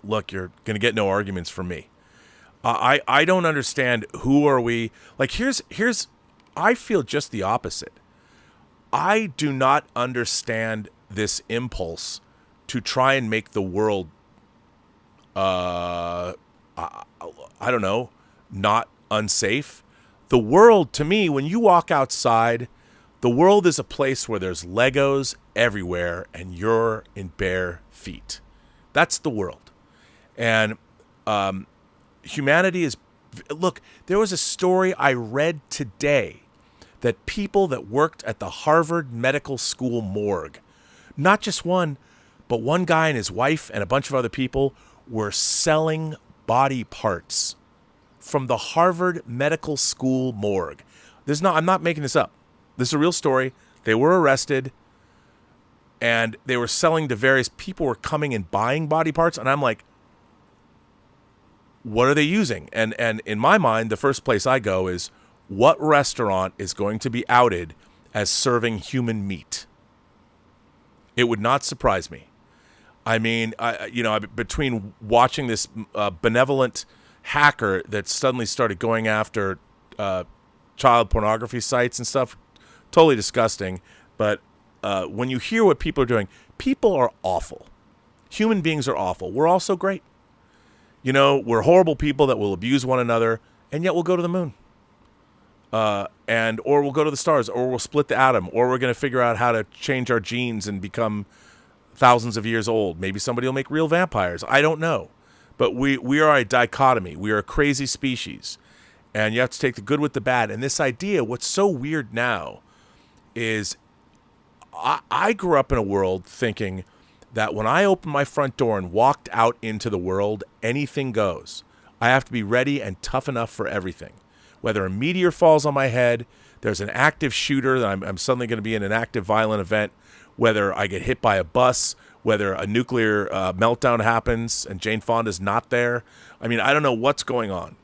Look, you're going to get no arguments from me. I don't understand who are we. Like, here's I feel just the opposite. I do not understand this impulse to try and make the world, I don't know, not unsafe. The world, to me, when you walk outside, the world is a place where there's Legos everywhere and you're in bare feet. That's the world. And humanity is... Look, there was a story I read today that people that worked at the Harvard Medical School morgue, not just one, but one guy and his wife and a bunch of other people were selling body parts from the Harvard Medical School morgue. I'm not making this up. This is a real story. They were arrested and they were selling to various people were coming and buying body parts. And I'm like, what are they using? And in my mind, the first place I go is, what restaurant is going to be outed as serving human meat? It would not surprise me. I mean, between watching this benevolent hacker that suddenly started going after child pornography sites and stuff, totally disgusting. But when you hear what people are doing, people are awful. Human beings are awful. We're also great. We're horrible people that will abuse one another, and yet we'll go to the moon. Or we'll go to the stars, or we'll split the atom, or we're going to figure out how to change our genes and become thousands of years old. Maybe somebody will make real vampires. I don't know. But we are a dichotomy. We are a crazy species. And you have to take the good with the bad. And this idea, what's so weird now is I grew up in a world thinking that when I opened my front door and walked out into the world, anything goes. I have to be ready and tough enough for everything. Whether a meteor falls on my head, there's an active shooter, that I'm suddenly going to be in an active violent event, whether I get hit by a bus, whether a nuclear meltdown happens and Jane Fonda's not there. I mean, I don't know what's going on.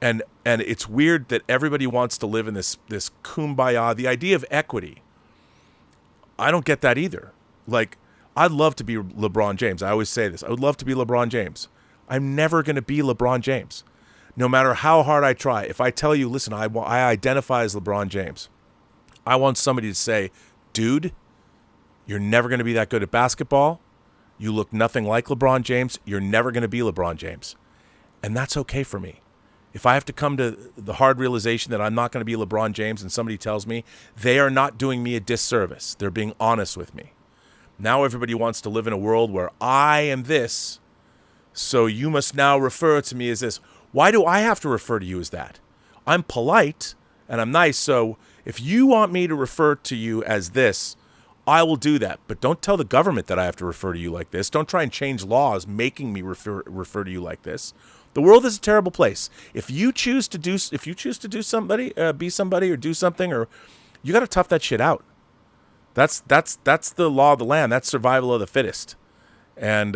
And it's weird that everybody wants to live in this kumbaya. The idea of equity, I don't get that either. Like, I'd love to be LeBron James. I always say this. I would love to be LeBron James. I'm never going to be LeBron James. No matter how hard I try, if I tell you, listen, I identify as LeBron James, I want somebody to say, dude, you're never going to be that good at basketball. You look nothing like LeBron James. You're never going to be LeBron James. And that's okay for me. If I have to come to the hard realization that I'm not going to be LeBron James and somebody tells me, they are not doing me a disservice. They're being honest with me. Now everybody wants to live in a world where I am this, so you must now refer to me as this. Why do I have to refer to you as that? I'm polite and I'm nice, so if you want me to refer to you as this, I will do that. But don't tell the government that I have to refer to you like this. Don't try and change laws making me refer to you like this. The world is a terrible place. If you choose to do somebody, be somebody, or do something, or you got to tough that shit out. That's the law of the land. That's survival of the fittest. And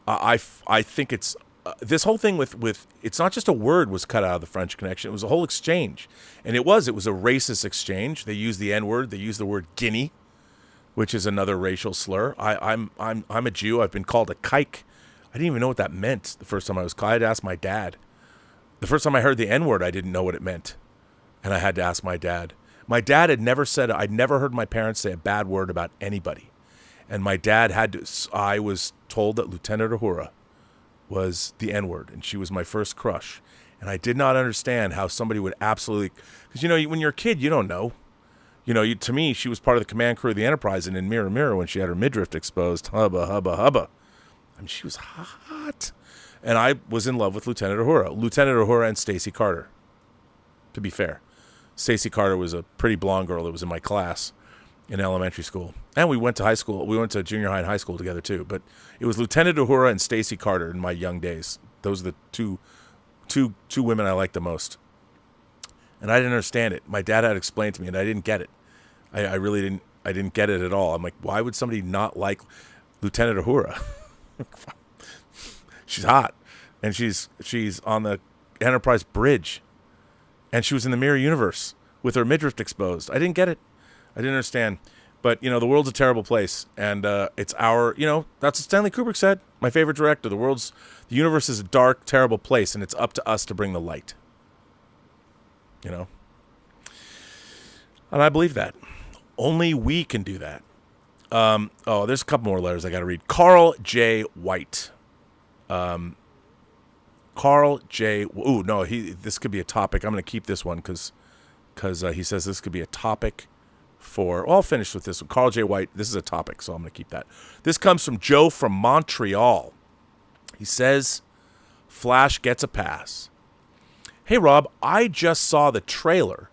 I think it's this whole thing with it's not just a word was cut out of the French Connection. It was a whole exchange, and it was a racist exchange. They used the N-word. They used the word Guinea, which is another racial slur. I'm a Jew. I've been called a kike. I didn't even know what that meant the first time I had to ask my dad. The first time I heard the N-word, I didn't know what it meant, and I had to ask my dad. My dad had never said, I'd never heard my parents say a bad word about anybody. And my dad I was told that Lieutenant Uhura was the N-word, and she was my first crush. And I did not understand how somebody would absolutely, because, when you're a kid, you don't know. To me, she was part of the command crew of the Enterprise, and in Mirror, Mirror, when she had her midriff exposed, hubba, hubba, hubba. I mean, she was hot. And I was in love with Lieutenant Uhura and Stacy Carter, to be fair. Stacy Carter was a pretty blonde girl that was in my class in elementary school. And we went to high school. We went to junior high and high school together, too. But it was Lieutenant Uhura and Stacy Carter in my young days. Those are the two women I liked the most. And I didn't understand it. My dad had explained to me, and I didn't get it. I really didn't. didn't get it at all. I'm like, why would somebody not like Lieutenant Uhura? She's hot, and she's on the Enterprise bridge, and she was in the mirror universe with her midriff exposed. I didn't get it. I didn't understand. But, the world's a terrible place, and it's our, that's what Stanley Kubrick said, my favorite director. The universe is a dark, terrible place, and it's up to us to bring the light. And I believe that. Only we can do that. There's a couple more letters I got to read. Carl J. White. Carl J. Ooh, no, this could be a topic. I'm going to keep this one because he says this could be a topic for... I'll finish with this one. Carl J. White, this is a topic, so I'm going to keep that. This comes from Joe from Montreal. He says, Flash gets a pass. Hey, Rob, I just saw the trailer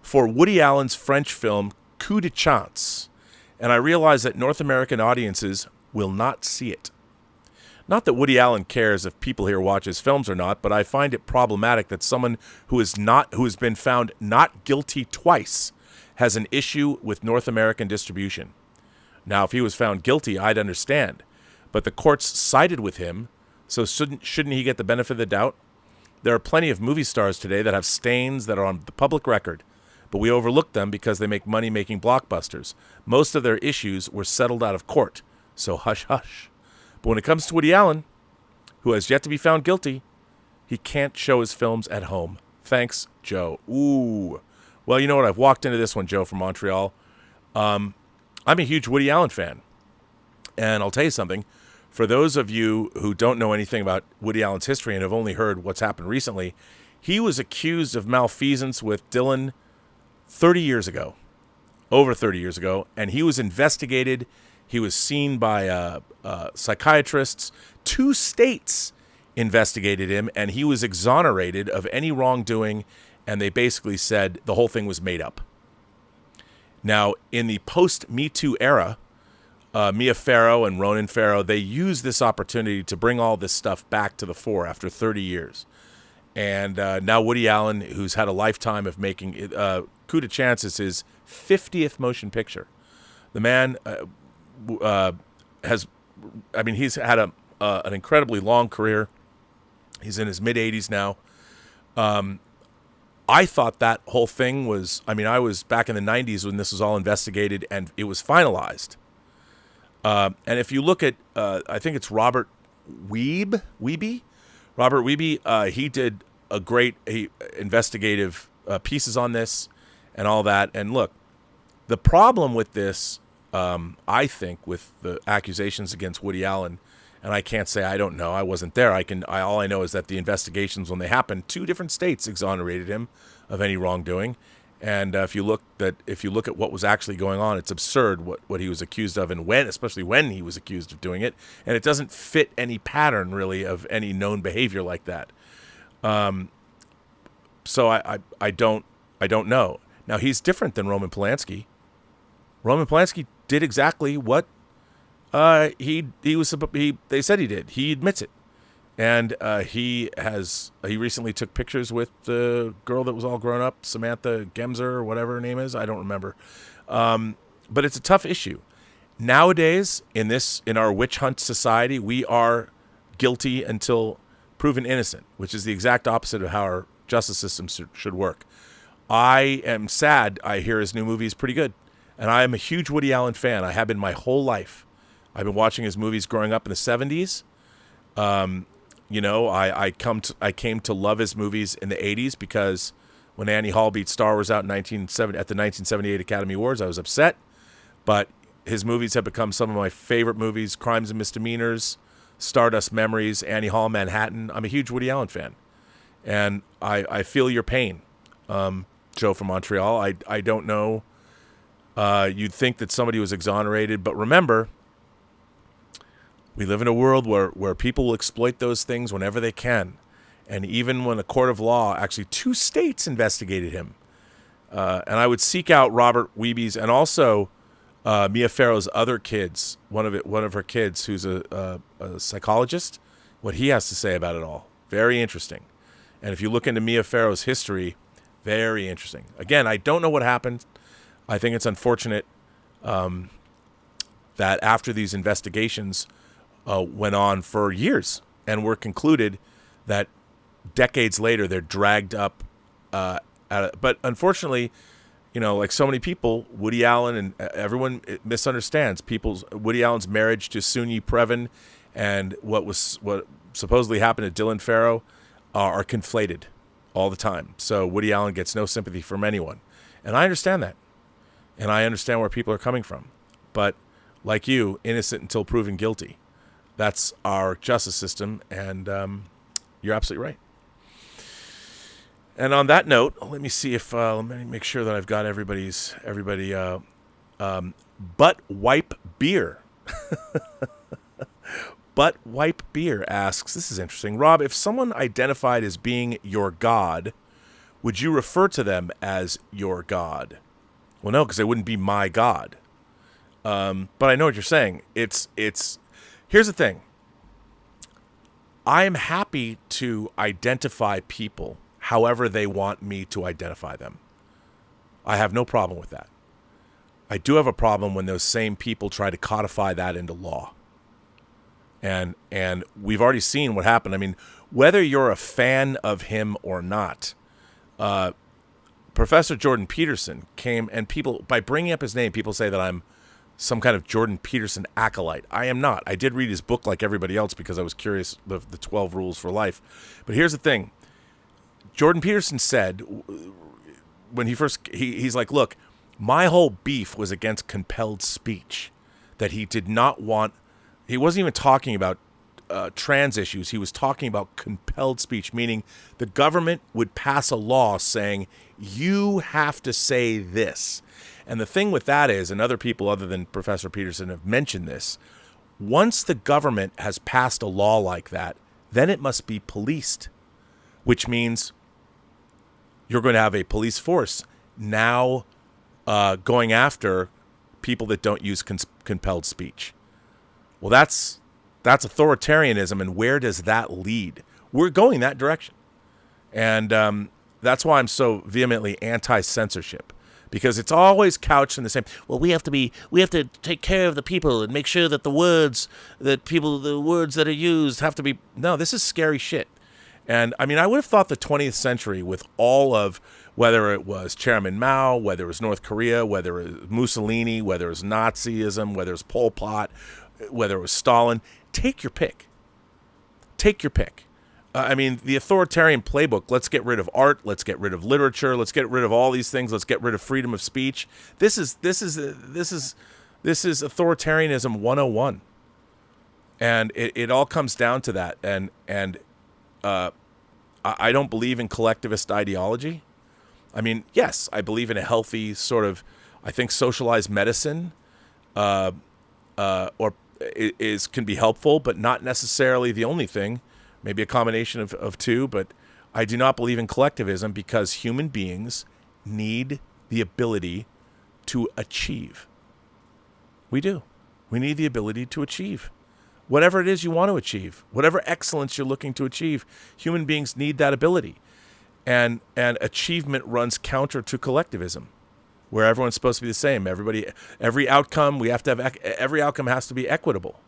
for Woody Allen's French film Coup de Chance, and I realize that North American audiences will not see it. Not that Woody Allen cares if people here watch his films or not, but I find it problematic that someone who has been found not guilty twice has an issue with North American distribution. Now, if he was found guilty, I'd understand, but the courts sided with him, so shouldn't he get the benefit of the doubt? There are plenty of movie stars today that have stains that are on the public record, but we overlook them because they make money making blockbusters. Most of their issues were settled out of court, so hush hush. But when it comes to Woody Allen, who has yet to be found guilty, he can't show his films at home. Thanks, Joe. Ooh. Well, you know what? I've walked into this one, Joe from Montreal. I'm a huge Woody Allen fan. And I'll tell you something. For those of you who don't know anything about Woody Allen's history and have only heard what's happened recently, he was accused of malfeasance with Dylan 30 years ago, over 30 years ago, and he was investigated. He was seen by psychiatrists. 2 states investigated him, and he was exonerated of any wrongdoing, and they basically said the whole thing was made up. Now, in the post-Me Too era, Mia Farrow and Ronan Farrow, they used this opportunity to bring all this stuff back to the fore after 30 years. And now Woody Allen, who's had a lifetime of making Coup de Chance is his 50th motion picture. The man he's had an incredibly long career. He's in his mid-80s now. I thought that whole thing was, I was back in the 90s when this was all investigated and it was finalized. And if you look at, I think it's Robert Wiebe. Robert Wiebe, he did a great investigative pieces on this and all that. And look, the problem with this, I think, with the accusations against Woody Allen, and I can't say I don't know, I wasn't there. All I know is that the investigations, when they happened, 2 different states exonerated him of any wrongdoing. And if you look at what was actually going on, it's absurd what he was accused of, and especially when he was accused of doing it, and it doesn't fit any pattern really of any known behavior like that. So I don't know. Now he's different than Roman Polanski. Roman Polanski did exactly what they said he did. He admits it. And he recently took pictures with the girl that was all grown up, Samantha Gemser or whatever her name is. I don't remember. But it's a tough issue. Nowadays, in our witch hunt society, we are guilty until proven innocent, which is the exact opposite of how our justice system should work. I am sad. I hear his new movie is pretty good. And I am a huge Woody Allen fan. I have been my whole life. I've been watching his movies growing up in the 70s. I came to love his movies in the 80s because when Annie Hall beat Star Wars out at the 1978 Academy Awards, I was upset. But his movies have become some of my favorite movies: Crimes and Misdemeanors, Stardust Memories, Annie Hall, Manhattan. I'm a huge Woody Allen fan. And I feel your pain, Joe from Montreal. I don't know. You'd think that somebody was exonerated, but remember, we live in a world where people will exploit those things whenever they can. And even when a court of law, actually 2 states investigated him. And I would seek out Robert Wiebe's and also Mia Farrow's other kids, one of her kids who's a psychologist, what he has to say about it all. Very interesting. And if you look into Mia Farrow's history, very interesting. Again, I don't know what happened. I think it's unfortunate. that after these investigations went on for years and were concluded, that decades later they're dragged up. But unfortunately, like so many people, Woody Allen and everyone misunderstands Woody Allen's marriage to Soon-Yi Previn and what supposedly happened to Dylan Farrow are conflated all the time. So Woody Allen gets no sympathy from anyone. And I understand that. And I understand where people are coming from. But like you, innocent until proven guilty. That's our justice system, and you're absolutely right. And on that note, let me see if let me make sure that I've got everybody. Butt Wipe Beer. Butt Wipe Beer asks, this is interesting. Rob, if someone identified as being your god, would you refer to them as your god? Well, no, because they wouldn't be my god. But I know what you're saying. It's. Here's the thing. I am happy to identify people however they want me to identify them. I have no problem with that. I do have a problem when those same people try to codify that into law. And we've already seen what happened. I mean, whether you're a fan of him or not, Professor Jordan Peterson came, and people, by bringing up his name, people say that I'm some kind of Jordan Peterson acolyte. I am not. I did read his book like everybody else because I was curious of the 12 rules for life. But here's the thing. Jordan Peterson said when he's like, look, my whole beef was against compelled speech, that he did not want, he wasn't even talking about trans issues. He was talking about compelled speech, meaning the government would pass a law saying, you have to say this. And the thing with that is, and other people other than Professor Peterson have mentioned this, once the government has passed a law like that, then it must be policed, which means you're going to have a police force now going after people that don't use compelled speech. Well, that's authoritarianism, and where does that lead? We're going that direction. And that's why I'm so vehemently anti-censorship. Because it's always couched in the same. Well, we have to take care of the people and make sure that the words that are used have to be. No, this is scary shit. And I mean, I would have thought the 20th century, with all of, whether it was Chairman Mao, whether it was North Korea, whether it was Mussolini, whether it was Nazism, whether it was Pol Pot, whether it was Stalin, take your pick. Take your pick. I mean, the authoritarian playbook, let's get rid of art, let's get rid of literature, let's get rid of all these things, let's get rid of freedom of speech. This is authoritarianism 101. And it all comes down to that. And I don't believe in collectivist ideology. I mean, yes, I believe in a healthy sort of, I think socialized medicine can be helpful, but not necessarily the only thing. Maybe a combination of two, but I do not believe in collectivism because human beings need the ability to achieve. We do. We need the ability to achieve. Whatever it is you want to achieve, whatever excellence you're looking to achieve, human beings need that ability. And achievement runs counter to collectivism, where everyone's supposed to be the same. Every outcome has to be equitable.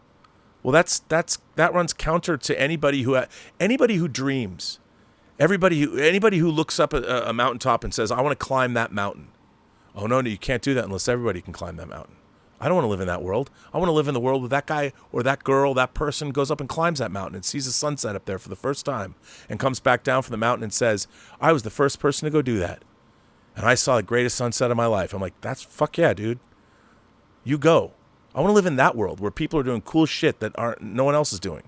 Well, that runs counter to anybody who dreams, anybody who looks up a mountaintop and says, "I want to climb that mountain." Oh no, you can't do that unless everybody can climb that mountain. I don't want to live in that world. I want to live in the world where that guy or that girl, that person goes up and climbs that mountain and sees the sunset up there for the first time and comes back down from the mountain and says, "I was the first person to go do that, and I saw the greatest sunset of my life." I'm like, that's fuck yeah, dude. You go. I want to live in that world where people are doing cool shit that no one else is doing.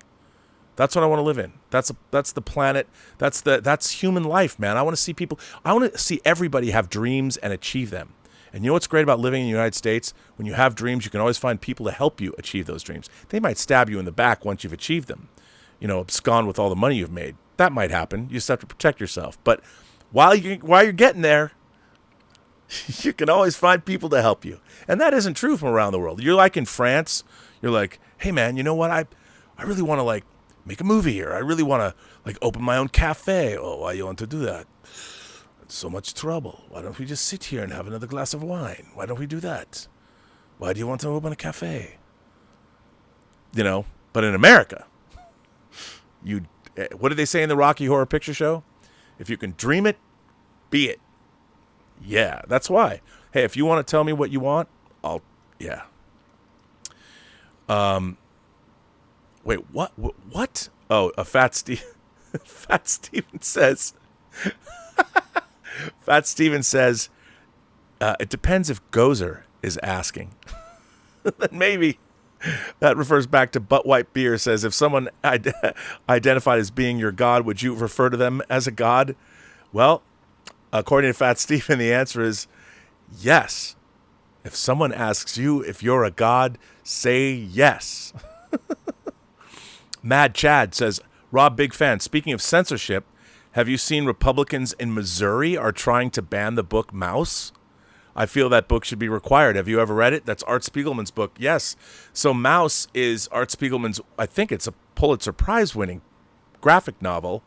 That's what I want to live in. That's the planet. That's human life, man. I want to see people. I want to see everybody have dreams and achieve them. And you know what's great about living in the United States? When you have dreams, you can always find people to help you achieve those dreams. They might stab you in the back once you've achieved them. Abscond with all the money you've made. That might happen. You just have to protect yourself. But while you're getting there, you can always find people to help you. And that isn't true from around the world. You're like in France. You're like, hey, man, you know what? I really want to, make a movie here. I really want to, open my own cafe. Oh, why you want to do that? It's so much trouble. Why don't we just sit here and have another glass of wine? Why don't we do that? Why do you want to open a cafe? You know, but in America, what did they say in the Rocky Horror Picture Show? If you can dream it, be it. Yeah, that's why. Hey, if you want to tell me what you want, yeah. Wait, what? What? Oh, Fat Steven says, Fat Steven says, it depends if Gozer is asking. Then maybe that refers back to Butt White Beer says, if someone identified as being your god, would you refer to them as a god? Well, according to Fat Steven, the answer is yes. If someone asks you if you're a god, say yes. Mad Chad says, Rob, big fan. Speaking of censorship, have you seen Republicans in Missouri are trying to ban the book Mouse? I feel that book should be required. Have you ever read it? That's Art Spiegelman's book. Yes. So Mouse is Art Spiegelman's, I think it's a Pulitzer Prize winning graphic novel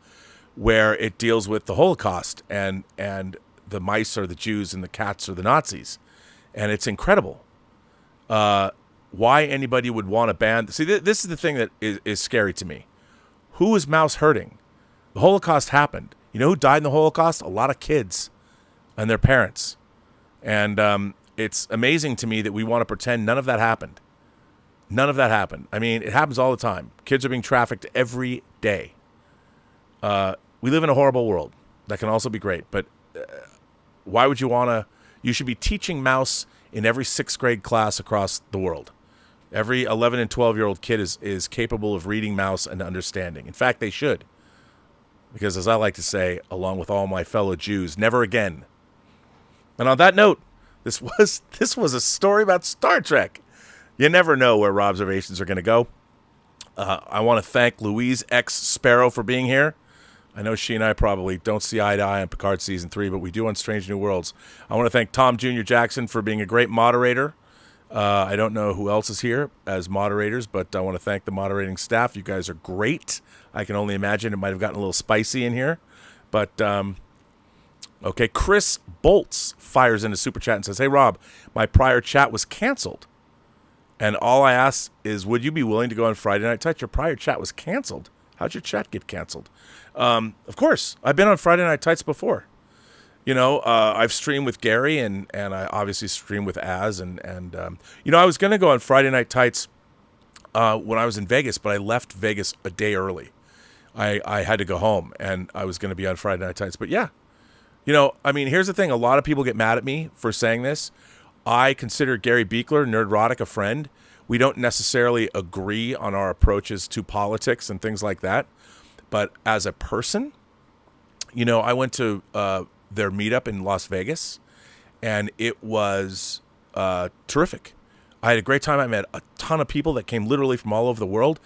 where it deals with the Holocaust and the mice are the Jews and the cats are the Nazis. And it's incredible. Why anybody would want to ban... See, this is the thing that is scary to me. Who is Mouse hurting? The Holocaust happened. You know who died in the Holocaust? A lot of kids and their parents. And it's amazing to me that we want to pretend none of that happened. None of that happened. I mean, it happens all the time. Kids are being trafficked every day. We live in a horrible world. That can also be great. But why would you want to... You should be teaching Mouse in every 6th grade class across the world. Every 11 and 12-year-old kid is capable of reading Mouse and understanding. In fact, they should. Because as I like to say, along with all my fellow Jews, never again. And on that note, this was a story about Star Trek. You never know where Robservations are going to go. I want to thank Louise X. Sparrow for being here. I know she and I probably don't see eye to eye on Picard Season 3, but we do on Strange New Worlds. I want to thank Tom Jr. Jackson for being a great moderator. I don't know who else is here as moderators, but I want to thank the moderating staff. You guys are great. I can only imagine it might have gotten a little spicy in here. But, okay, Chris Bolts fires into Super Chat and says, hey, Rob, my prior chat was canceled. And all I ask is, would you be willing to go on Friday Night Tights? Your prior chat was canceled. How'd your chat get canceled? Of course, I've been on Friday Night Tights before. You know, I've streamed with Gary, and I obviously stream with Az. And you know, I was going to go on Friday Night Tights when I was in Vegas, but I left Vegas a day early. I had to go home, and I was going to be on Friday Night Tights. But yeah, you know, I mean, here's the thing. A lot of people get mad at me for saying this. I consider Gary Beekler, Nerdrotic, a friend. We don't necessarily agree on our approaches to politics and things like that. But as a person, you know, I went to their meetup in Las Vegas, and it was terrific. I had a great time. I met a ton of people that came literally from all over the world.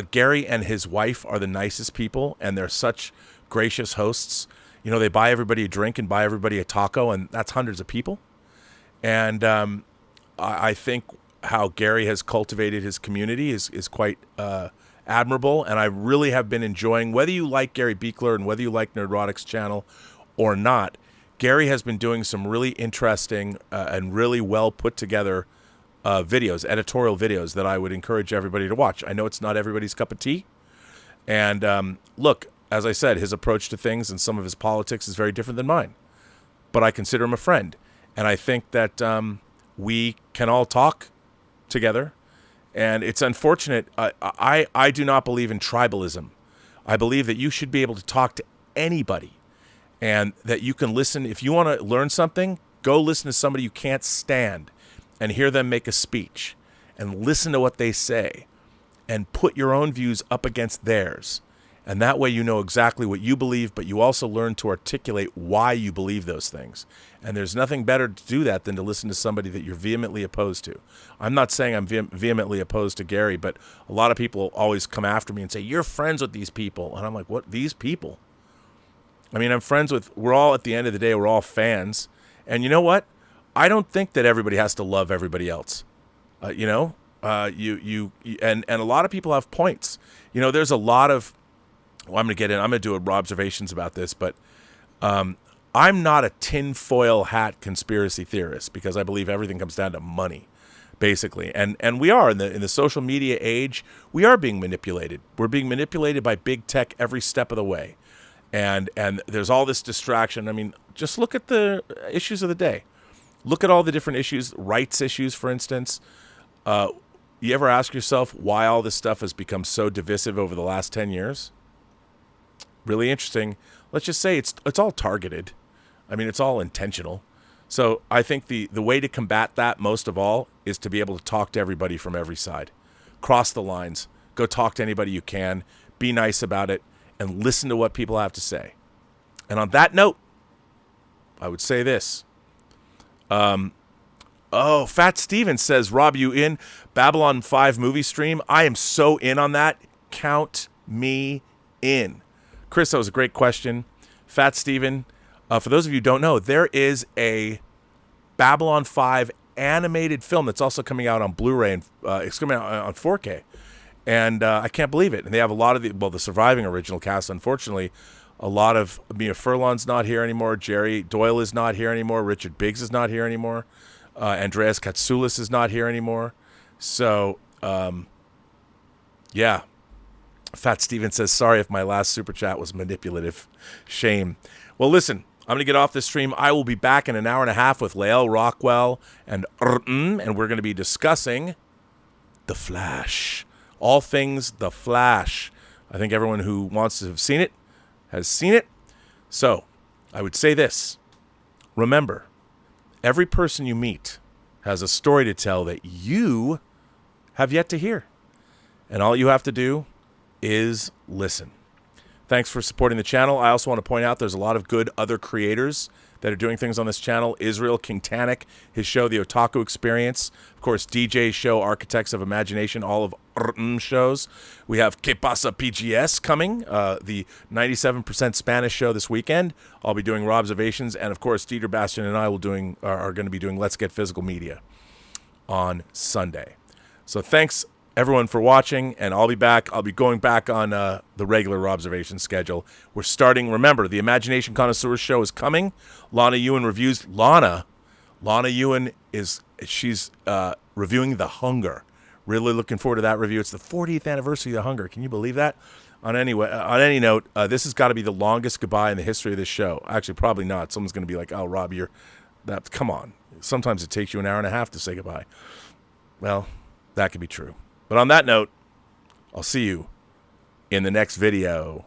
Gary and his wife are the nicest people, and they're such gracious hosts. You know, they buy everybody a drink and buy everybody a taco, and that's hundreds of people. And I think how Gary has cultivated his community is quite admirable, and I really have been enjoying, whether you like Gary Beekler and whether you like Nerdrotic's channel or not, Gary has been doing some really interesting and really well put together videos, editorial videos that I would encourage everybody to watch. I know it's not everybody's cup of tea, and look, as I said, his approach to things and some of his politics is very different than mine, but I consider him a friend, and I think that we can all talk together. And it's unfortunate. I do not believe in tribalism. I believe that you should be able to talk to anybody, and that you can listen. If you want to learn something, go listen to somebody you can't stand and hear them make a speech and listen to what they say and put your own views up against theirs. And that way you know exactly what you believe, but you also learn to articulate why you believe those things. And there's nothing better to do that than to listen to somebody that you're vehemently opposed to. I'm not saying I'm vehemently opposed to Gary, but a lot of people always come after me and say, you're friends with these people. And I'm like, what? These people? I mean, I'm friends with, we're all, at the end of the day, we're all fans. And you know what? I don't think that everybody has to love everybody else. You know, and a lot of people have points. You know, there's a lot of, well, I'm going to do a Robservations about this, but I'm not a tinfoil hat conspiracy theorist because I believe everything comes down to money. basically. And we are in the social media age. We are being manipulated. We're being manipulated by big tech every step of the way. And there's all this distraction. I mean, just look at the issues of the day. Look at all the different issues, rights issues, for instance. You ever ask yourself why all this stuff has become so divisive over the last 10 years? Really interesting. Let's just say it's all targeted. I mean, it's all intentional. So I think the way to combat that most of all is to be able to talk to everybody from every side. Cross the lines. Go talk to anybody you can. Be nice about it. And listen to what people have to say. And on that note, I would say this. Fat Steven says, Rob, you in Babylon 5 movie stream? I am so in on that. Count me in. Chris, that was a great question. Fat Steven, for those of you who don't know, there is a Babylon 5 animated film that's also coming out on Bluray, and it's coming out on 4K. And I can't believe it. And they have a lot of the surviving original cast, unfortunately. A lot of Mia Furlan's not here anymore. Jerry Doyle is not here anymore. Richard Biggs is not here anymore. Andreas Katsoulis is not here anymore. So, yeah. Fat Steven says, sorry if my last super chat was manipulative. Shame. Well, listen, I'm going to get off this stream. I will be back in an hour and a half with Lael Rockwell and we're going to be discussing The Flash. All things The Flash. I think everyone who wants to have seen it has seen it. So, I would say this. Remember, every person you meet has a story to tell that you have yet to hear. And all you have to do is listen. Thanks for supporting the channel. I also want to point out there's a lot of good other creators that are doing things on this channel. Israel King Tannic, his show, The Otaku Experience. Of course, DJ's show, Architects of Imagination, all of shows. We have Que Pasa PGS coming, the 97% Spanish show this weekend. I'll be doing ROBServations. And, of course, Dieter Bastian and I are going to be doing Let's Get Physical Media on Sunday. So thanks, everyone, for watching, and I'll be back. I'll be going back on the regular ROBServation schedule. We're starting, remember, the Imagination Connoisseur show is coming. Lana Ewan reviews. Lana Ewan she's reviewing The Hunger. Really looking forward to that review. It's the 40th anniversary of The Hunger. Can you believe that? On any note, this has got to be the longest goodbye in the history of this show. Actually, probably not. Someone's going to be like, oh, Rob, come on. Sometimes it takes you an hour and a half to say goodbye. Well, that could be true. But on that note, I'll see you in the next video.